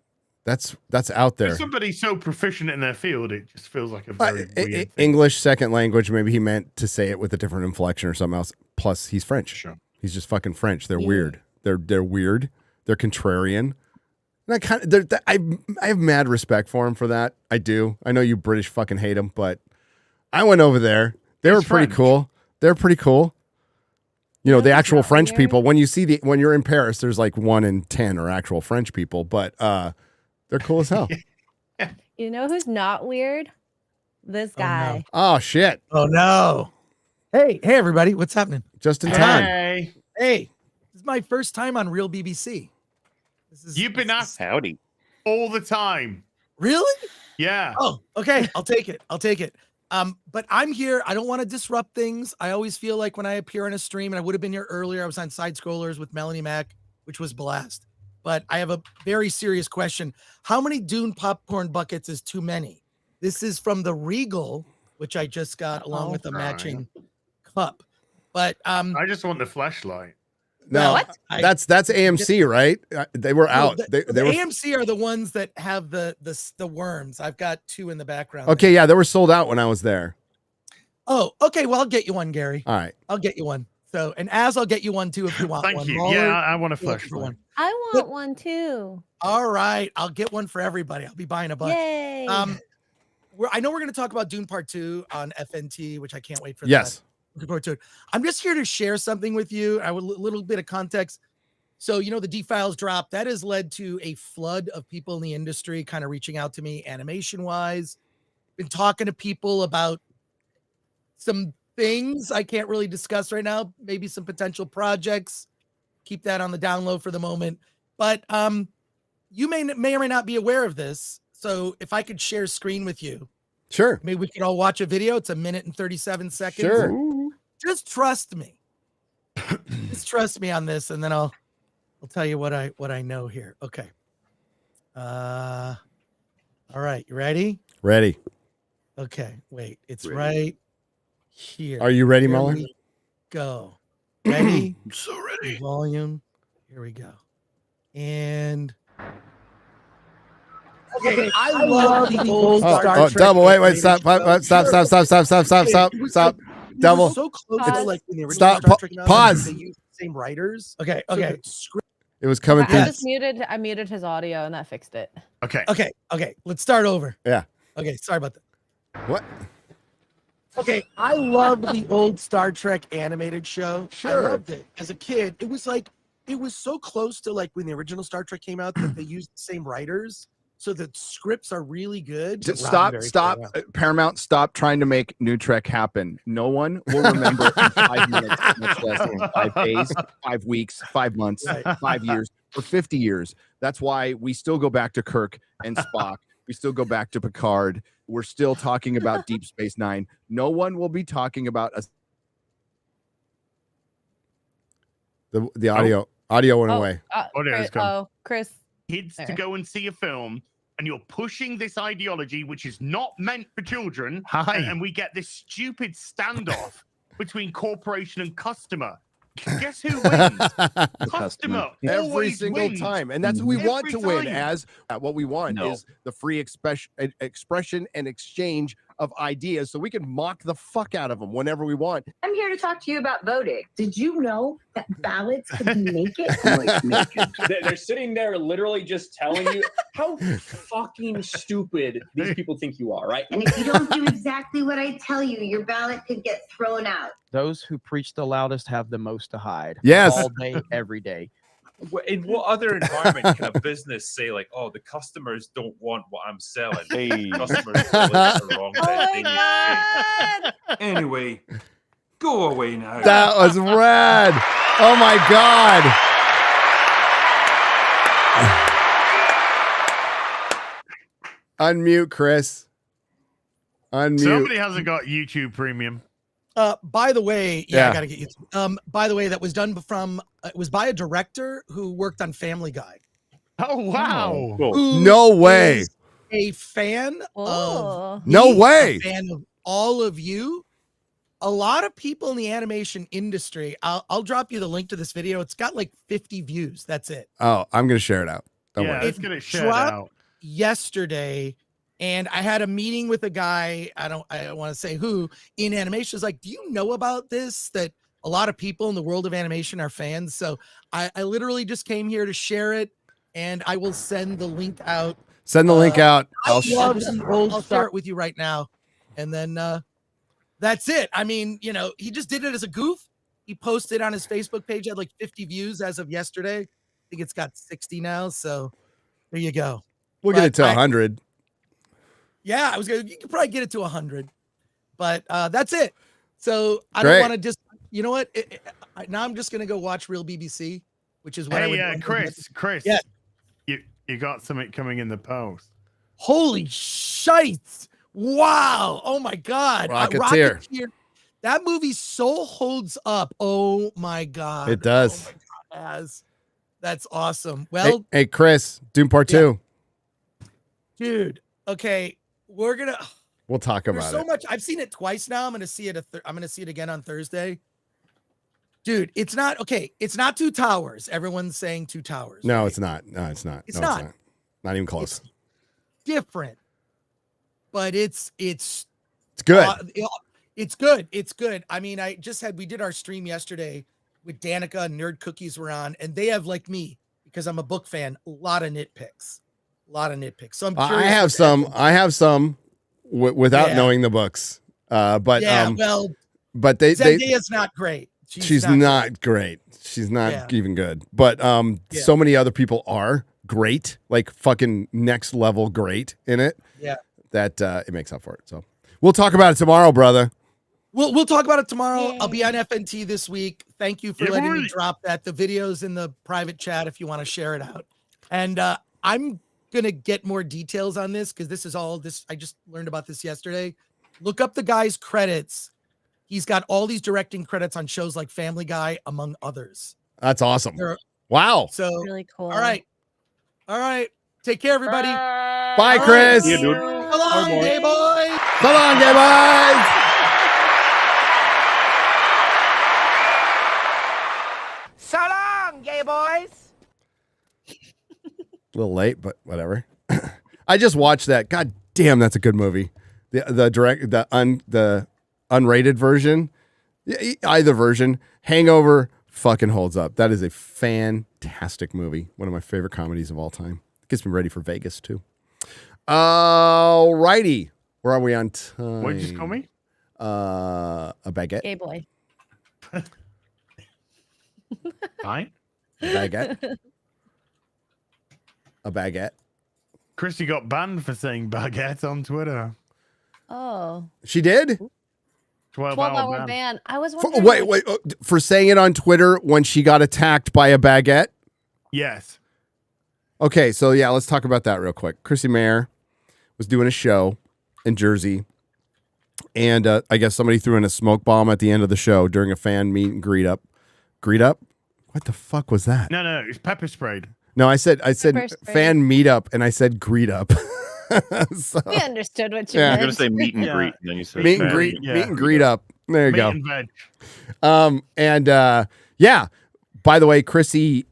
That's out there. For somebody so proficient in their field, it just feels like a very weird thing. English second language. Maybe he meant to say it with a different inflection or something else. Plus, he's French. Sure. He's just fucking French. They're weird. They're weird. They're contrarian. And I have mad respect for him for that. I do. I know you British fucking hate him, but I went over there. They were pretty cool. They're pretty cool. The actual French people. When you're in Paris, there's like 1 in 10 are actual French people, but they're cool as hell. You know who's not weird? This guy. Oh shit. Oh no. Hey everybody, what's happening? Just in time. Hey. This is my first time on Real BBC. You've been asked howdy all the time. Really? Yeah. Oh, okay. I'll take it. But I'm here. I don't want to disrupt things. I always feel like when I appear on a stream, and I would have been here earlier, I was on Side Scrollers with Melanie Mack, which was blast. But I have a very serious question. How many Dune popcorn buckets is too many? This is from the Regal, which I just got along with a matching cup. But I just want the flashlight. No, that's AMC, right? They were out. They were AMC are the ones that have the worms. I've got 2 in the background. Okay, yeah, they were sold out when I was there. Oh, okay. Well, I'll get you one, Gary. All right, I'll get you one. So, and I'll get you one too if you want one. Thank you. Mahler, Yeah, I want a flashlight. I want one too. All right, I'll get one for everybody. I'll be buying a bunch. Yay! I know we're going to talk about Dune Part 2 on FNT, which I can't wait for. Yes. Looking forward to it. I'm just here to share something with you. I would a little bit of context. So, the D-Files drop, that has led to a flood of people in the industry kind of reaching out to me animation-wise. Been talking to people about some things I can't really discuss right now, maybe some potential projects. Keep that on the down low for the moment. But you may or may not be aware of this. So if I could share screen with you. Sure. Maybe we could all watch a video. It's 1 minute and 37 seconds. Sure. Just trust me. Just trust me on this, and then I'll tell you what I know here. Okay. All right. You ready? Ready. Okay. Wait. It's right here. Are you ready, Here Muller? we go. Ready? I'm so ready. Volume. Here we go. And okay, I love the old Star Trek. Double. Wait. Stop. Stop. Double. So close to like when the original Stop. Star Trek Pause. They used the same writers. Okay. It was coming through. I muted his audio and that fixed it. Okay. Let's start over. Yeah. Okay. Sorry about that. What? Okay, I loved the old Star Trek animated show. Sure. I loved it. As a kid, it was so close to like when the original Star Trek came out that they used the same writers. So the scripts are really good. Stop. Paramount, stop trying to make New Trek happen. No one will remember in 5 minutes, much less in 5 days, 5 weeks, 5 months, 5 years, or 50 years. That's why we still go back to Kirk and Spock. We still go back to Picard. We're still talking about Deep Space Nine. No one will be talking about us. The audio went away. Chris. Kids to go and see a film, and you're pushing this ideology, which is not meant for children. And we get this stupid standoff between corporation and customer. Guess who wins? Customer every single wins. time, and that's what we want to win. time. As what we want is the free expression and exchange of ideas so we can mock the fuck out of them whenever we want. I'm here to talk to you about voting. Did you know that ballots could be naked? They're sitting there literally just telling you how fucking stupid these people think you are, right? And if you don't do exactly what I tell you, your ballot could get thrown out. Those who preach the loudest have the most to hide. Yes. All day, every day. In what other environment can a business say like, "Oh, the customers don't want what I'm selling"? Hey. Customers feel it's the wrong Oh thing. my god! Anyway, go away now. That was rad. Oh my god. Unmute, Chris. Unmute. Somebody hasn't got YouTube Premium. By the way, Yeah. I gotta get you. By the way, that was done from. It was by a director who worked on Family Guy. Oh wow! Who No way. is a fan of No me, way. a fan of all of you. A lot of people in the animation industry. I'll drop you the link to this video. It's got like 50 views. That's it. Oh, I'm gonna share it out. Don't Yeah, worry. let's get it shared dropped out. yesterday, and I had a meeting with a guy. I don't want to say who in animation. Is like, do you know about this? That a lot of people in the world of animation are fans. So I literally just came here to share it, and I will send the link out. Send the link out. I'll share it with you right now, and then that's it. I mean, you know, he just did it as a goof. He posted on his Facebook page, had like 50 views as of yesterday. I think it's got 60 now. So there you go. We'll get it to 100. Yeah, you could probably get it to 100, but that's it. So I Great. don't want to just, you know what? Now I'm just gonna go watch Real BBC, which is what I would. Hey, Chris. Yeah. You got something coming in the post. Holy shite! Wow! Oh my God! Rocketeer. That movie so holds up. Oh my God! It does. Oh my God, that's awesome. Well, Hey, Chris, Dune Part 2. dude. Okay, we're gonna. We'll talk There's about so it. much. I've seen it twice now. I'm gonna see it. I'm gonna see it again on Thursday. Dude, it's not okay. It's not Two Towers. Everyone's saying Two Towers. No, it's not. No, it's not. It's No, not. It's not. Not even close. Different, but it's good. It's good. It's good. I mean, we did our stream yesterday with Danica and Nerd Cookies were on, and they have, like me, because I'm a book fan, a lot of nitpicks. So I'm curious. I have some without Yeah. knowing the books. But but Zendaya's not great. She's not great. She's not even good. But so many other people are great, like fucking next level great in it. Yeah. That it makes up for it. So we'll talk about it tomorrow, brother. We'll talk about it tomorrow. I'll be on FNT this week. Thank you for letting me drop that. The video's in the private chat if you want to share it out. And I'm gonna get more details on this because this is all this. I just learned about this yesterday. Look up the guy's credits. He's got all these directing credits on shows like Family Guy, among others. That's awesome. Wow. So really cool. All right. Take care, everybody. Bye, Chris. So long, gay boys. So long, gay boys. So long, gay boys. A little late, but whatever. I just watched that. God damn, that's a good movie. The unrated version, either version. Hangover fucking holds up. That is a fantastic movie. One of my favorite comedies of all time. Gets me ready for Vegas too. All righty, where are we on time? What did you just call me? A baguette. Gay boy. Fine. Baguette. A baguette. Chrissie got banned for saying baguette on Twitter. Oh. She did? 12-hour ban. I was wondering. Wait. For saying it on Twitter when she got attacked by a baguette? Yes. Okay, so yeah, let's talk about that real quick. Chrissie Mayr was doing a show in Jersey, and I guess somebody threw in a smoke bomb at the end of the show during a fan meet and greet up. Greet up? What the fuck was that? No, it's pepper sprayed. No, I said Pepper sprayed. fan meet up, and I said greet up. So, We understood what you Yeah. meant. You're gonna say meet and greet, and then you say meet and fan. greet, meet and greet up. There you Meat go. and veg. Yeah. By the way, Chrissie,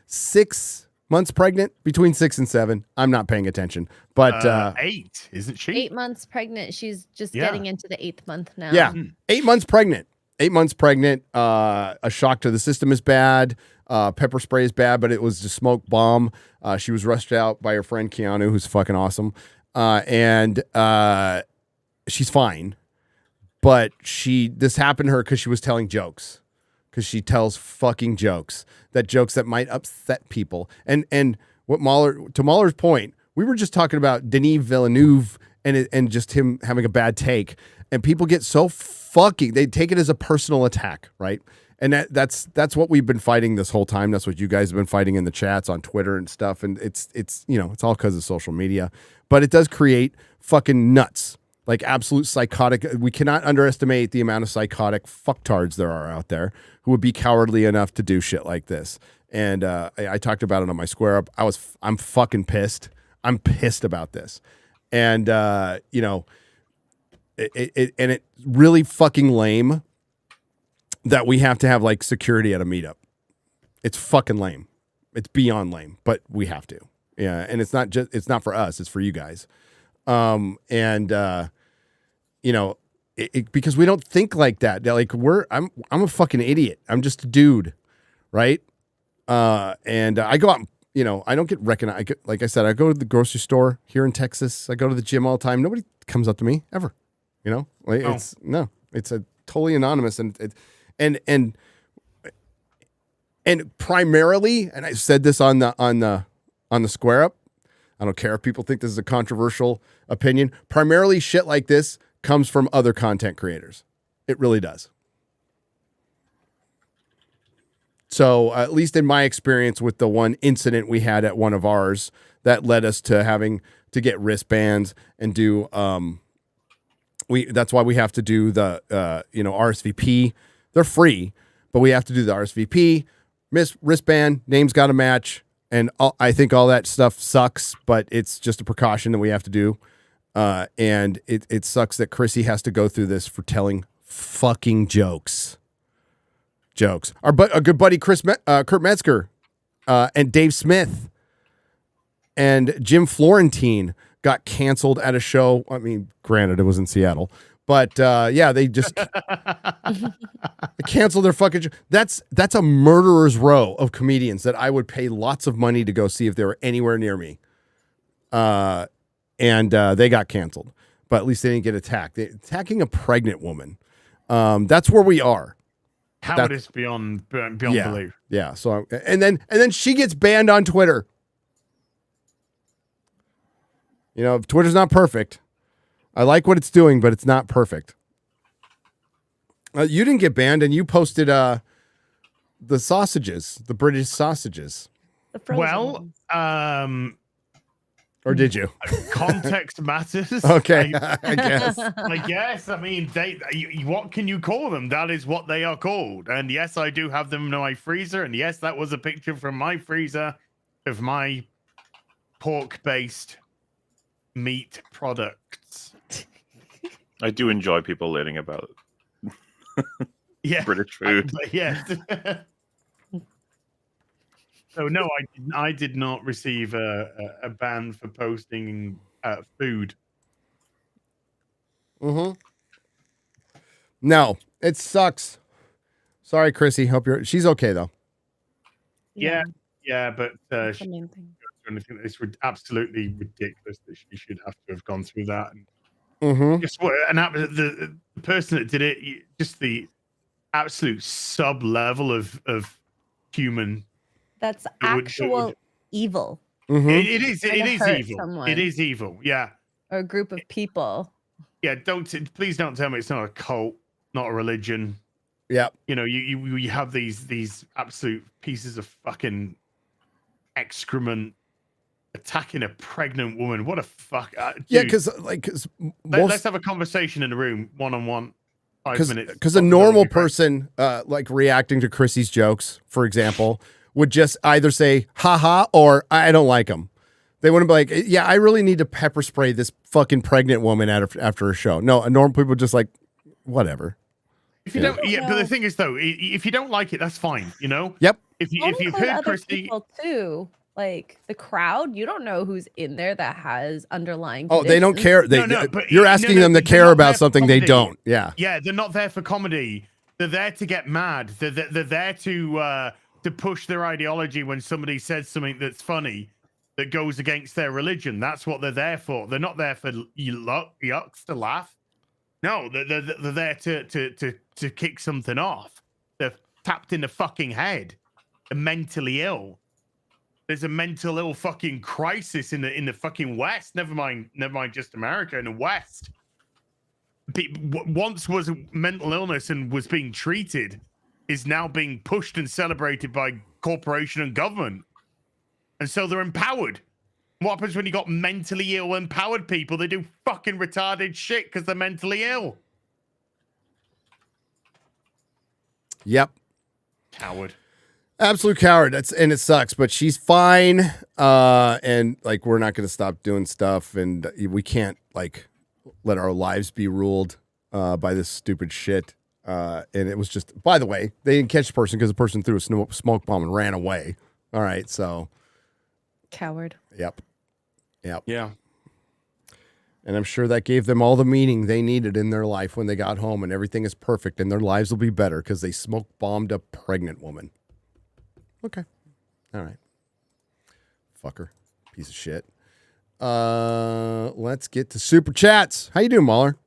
6 months pregnant, between 6 and 7. I'm not paying attention, but 8, isn't she? 8 months pregnant. She's just getting into the 8th month now. Yeah, 8 months pregnant. 8 months pregnant. A shock to the system is bad. Pepper spray is bad, but it was a smoke bomb. She was rushed out by her friend Keanu, who's fucking awesome, and she's fine. But this happened to her because she was telling jokes. Because she tells fucking jokes, jokes that might upset people. And what Mahler's point, we were just talking about Denis Villeneuve and just him having a bad take, and people get so they take it as a personal attack, right? And that's what we've been fighting this whole time. That's what you guys have been fighting in the chats on Twitter and stuff. And it's all because of social media, but it does create fucking nuts. Like absolute psychotic. We cannot underestimate the amount of psychotic fucktards there are out there who would be cowardly enough to do shit like this. And I talked about it on my Square Up. I'm fucking pissed. I'm pissed about this. And it's really fucking lame that we have to have like security at a meetup. It's fucking lame. It's beyond lame, but we have to. Yeah, and it's not for us. It's for you guys. Because we don't think like that. Like I'm a fucking idiot. I'm just a dude, right? And I go out, I don't get recognized. Like I said, I go to the grocery store here in Texas. I go to the gym all the time. Nobody comes up to me ever, it's a totally anonymous and primarily, and I said this on the Square Up. I don't care if people think this is a controversial opinion. Primarily shit like this comes from other content creators. It really does. So at least in my experience with the one incident we had at one of ours that led us to having to get wristbands and do, that's why we have to do the, RSVP. They're free, but we have to do the RSVP, wristband, name's got to match. And I think all that stuff sucks, but it's just a precaution that we have to do. And it sucks that Chrissie has to go through this for telling fucking jokes. A good buddy, Kurt Metzger, and Dave Smith and Jim Florentine got canceled at a show. I mean, granted, it was in Seattle. But they just canceled their fucking. That's a murderer's row of comedians that I would pay lots of money to go see if they were anywhere near me. And they got canceled, but at least they didn't get attacked. attacking a pregnant woman. That's where we are. How it is beyond belief. Yeah. So and then she gets banned on Twitter. Twitter's not perfect. I like what it's doing, but it's not perfect. You didn't get banned, and you posted the sausages, the British sausages. Well, or did you? Context matters. Okay, I guess. I guess. I mean, what can you call them? That is what they are called. And yes, I do have them in my freezer. And yes, that was a picture from my freezer of my pork-based meat products. I do enjoy people learning about British food. Yes. So no, I did not receive a ban for posting food. Mm-hmm. No, it sucks. Sorry, Chrissie. Hope she's okay though. Yeah, but it's absolutely ridiculous that she should have to have gone through that. Mm-hmm. Just the person that did it, just the absolute sub level of human. That's actual evil. Mm-hmm. It is evil. Someone. It is evil. Yeah. Or a group of people. Yeah. Please don't tell me it's not a cult, not a religion. Yeah. You have these absolute pieces of fucking excrement attacking a pregnant woman. What a fuck. Yeah, because let's have a conversation in the room, one-on-one, 5 minutes. Because a normal person, like reacting to Chrissie's jokes, for example, would just either say "haha" or "I don't like them." They wouldn't be like, "Yeah, I really need to pepper spray this fucking pregnant woman after a show." No, a normal people just like, whatever. If you don't, but the thing is though, if you don't like it, that's fine. Yep. If you've heard Chrissie, people too. like the crowd, you don't know who's in there that has underlying. Oh, they don't care. You're asking them to care about something they don't. Yeah. Yeah, they're not there for comedy. They're there to get mad. They're there to push their ideology when somebody says something that's funny that goes against their religion. That's what they're there for. They're not there for yucks to laugh. No, they're there to kick something off. They're tapped in the fucking head. They're mentally ill. There's a mental ill fucking crisis in the fucking West. Never mind just America. In the West, once was a mental illness and was being treated, is now being pushed and celebrated by corporation and government, and so they're empowered. What happens when you got mentally ill, empowered people? They do fucking retarded shit because they're mentally ill. Yep. Coward. Absolute coward. And it sucks, but she's fine. And like, we're not going to stop doing stuff, and we can't like let our lives be ruled by this stupid shit. And it was just, by the way, they didn't catch the person because the person threw a smoke bomb and ran away. All right. So. Coward. Yep. Yeah. And I'm sure that gave them all the meaning they needed in their life when they got home, and everything is perfect and their lives will be better because they smoke bombed a pregnant woman. Okay. All right. Fucker. Piece of shit. Let's get to super chats. How you doing, Mahler?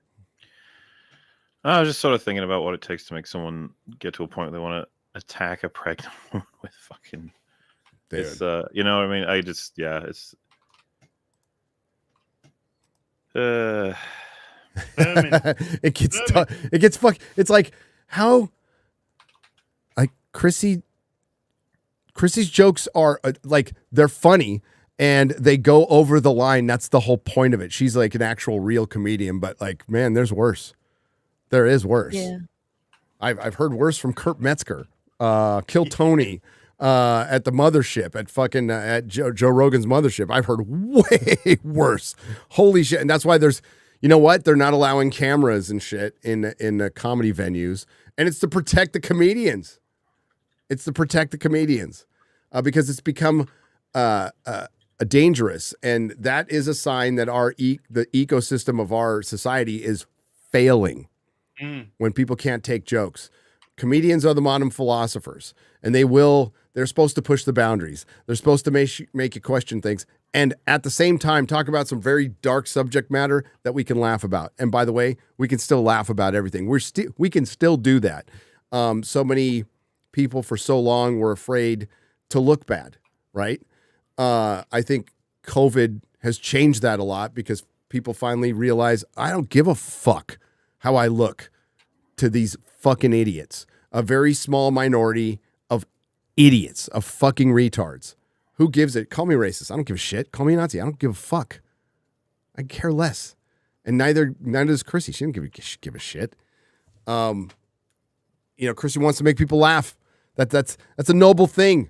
I was just sort of thinking about what it takes to make someone get to a point where they want to attack a pregnant woman with fucking. Dude. It's you know what I mean? I just it's. It gets tough. It gets fuck. It's like how, like Chrissie's jokes are like they're funny and they go over the line. That's the whole point of it. She's like an actual real comedian, but like, man, there's worse. There is worse. Yeah. I've heard worse from Kurt Metzger, Kill Tony, at the mothership, at fucking at Joe Rogan's mothership. I've heard way worse. Holy shit! And that's why there's, you know what? They're not allowing cameras and shit in comedy venues, and it's to protect the comedians. It's to protect the comedians because it's become dangerous, and that is a sign that the ecosystem of our society is failing. When people can't take jokes. Comedians are the modern philosophers, and they're supposed to push the boundaries. They're supposed to make you question things, and at the same time talk about some very dark subject matter that we can laugh about. And by the way, we can still laugh about everything. We can still do that. So many people for so long were afraid to look bad, right? I think COVID has changed that a lot because people finally realize I don't give a fuck how I look to these fucking idiots. A very small minority of idiots, of fucking retards. Who gives it? Call me racist. I don't give a shit. Call me a Nazi. I don't give a fuck. I care less. And neither does Chrissy. She doesn't give a shit. Chrissy wants to make people laugh. That's a noble thing.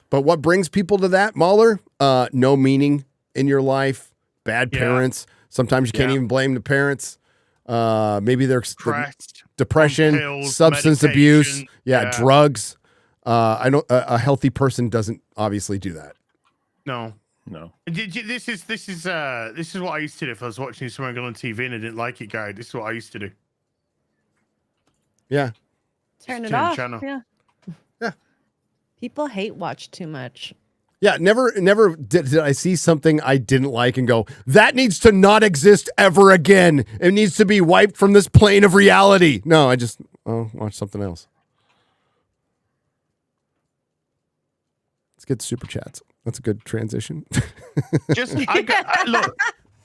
But what brings people to that, Mahler? No meaning in your life, bad parents. Sometimes you can't even blame the parents. Maybe they're depression, pills, substance abuse, drugs. I know a healthy person doesn't obviously do that. No. This is what I used to do if I was watching something on TV and I didn't like it, guy. This is what I used to do. Yeah. Turn it off. Yeah. People hate watch too much. Yeah, never did I see something I didn't like and go, that needs to not exist ever again. It needs to be wiped from this plane of reality. No, I just watch something else. Let's get to super chats. That's a good transition. Look,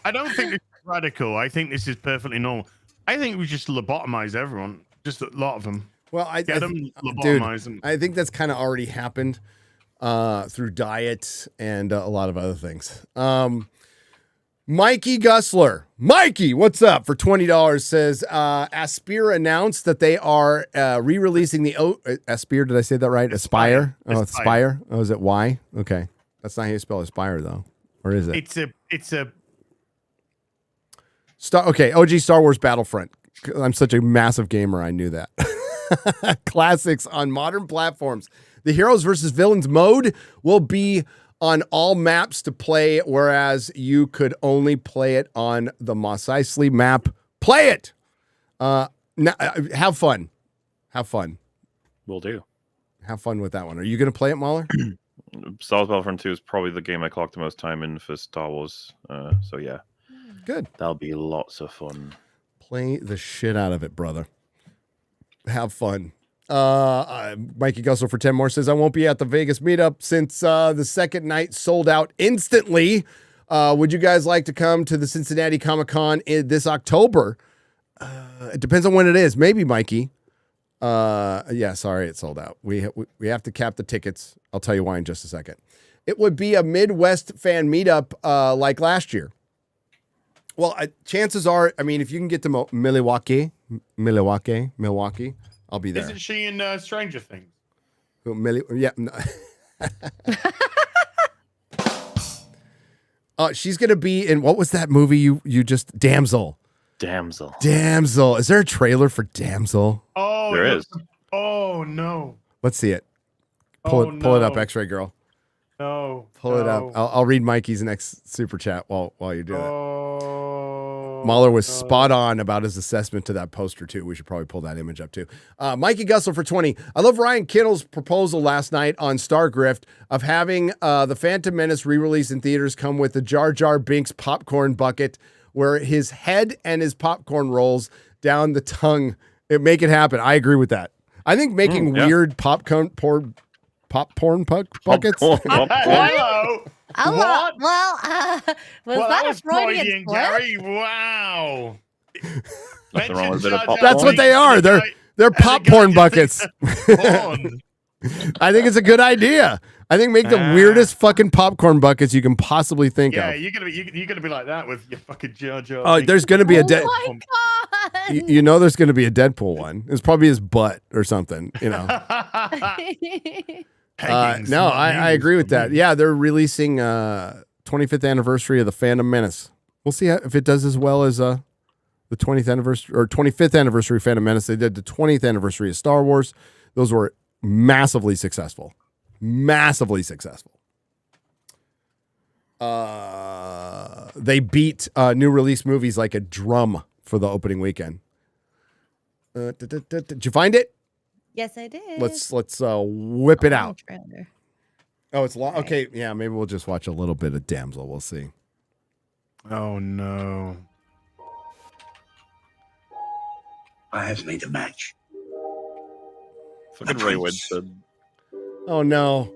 I don't think this is radical. I think this is perfectly normal. I think we just lobotomize everyone. Just a lot of them. Well, lobotomize them. I think that's kind of already happened. Through diet and a lot of other things. Mikey Gussler. Mikey, what's up? For $20 says, Aspire announced that they are re-releasing the Aspire, did I say that right? Aspire? Oh, Aspire. Oh, is it Y? Okay. That's not how you spell Aspire, though. Or is it? It's a OG Star Wars Battlefront. I'm such a massive gamer, I knew that. Classics on modern platforms. The Heroes versus Villains mode will be on all maps to play, whereas you could only play it on the Mos Eisley map. Play it. Have fun. Have fun. Will do. Have fun with that one. Are you going to play it, Mahler? Star Wars Battlefront 2 is probably the game I clocked the most time in for Star Wars. So yeah. Good. That'll be lots of fun. Play the shit out of it, brother. Have fun. Mikey Gussel for 10 more says, I won't be at the Vegas meetup since the second night sold out instantly. Would you guys like to come to the Cincinnati Comic-Con this October? It depends on when it is. Maybe, Mikey. Yeah, sorry, it sold out. We have to cap the tickets. I'll tell you why in just a second. It would be a Midwest fan meetup like last year. Well, chances are, I mean, if you can get to Milwaukee, I'll be there. Isn't she in Stranger Things? Yeah. No. She's going to be in, what was that movie you just, Damsel. Is there a trailer for Damsel? Oh, there is. Oh, no. Let's see it. Pull it up, X-Ray Girl. No. Pull it up. I'll read Mikey's next super chat while you do it. Mahler was spot on about his assessment to that poster too. We should probably pull that image up too. Mikey Gussel for 20. I love Ryan Kittle's proposal last night on Stargrift of having the Phantom Menace re-release in theaters come with the Jar Jar Binks popcorn bucket where his head and his popcorn rolls down the tongue. Make it happen. I agree with that. I think making weird popcorn buckets. Hello. What? Well, was Well, that a was Freudian slip? Gary. Wow. Nothing wrong with a bit of popcorn. That's what they are. They're popcorn buckets. I think it's a good idea. I think make the weirdest fucking popcorn buckets you can possibly think of. Yeah, you're gonna be like that with your fucking Jar Jar. Oh, there's gonna be a Oh my god! you know there's gonna be a Deadpool one. It's probably his butt or something. You know. No, I agree with that. Yeah, they're releasing 25th anniversary of the Phantom Menace. We'll see if it does as well as the 20th anniversary or 25th anniversary of Phantom Menace. They did the 20th anniversary of Star Wars. Those were massively successful. They beat new release movies like a drum for the opening weekend. Did you find it? Yes, I did. Let's whip it out. Oh, it's long. Okay, yeah, maybe we'll just watch a little bit of Damsel. We'll see. Oh no! I have made a match. Fucking Ray Winston. Oh no!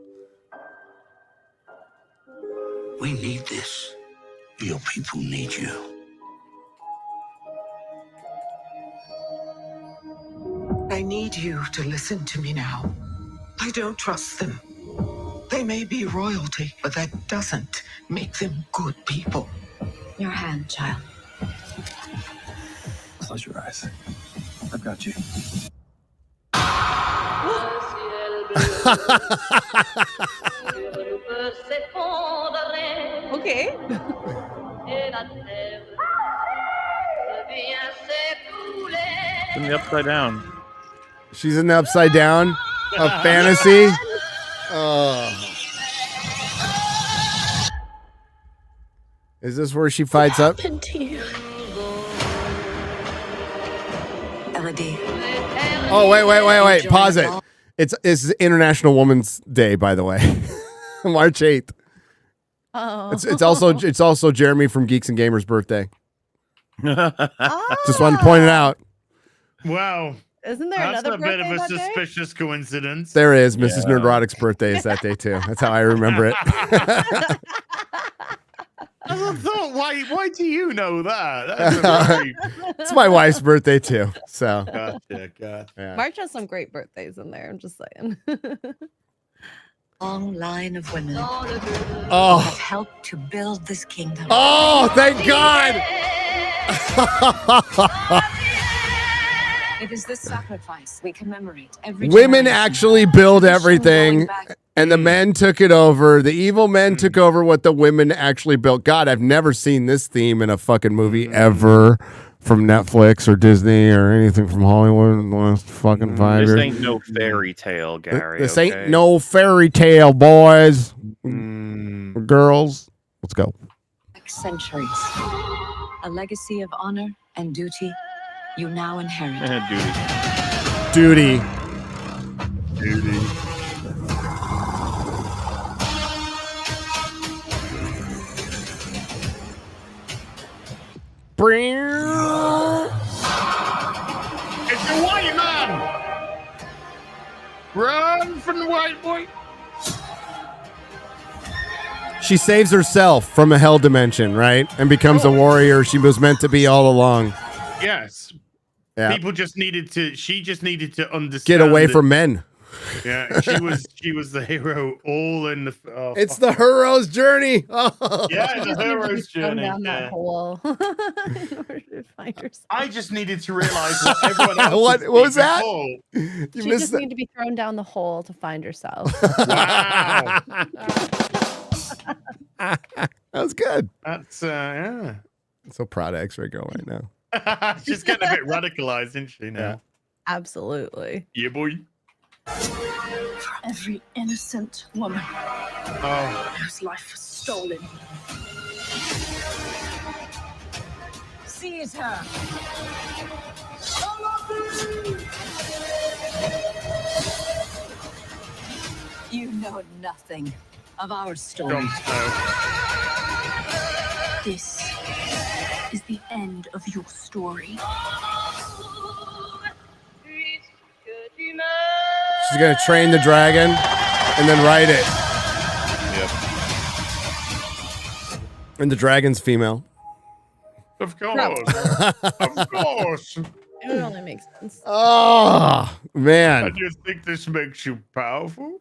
We need this. Your people need you. I need you to listen to me now. I don't trust them. They may be royalty, but that doesn't make them good people. Your hand, child. Close your eyes. I've got you. Okay. In the Upside Down. She's in the Upside Down of fantasy. Is this where she fights up? Elodie. Oh, wait. Pause it. It's International Women's Day, by the way. March 8th. Oh. It's also Jeremy from Geeks and Gamers' birthday. Oh. Just wanted to point it out. Wow. Isn't there That's another a bit of birthday a that day? suspicious coincidence. There is. Mrs. Nerdrotic's birthday is that day too. That's how I remember it. I thought, why do you know that? That's very... It's my wife's birthday too. So Gotcha. Yeah. March has some great birthdays in there. I'm just saying. Long line of women Oh. have helped to build this kingdom. Oh, thank God. It is this sacrifice we commemorate every Women generation. actually build everything, and the men took it over. The evil men took over what the women actually built. God, I've never seen this theme in a fucking movie ever. from Netflix or Disney or anything from Hollywood in the last fucking 5 This years. ain't no fairy tale, Gary. This okay? ain't no fairy tale, boys. Girls. Let's go. Centuries. A legacy of honor and duty you now inherit. Duty. It's the white man! Run from the white boy! She saves herself from a hell dimension, right? And becomes a warrior she was meant to be all along. Yes. Yeah. People just needed to. She just needed to understand. Get away that- from men. Yeah, she was the hero. All in the. Oh, It's the hero's journey. Oh. Yeah, the hero's Thrown journey. down that Yeah. hole in order to find herself. I just needed to realize what everyone else. What was that? before. You She missed just that. need to be thrown down the hole to find herself. Wow. That was good. That's yeah. I'm so proud of X-Ray Girl right now. She's getting a bit radicalized, isn't she? Now. Absolutely. Yeah, boy. For every innocent woman Oh. whose life was stolen. Seize her. You know nothing of our story. Jon Snow. This is the end of your story. She's gonna train the dragon and then ride it. Yep. And the dragon's female. Of course. Of course. It would only make sense. Oh man. And you think this makes you powerful?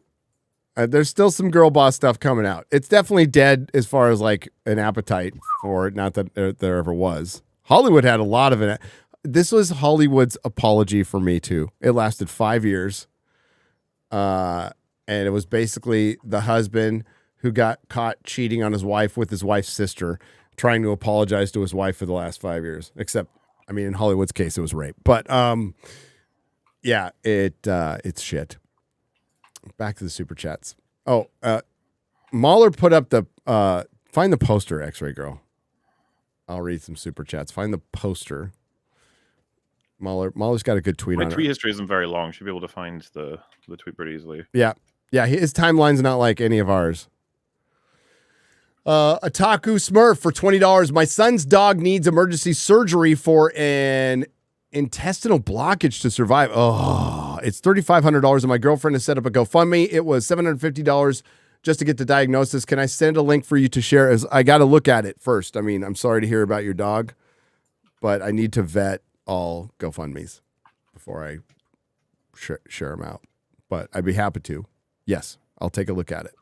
There's still some girl boss stuff coming out. It's definitely dead as far as like an appetite for it. Not that there ever was. Hollywood had a lot of it. This was Hollywood's apology for Me Too. It lasted 5 years. And it was basically the husband who got caught cheating on his wife with his wife's sister, trying to apologize to his wife for the last 5 years. Except, I mean, in Hollywood's case, it was rape. But yeah, it's shit. Back to the super chats. Oh, Mahler put up the find the poster, X-Ray Girl. I'll read some super chats. Find the poster. Mahler's got a good tweet My on tweet it. history isn't very long. Should be able to find the tweet pretty easily. Yeah. Yeah, his timeline's not like any of ours. Otaku Smurf for $20. My son's dog needs emergency surgery for an intestinal blockage to survive. Oh, it's $3,500, and my girlfriend has set up a GoFundMe. It was $750 just to get the diagnosis. Can I send a link for you to share? As I got to look at it first. I mean, I'm sorry to hear about your dog, but I need to vet all GoFundMes before I share them out. But I'd be happy to. Yes, I'll take a look at it.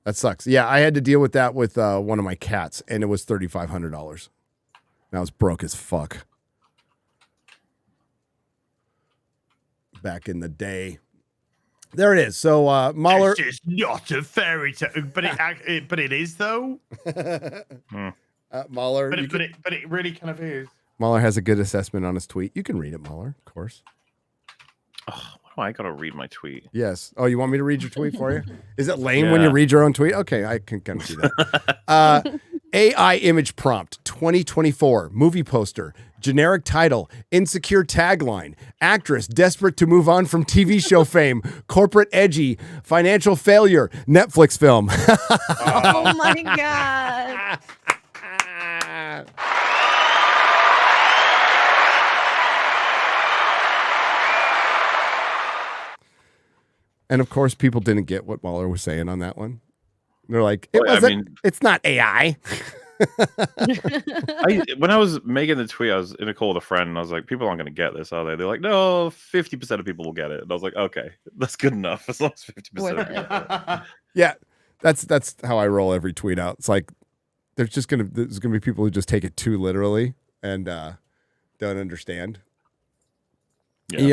That sucks. Yeah, I had to deal with that with one of my cats, and it was $3,500. And I was broke as fuck. Back in the day. There it is. So Mahler. It's just not a fairy tale, but it is though. Mahler. But it really kind of is. Mahler has a good assessment on his tweet. You can read it, Mahler, of course. Oh, I gotta read my tweet. Yes. Oh, you want me to read your tweet for you? Is it lame when you read your own tweet? Okay, I can kind of see that. AI image prompt 2024 movie poster, generic title, insecure tagline, actress desperate to move on from TV show fame, corporate edgy, financial failure, Netflix film. Oh my god. And of course, people didn't get what Mahler was saying on that one. They're like, it's not AI. When I was making the tweet, I was in a call with a friend, and I was like, people aren't going to get this, are they? They're like, no, 50% of people will get it. And I was like, okay, that's good enough. As long as 50% of people get it. Yeah, that's how I roll every tweet out. It's like there's gonna be people who just take it too literally and don't understand. Yeah. You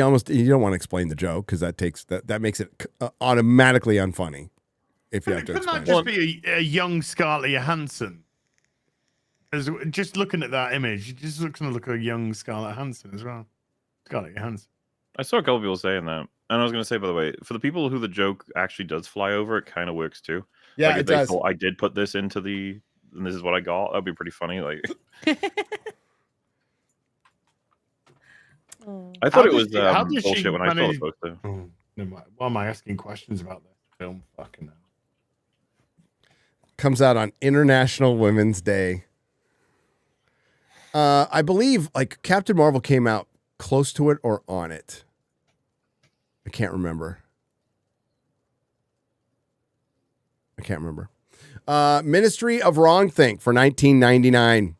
don't want to explain the joke because that makes it automatically unfunny. If you have to Couldn't explain that just be a young Scarlett Johansson? Just looking at that image, it just looks like a young Scarlett Johansson as well. Scarlett Johansson. I saw a couple people saying that, and I was going to say, by the way, for the people who the joke actually does fly over, it kind of works too. Yeah, like if it they does. thought I did put this into the, and this is what I got. That'd be pretty funny. Like, I thought it was bullshit when I saw the poster. Oh, never mind. Why am I asking questions about this film? Fucking hell. Comes out on International Women's Day. I believe like Captain Marvel came out close to it or on it. I can't remember. Ministry of Wrongthink for 1999.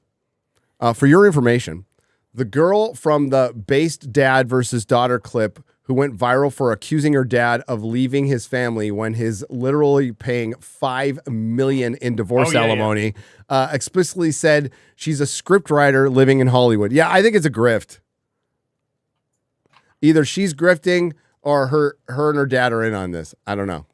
For your information, the girl from the based dad versus daughter clip who went viral for accusing her dad of leaving his family when he's literally paying $5 million in divorce alimony, explicitly said she's a scriptwriter living in Hollywood. Yeah, I think it's a grift. Either she's grifting or her and her dad are in on this. I don't know.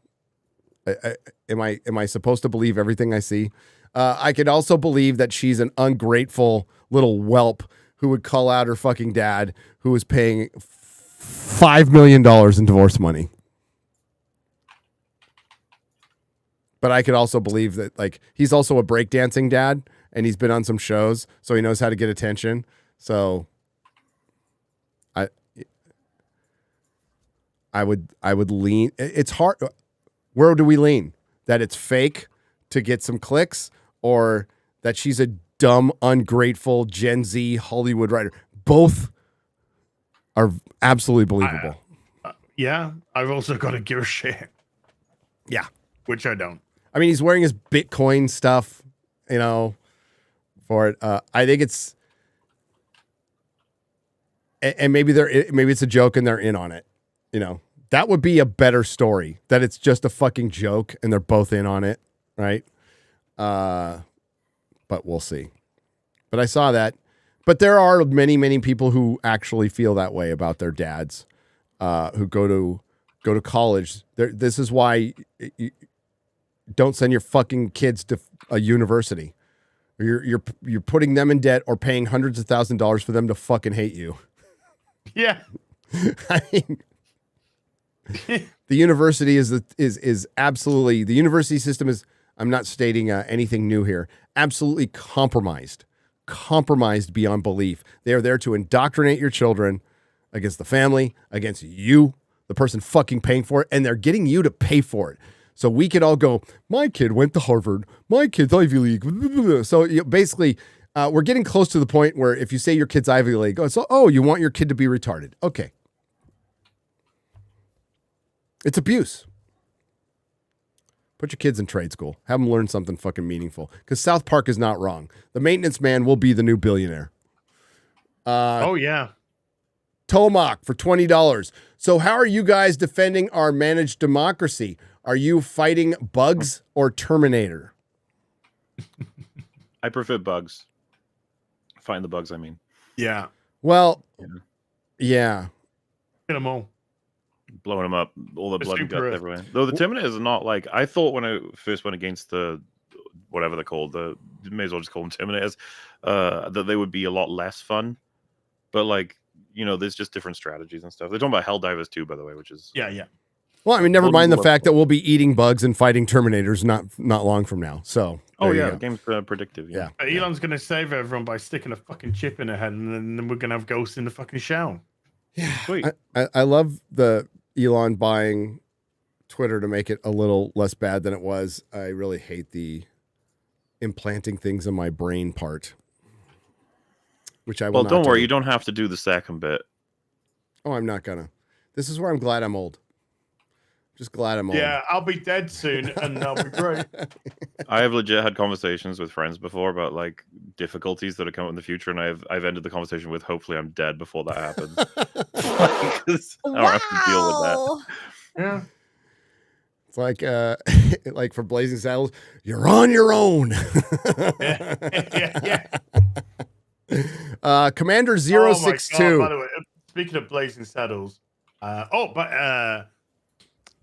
Am I supposed to believe everything I see? I could also believe that she's an ungrateful little whelp who would call out her fucking dad who was paying $5 million in divorce money. But I could also believe that like he's also a breakdancing dad and he's been on some shows, so he knows how to get attention. So I would lean. It's hard. Where do we lean? That it's fake to get some clicks, or that she's a dumb, ungrateful Gen Z Hollywood writer? Both are absolutely believable. Yeah, I've also got to give a shit. Yeah. Which I don't. I mean, he's wearing his Bitcoin stuff, you know, for it. I think it's, and maybe it's a joke and they're in on it. You know, that would be a better story, that it's just a fucking joke and they're both in on it, right? But we'll see. But I saw that. But there are many, many people who actually feel that way about their dads, who go to college. This is why you don't send your fucking kids to a university. You're putting them in debt or paying hundreds of thousands of dollars for them to fucking hate you. Yeah. I mean, the university is absolutely, the university system is, I'm not stating anything new here, absolutely compromised beyond belief. They are there to indoctrinate your children against the family, against you, the person fucking paying for it, and they're getting you to pay for it. So we could all go, my kid went to Harvard, my kid's Ivy League. So basically, we're getting close to the point where if you say your kid's Ivy League, you want your kid to be retarded. Okay. It's abuse. Put your kids in trade school. Have them learn something fucking meaningful. Because South Park is not wrong. The maintenance man will be the new billionaire. Oh, yeah. Tomac for $20. So how are you guys defending our managed democracy? Are you fighting bugs or Terminator? I prefer bugs. Find the bugs, I mean. Yeah. Well, yeah. Get them all. Blowing them up, all the It's blood and super guts everywhere. Though the Terminators are not like, I thought when I first went against the, whatever they're called, you may as well just call them Terminators, that they would be a lot less fun. But like, you know, there's just different strategies and stuff. They're talking about Helldivers too, by the way, which is... Yeah. Well, I mean, never mind the fact that we'll be eating bugs and fighting Terminators not long from now. So, oh yeah, the game's predictive. Yeah. Elon's going to save everyone by sticking a fucking chip in her head, and then we're going to have ghosts in the fucking shell. Yeah. Sweet. I love the Elon buying Twitter to make it a little less bad than it was. I really hate the implanting things in my brain part, which I will not don't do. worry, you don't have to do the second bit. Oh, I'm not gonna. This is where I'm glad I'm old. Just glad I'm old. Yeah, I'll be dead soon, and that'll be great. I have legit had conversations with friends before about like difficulties that are coming in the future, and I've ended the conversation with hopefully I'm dead before that happens. I don't have to deal with that. Yeah. It's like like for Blazing Saddles, you're on your own. yeah. Commander 062. Oh my God, by the way, speaking of Blazing Saddles,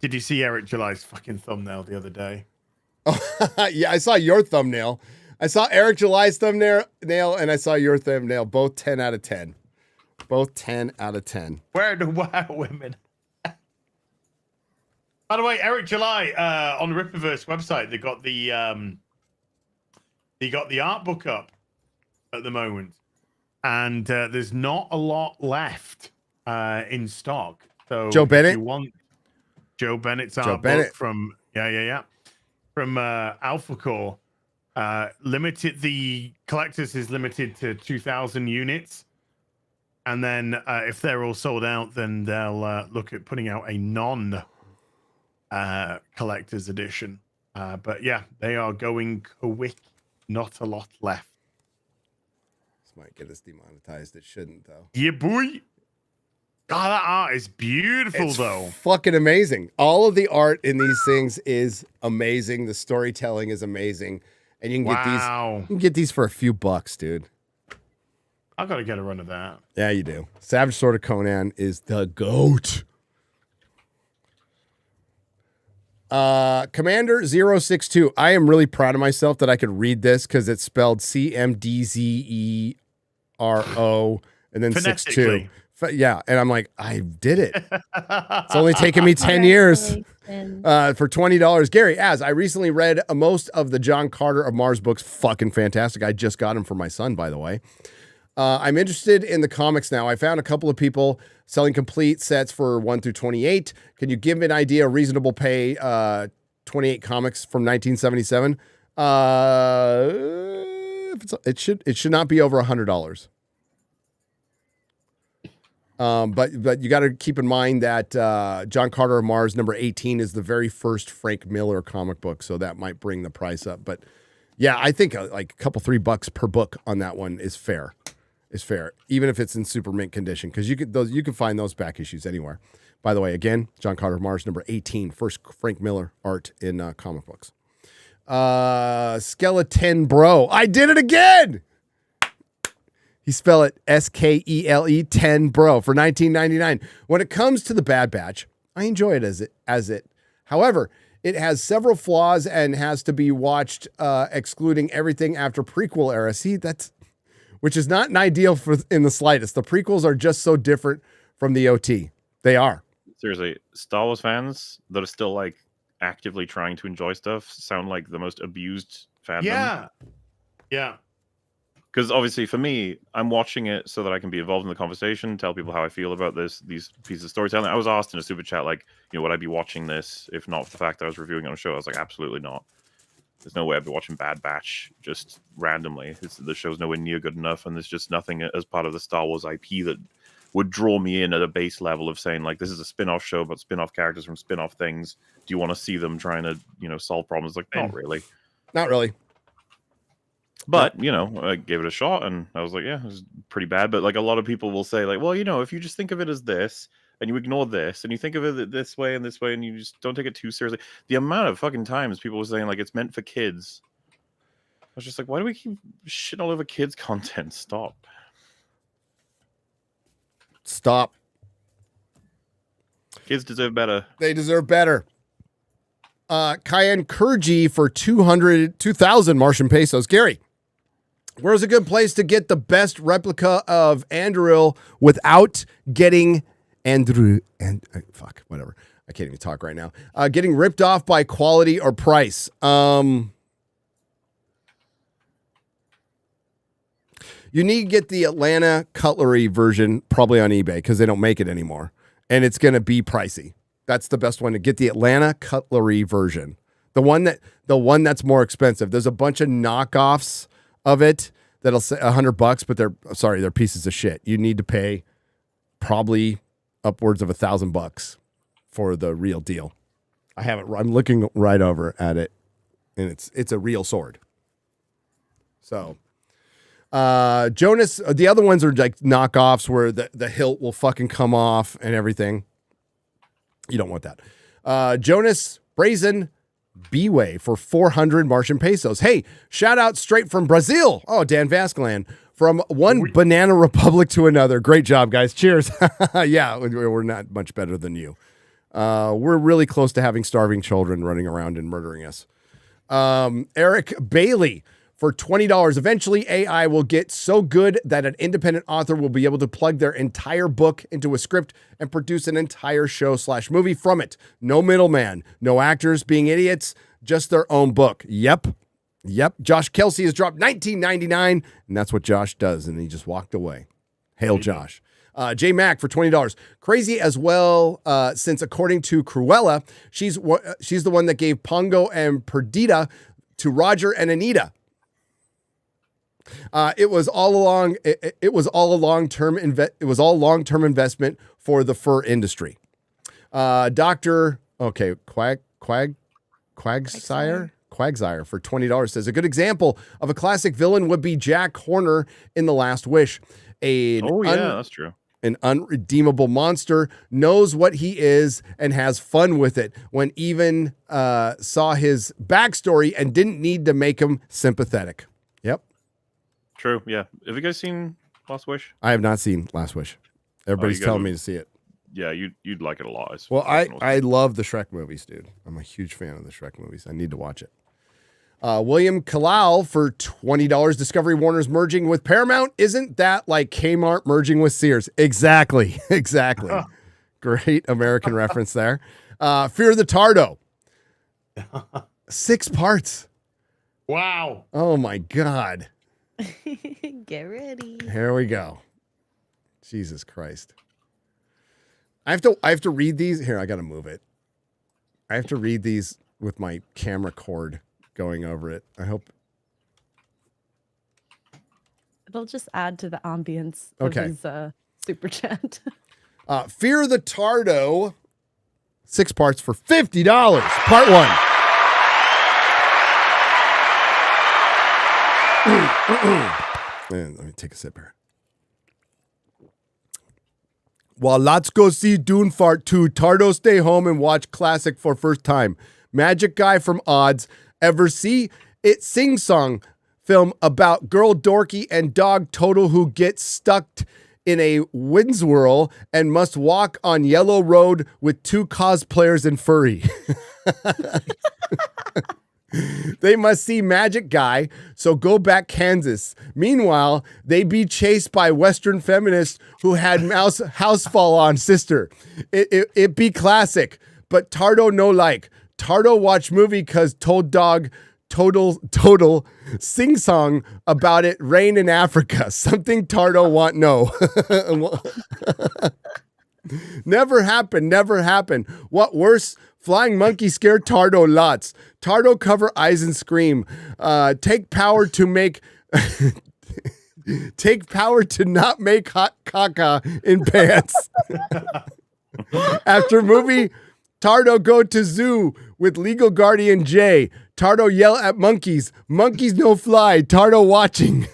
did you see Eric July's fucking thumbnail the other day? Yeah, I saw your thumbnail. I saw Eric July's thumbnail, and I saw your thumbnail. Both 10 out of 10. Both 10 out of 10. Where are the wild women? By the way, Eric July on the Rippaverse website, they got the art book up at the moment, and there's not a lot left in stock. So Joe Bennett? if you want Joe Bennett's Joe art Bennett. book from from Alpha Core, limited, the collectors is limited to 2,000 units, and then if they're all sold out, then they'll look at putting out a non collector's edition. But yeah, they are going quick. Not a lot left. This might get us demonetized. It shouldn't, though. Yeah, boy. God, that art is beautiful, It's though. fucking amazing. All of the art in these things is amazing. The storytelling is amazing, and you can get these. You can get these for a few bucks, dude. I've got to get a run of that. Yeah, you do. Savage Sword of Conan is the GOAT. Commander 062. I am really proud of myself that I could read this because it's spelled CMDZERO and then 62. Yeah, and I'm like, I did it. It's only taken me 10 years. For $20. Gary, I recently read most of the John Carter of Mars books. Fucking fantastic. I just got them for my son, by the way. I'm interested in the comics now. I found a couple of people selling complete sets for 1 through 28. Can you give me an idea of reasonable pay 28 comics from 1977? It should not be over $100. But you got to keep in mind that John Carter of Mars number 18 is the very first Frank Miller comic book, so that might bring the price up. But yeah, I think like a couple $3 per book on that one is fair. Even if it's in super mint condition, because you can find those back issues anywhere. By the way, again, John Carter of Mars number 18, first Frank Miller art in comic books. Skeleton Bro, I did it again. He spell it SKELE 10 Bro for $19.99. When it comes to the Bad Batch, I enjoy it as it. However, it has several flaws and has to be watched excluding everything after prequel era. See, which is not an ideal in the slightest. The prequels are just so different from the OT. They are. Seriously, Star Wars fans that are still like actively trying to enjoy stuff sound like the most abused fandom. Yeah. Because obviously for me, I'm watching it so that I can be involved in the conversation, tell people how I feel about these pieces of storytelling. I was asked in a super chat, like, would I be watching this if not for the fact that I was reviewing on a show? I was like, absolutely not. There's no way I'd be watching Bad Batch just randomly. The show's nowhere near good enough, and there's just nothing as part of the Star Wars IP that would draw me in at a base level of saying, like, this is a spin-off show about spin-off characters from spin-off things. Do you want to see them trying to, solve problems? Like, not really. Not really. But, I gave it a shot, and I was like, yeah, it was pretty bad. But, like, a lot of people will say, like, well, if you just think of it as this, and you ignore this, and you think of it this way, and you just don't take it too seriously. The amount of fucking times people were saying, like, it's meant for kids. I was just like, why do we keep shitting all over kids' content? Stop. Kids deserve better. They deserve better. Cayenne Kurji for 2,000 Martian pesos. Gary, where's a good place to get the best replica of Anduril without getting whatever. I can't even talk right now. Getting ripped off by quality or price. You need to get the Atlanta cutlery version probably on eBay because they don't make it anymore. And it's going to be pricey. That's the best one to get, the Atlanta cutlery version. The one that's more expensive. There's a bunch of knockoffs of it that'll say $100, but they're pieces of shit. You need to pay probably upwards of $1,000 for the real deal. I have it. I'm looking right over at it, and it's a real sword. So, Jonas, the other ones are like knockoffs where the hilt will fucking come off and everything. You don't want that. Jonas Brazen B-Way for 400 Martian pesos. Hey, shout out straight from Brazil. Oh, Dan Vascalan. From one banana republic to another. Great job, guys. Cheers. Yeah, we're not much better than you. We're really close to having starving children running around and murdering us. Eric Bailey for $20. Eventually, AI will get so good that an independent author will be able to plug their entire book into a script and produce an entire show/movie from it. No middleman, no actors being idiots, just their own book. Yep. Josh Kelsey has dropped $19.99, and that's what Josh does, and he just walked away. Hail Josh. J Mac for $20. Crazy as well, since according to Cruella, she's the one that gave Pongo and Perdita to Roger and Anita. It was all long-term investment for the fur industry. Quagsire for $20 says a good example of a classic villain would be Jack Horner in The Last Wish. That's true. An unredeemable monster, knows what he is and has fun with it, when even saw his backstory and didn't need to make him sympathetic. Yep. True. Yeah. Have you guys seen Last Wish? I have not seen Last Wish. Everybody's telling me to see it. Yeah, you'd like it a lot. Well, I love the Shrek movies, dude. I'm a huge fan of the Shrek movies. I need to watch it. William Kalal for $20. Discovery Warner's merging with Paramount. Isn't that like Kmart merging with Sears? Exactly. Great American reference there. Fear the Tardo. 6 parts. Wow. Oh my God. Get ready. Here we go. Jesus Christ. I have to read these. Here, I got to move it. I have to read these with my camera cord going over it. I hope. It'll just add to the ambience Okay. of his super chat. Fear the Tardo. 6 parts for $50. Part 1. And let me take a sip here. While lots go see Dune Fart 2, Tardo stay home and watch classic for first time. Magic Guy from Odds. Ever see it sing song film about girl Dorky and dog Total who gets stuck in a windswirl and must walk on yellow road with 2 cosplayers and furry. They must see Magic Guy, so go back Kansas. Meanwhile, they be chased by Western feminists who had house fall on sister. It be classic, but Tardo no like. Tardo watch movie cause told dog total sing song about it rain in Africa. Something Tardo want no. Never happened. What worse? Flying monkey scared Tardo lots. Tardo cover eyes and scream. Take power to make take power to not make hot caca in pants. After movie, Tardo go to zoo with legal guardian Jay. Tardo yell at monkeys. Monkeys no fly. Tardo watching.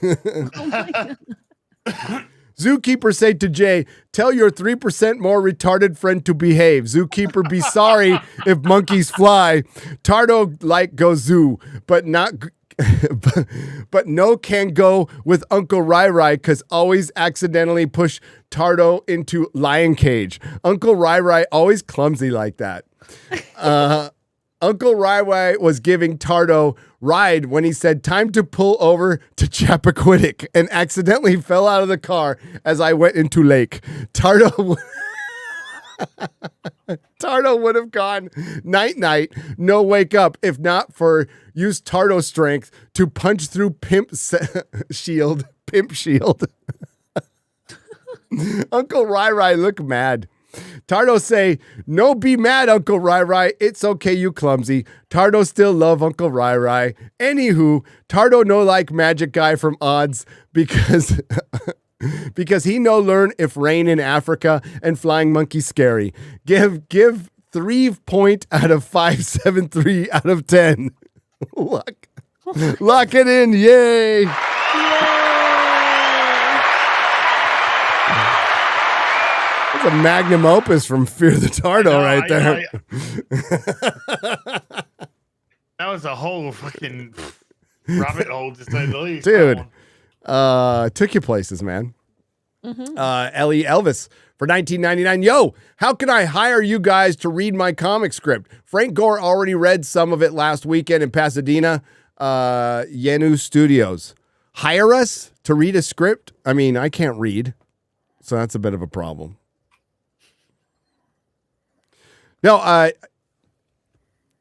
Zookeeper say to Jay, tell your 3% more retarded friend to behave. Zookeeper be sorry if monkeys fly. Tardo like go zoo, but not, but no can go with Uncle Rai Rai because always accidentally push Tardo into lion cage. Uncle Rai Rai always clumsy like that. Uncle Rai Rai was giving Tardo ride when he said time to pull over to Chappaquiddick and accidentally fell out of the car as I went into lake. Tardo would have gone night, no wake up, if not for use Tardo strength to punch through pimp shield. Uncle Rai Rai look mad. Tardo say, no be mad, Uncle Rai Rai. It's okay, you clumsy. Tardo still love Uncle Rai Rai. Anywho, Tardo no like Magic Guy from Odds because he no learn if rain in Africa and flying monkey scary. Give 3 point out of 5.73 out of 10. Lock it in. Yay. That's a magnum opus from Fear the Tardo right there. That was a whole fucking rabbit hole, to say the least. Dude, took you places, man. Ellie Elvis for $19.99. Yo, how can I hire you guys to read my comic script? Frank Gore already read some of it last weekend in Pasadena. Yenu Studios. Hire us to read a script? I mean, I can't read, so that's a bit of a problem. No,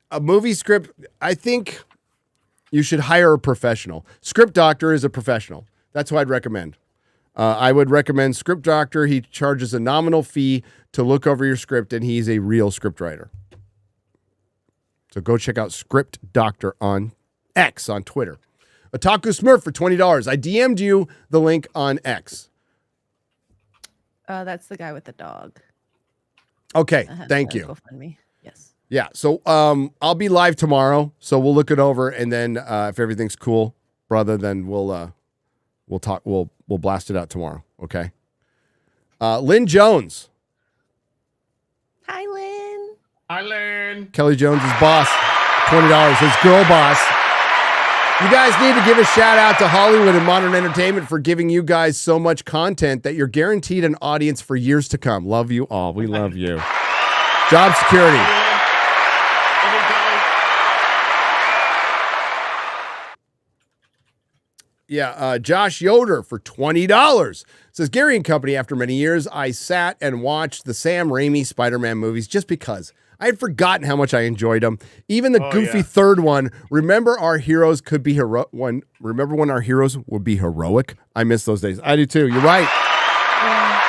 a movie script, I think you should hire a professional. Script Doctor is a professional. That's what I'd recommend. I would recommend Script Doctor. He charges a nominal fee to look over your script, and he's a real script writer. So go check out Script Doctor on X on Twitter. Otaku Smurf for $20. I DM'd you the link on X. That's the guy with the dog. Okay, thank you. GoFundMe. Yes. Yeah, so I'll be live tomorrow, so we'll look it over, and then if everything's cool, brother, then we'll talk. We'll blast it out tomorrow. Okay. Lynn Jones. Hi, Lynn. I learned. Kelly Jones' boss. $20. His girl boss. You guys need to give a shout out to Hollywood and Modern Entertainment for giving you guys so much content that you're guaranteed an audience for years to come. Love you all. We love you. Job security. Yeah, Josh Yoder for $20. Says, Gary and Company, after many years, I sat and watched the Sam Raimi Spider-Man movies just because. I had forgotten how much I enjoyed them. Even the goofy third one. Remember our heroes could be remember when our heroes would be heroic? I miss those days. I do too. You're right. I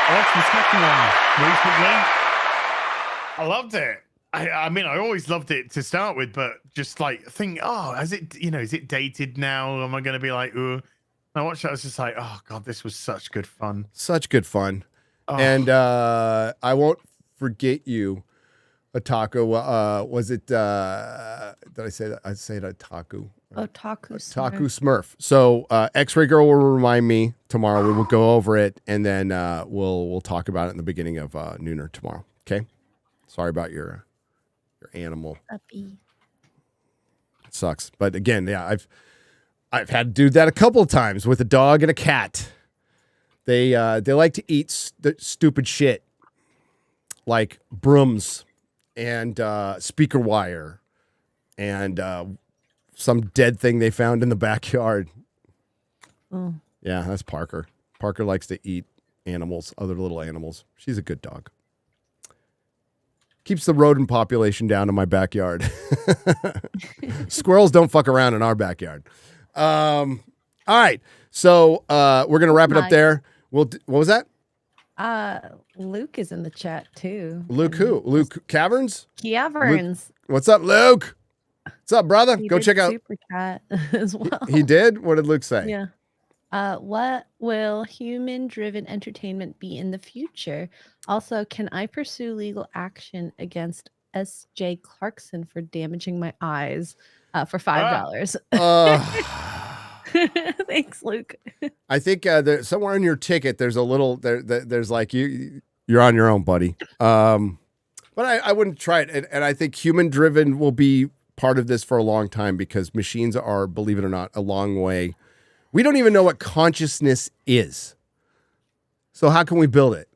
watched the second one recently. I loved it. I mean, I always loved it to start with, but just like think, is it dated now? Am I going to be like, ooh? I watched that. I was just like, oh god, this was such good fun. Such good fun. Oh. And I won't forget you, Otaku. Was it? Did I say that? I say it Otaku. Otaku Smurf. So X-Ray Girl will remind me tomorrow. We will go over it, and then we'll talk about it in the beginning of Nooner tomorrow. Okay. Sorry about your animal. Puppy. It sucks, but again, yeah, I've had to do that a couple of times with a dog and a cat. They like to eat stupid shit like brooms and speaker wire and some dead thing they found in the backyard. Oh. Yeah, that's Parker. Parker likes to eat animals, other little animals. She's a good dog. Keeps the rodent population down in my backyard. Squirrels don't fuck around in our backyard. All right. So we're going to wrap it up there. What was that? Luke is in the chat too. Luke who? Luke Caverns? Caverns. What's up, Luke? What's up, brother? He Go did check out. Super Cat as well. He did? What did Luke say? Yeah. What will human-driven entertainment be in the future? Also, can I pursue legal action against S.J. Clarkson for damaging my eyes for $5? Thanks, Luke. I think somewhere in your ticket, there's a little there's like you're on your own, buddy. But I wouldn't try it, and I think human-driven will be part of this for a long time because machines are, believe it or not, a long way. We don't even know what consciousness is. So how can we build it?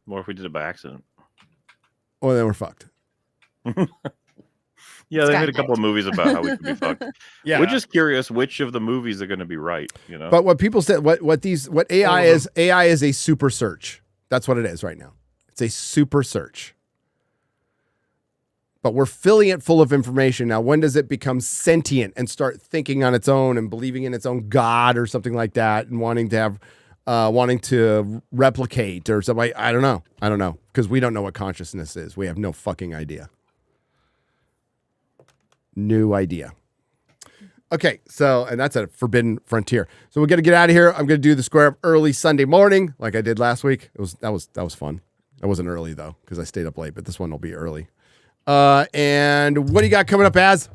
More if we did it by accident. Well, then we're fucked. Yeah, they made a couple of movies about how we could be fucked. Yeah. We're just curious which of the movies are going to be right, you know. But what people said, what AI is, AI is a super search. That's what it is right now. It's a super search. But we're filling it full of information. Now, when does it become sentient and start thinking on its own and believing in its own God or something like that and wanting to replicate or something? I don't know. I don't know. Because we don't know what consciousness is. We have no fucking idea. New idea. Okay, so, and that's a forbidden frontier. So we're going to get out of here. I'm going to do the square up early Sunday morning like I did last week. That was fun. I wasn't early, though, because I stayed up late, but this one will be early. And what do you got coming up, Az?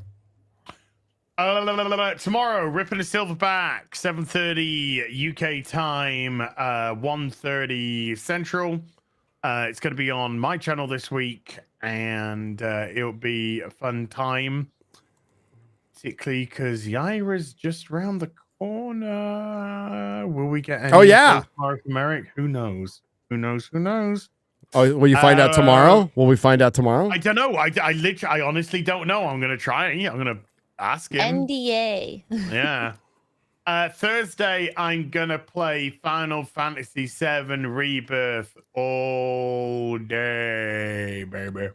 Tomorrow, Ripping a Silverback, 7:30 UK time, 1:30 Central. It's going to be on my channel this week, and it'll be a fun time, particularly because Yaira's just around the corner. Will we get any? Oh, yeah. From Eric? Who knows? Who knows? Who knows? Oh, will you find out tomorrow? Will we find out tomorrow? I don't know. I honestly don't know. I'm gonna try. I'm gonna ask him. NDA. Yeah. Thursday, I'm gonna play Final Fantasy VII Rebirth all day, baby.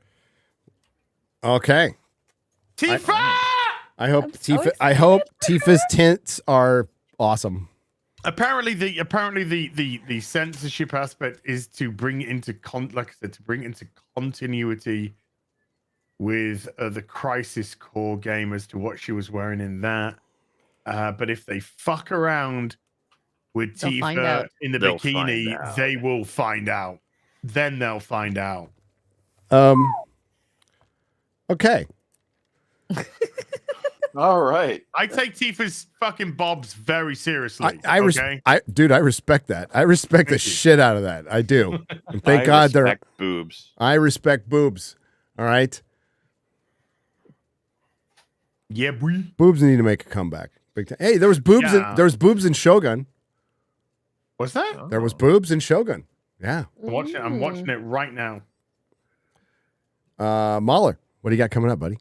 Okay. Tifa! I hope Tifa's tints are awesome. Apparently, the censorship aspect is to bring into continuity with the Crisis Core game as to what she was wearing in that. But if they fuck around with They'll find Tifa out. in the They'll bikini, find out. they will find out. Then they'll find out. Okay. All right. I take Tifa's fucking bobs very seriously. I respect that. I respect the Thank you. shit out of that. I do. And thank I God they're respect boobs. I respect boobs. All right. Yeah, Brie. Boobs need to make a comeback. Big time. Hey, there was boobs. Yeah. There was boobs in Shogun. What's that? There was boobs in Shogun. Yeah. I'm watching it right now. Mahler, what do you got coming up, buddy?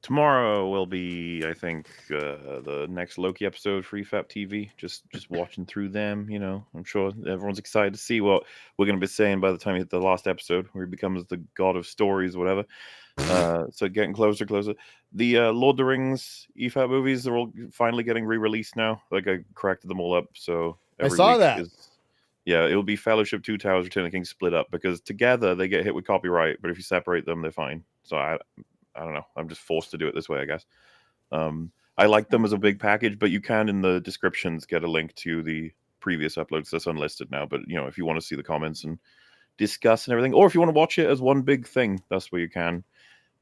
Tomorrow will be, I think, the next Loki episode for EFAP TV. Just watching through them, you know. I'm sure everyone's excited to see what we're going to be saying by the time we hit the last episode, where he becomes the god of stories, whatever. So getting closer. The Lord of the Rings EFAP movies are all finally getting re-released now. Like, I corrected them all up, so I saw week that. Yeah, it will be Fellowship, Two Towers, Return of the King split up, because together they get hit with copyright, but if you separate them, they're fine. So I don't know. I'm just forced to do it this way, I guess. I like them as a big package, but you can, in the descriptions, get a link to the previous uploads. That's unlisted now, but, you know, if you want to see the comments and discuss and everything, or if you want to watch it as one big thing, that's where you can.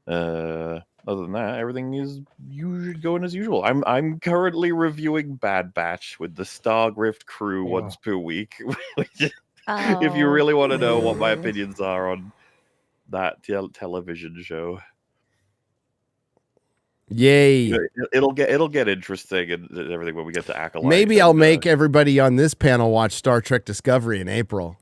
Other than that, everything is usually going as usual. I'm currently reviewing Bad Batch with the Stargrift crew once per week. If you really want to know what my opinions are on that television show. Yay. It'll get interesting and everything when we get to Acolyte. Maybe I'll make everybody on this panel watch Star Trek Discovery in April.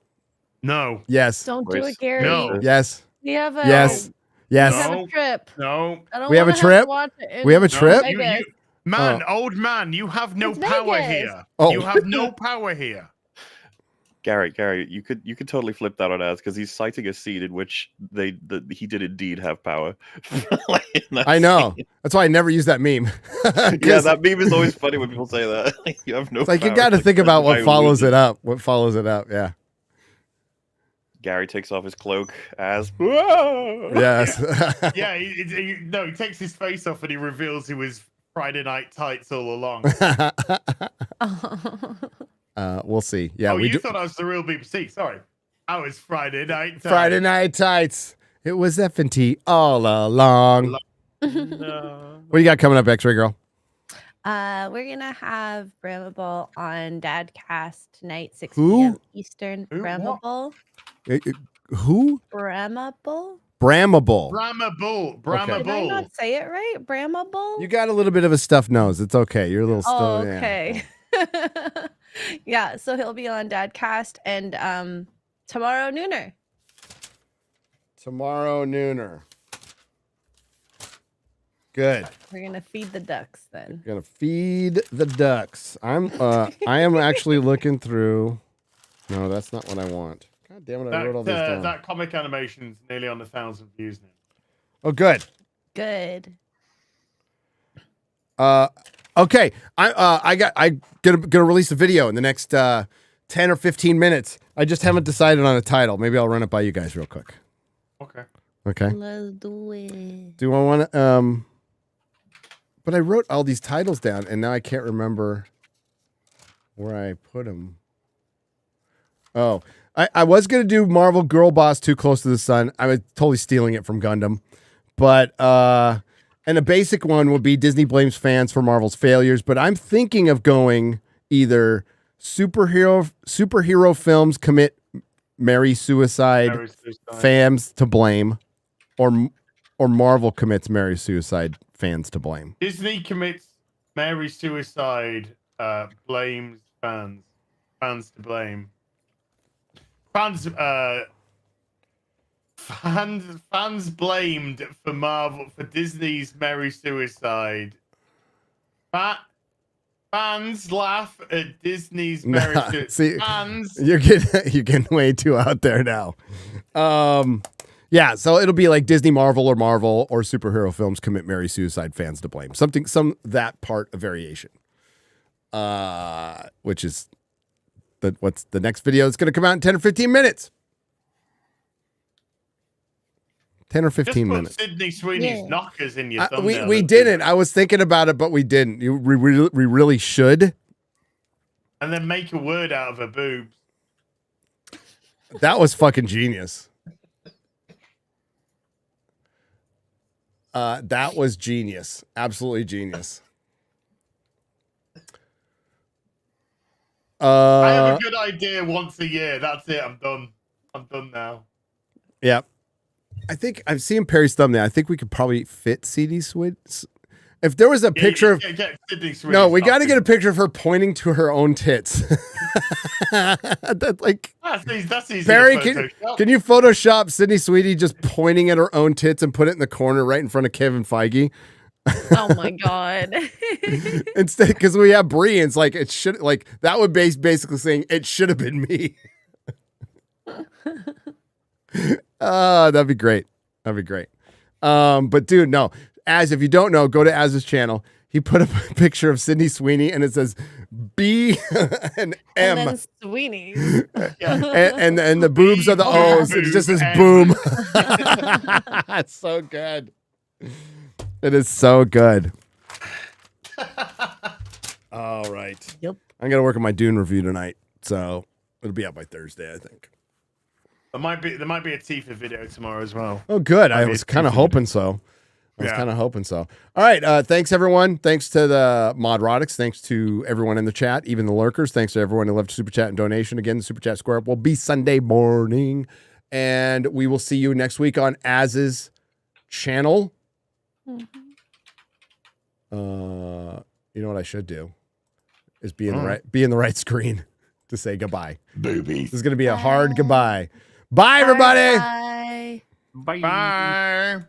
No. Yes. Don't do it, Gary. No. Yes. We have a Yes. Yes. We have a trip. No. I don't We have a wanna trip? to watch it in We have a trip? Vegas. Man, old man, you have no It's power Vegas. here. Oh. You have no power here. Gary, you could totally flip that on us, because he's citing a scene in which he did indeed have power. I know. That's why I never use that meme. Yeah, that meme is always funny when people say that. You have no. It's like you power. got to It's think like, about what why follows would it up. What follows it up? Yeah. Gary takes off his cloak as. Yes. Yeah, he takes his face off and he reveals he was Friday Night Tights all along. We'll see. Yeah, oh, we you thought I was the real BBC. Sorry. I was Friday Night Tights. Friday Night Tights. It was FNT all along. What do you got coming up, X-Ray Girl? We're gonna have Bramable on Dadcast tonight, 6 Who? p.m. Eastern. Who? Bramable. Who? Bramable. Brammable. Did I not say it right? Bramable. You got a little bit of a stuffed nose. It's okay. You're a little still. Oh, Yeah. okay. Yeah, so he'll be on Dadcast and tomorrow nooner. Tomorrow nooner. Good. We're gonna feed the ducks then. Gonna feed the ducks. I am actually looking through. No, that's not what I want. God damn it! I wrote all this down. That comic animation's nearly on 1,000 views now. Oh, good. Good. Okay. I'm gonna release a video in the next 10 or 15 minutes. I just haven't decided on a title. Maybe I'll run it by you guys real quick. Okay. Okay. Let's do it. Do I want to? But I wrote all these titles down, and now I can't remember where I put them. Oh, I was gonna do Marvel Girl Boss Too Close to the Sun. I was totally stealing it from Gundam, but and a basic one would be Disney blames fans for Marvel's failures. But I'm thinking of going either superhero films commit Mary suicide, fans to blame, or Marvel commits Mary suicide, fans to blame. Disney commits Mary suicide, blames fans to blame. Fans Fans blamed for Disney's Merry Suicide. Fans laugh at Disney's Merry Suicide. See, Fans. you're getting way too out there now. Yeah, so it'll be like Disney, Marvel, or superhero films commit Merry Suicide, fans to blame. That part of variation. Which is what's the next video? It's going to come out in 10 or 15 minutes. 10 or 15 minutes. Sydney Sweeney's knockers in your thumbnail. We didn't. I was thinking about it, but we didn't. We really should. And then make a word out of her boobs. That was fucking genius. That was genius. Absolutely genius. I have a good idea once a year. That's it. I'm done. I'm done now. Yeah. I think I've seen Perry's thumbnail. I think we could probably fit CD Swin. If there was a picture of no, we got to get a picture of her pointing to her own tits. That's like that's easy. Perry, can you Photoshop Sydney Sweetie just pointing at her own tits and put it in the corner right in front of Kevin Feige? Oh my god! Instead, because we have Brie, and it's like it should that would basically saying it should have been me. That'd be great. That'd be great. But dude, no. If you don't know, go to Az's channel. He put a picture of Sydney Sweeney and it says B and M. And then Sweeney. and the boobs are the O's. It just says boom. It's so good. It is so good. All right. Yep. I'm gonna work on my Dune review tonight, so it'll be out by Thursday, I think. There might be a Tifa video tomorrow as well. Oh, good. I was kind of hoping so. All right. Thanks, everyone. Thanks to the Modrotics. Thanks to everyone in the chat, even the lurkers. Thanks to everyone who left Super Chat and donation. Again, the Super Chat square up will be Sunday morning. And we will see you next week on Az's channel. You know what I should do? Is be in the right screen to say goodbye. Boobies. This is going to be a hard goodbye. Bye, everybody. Bye. Bye.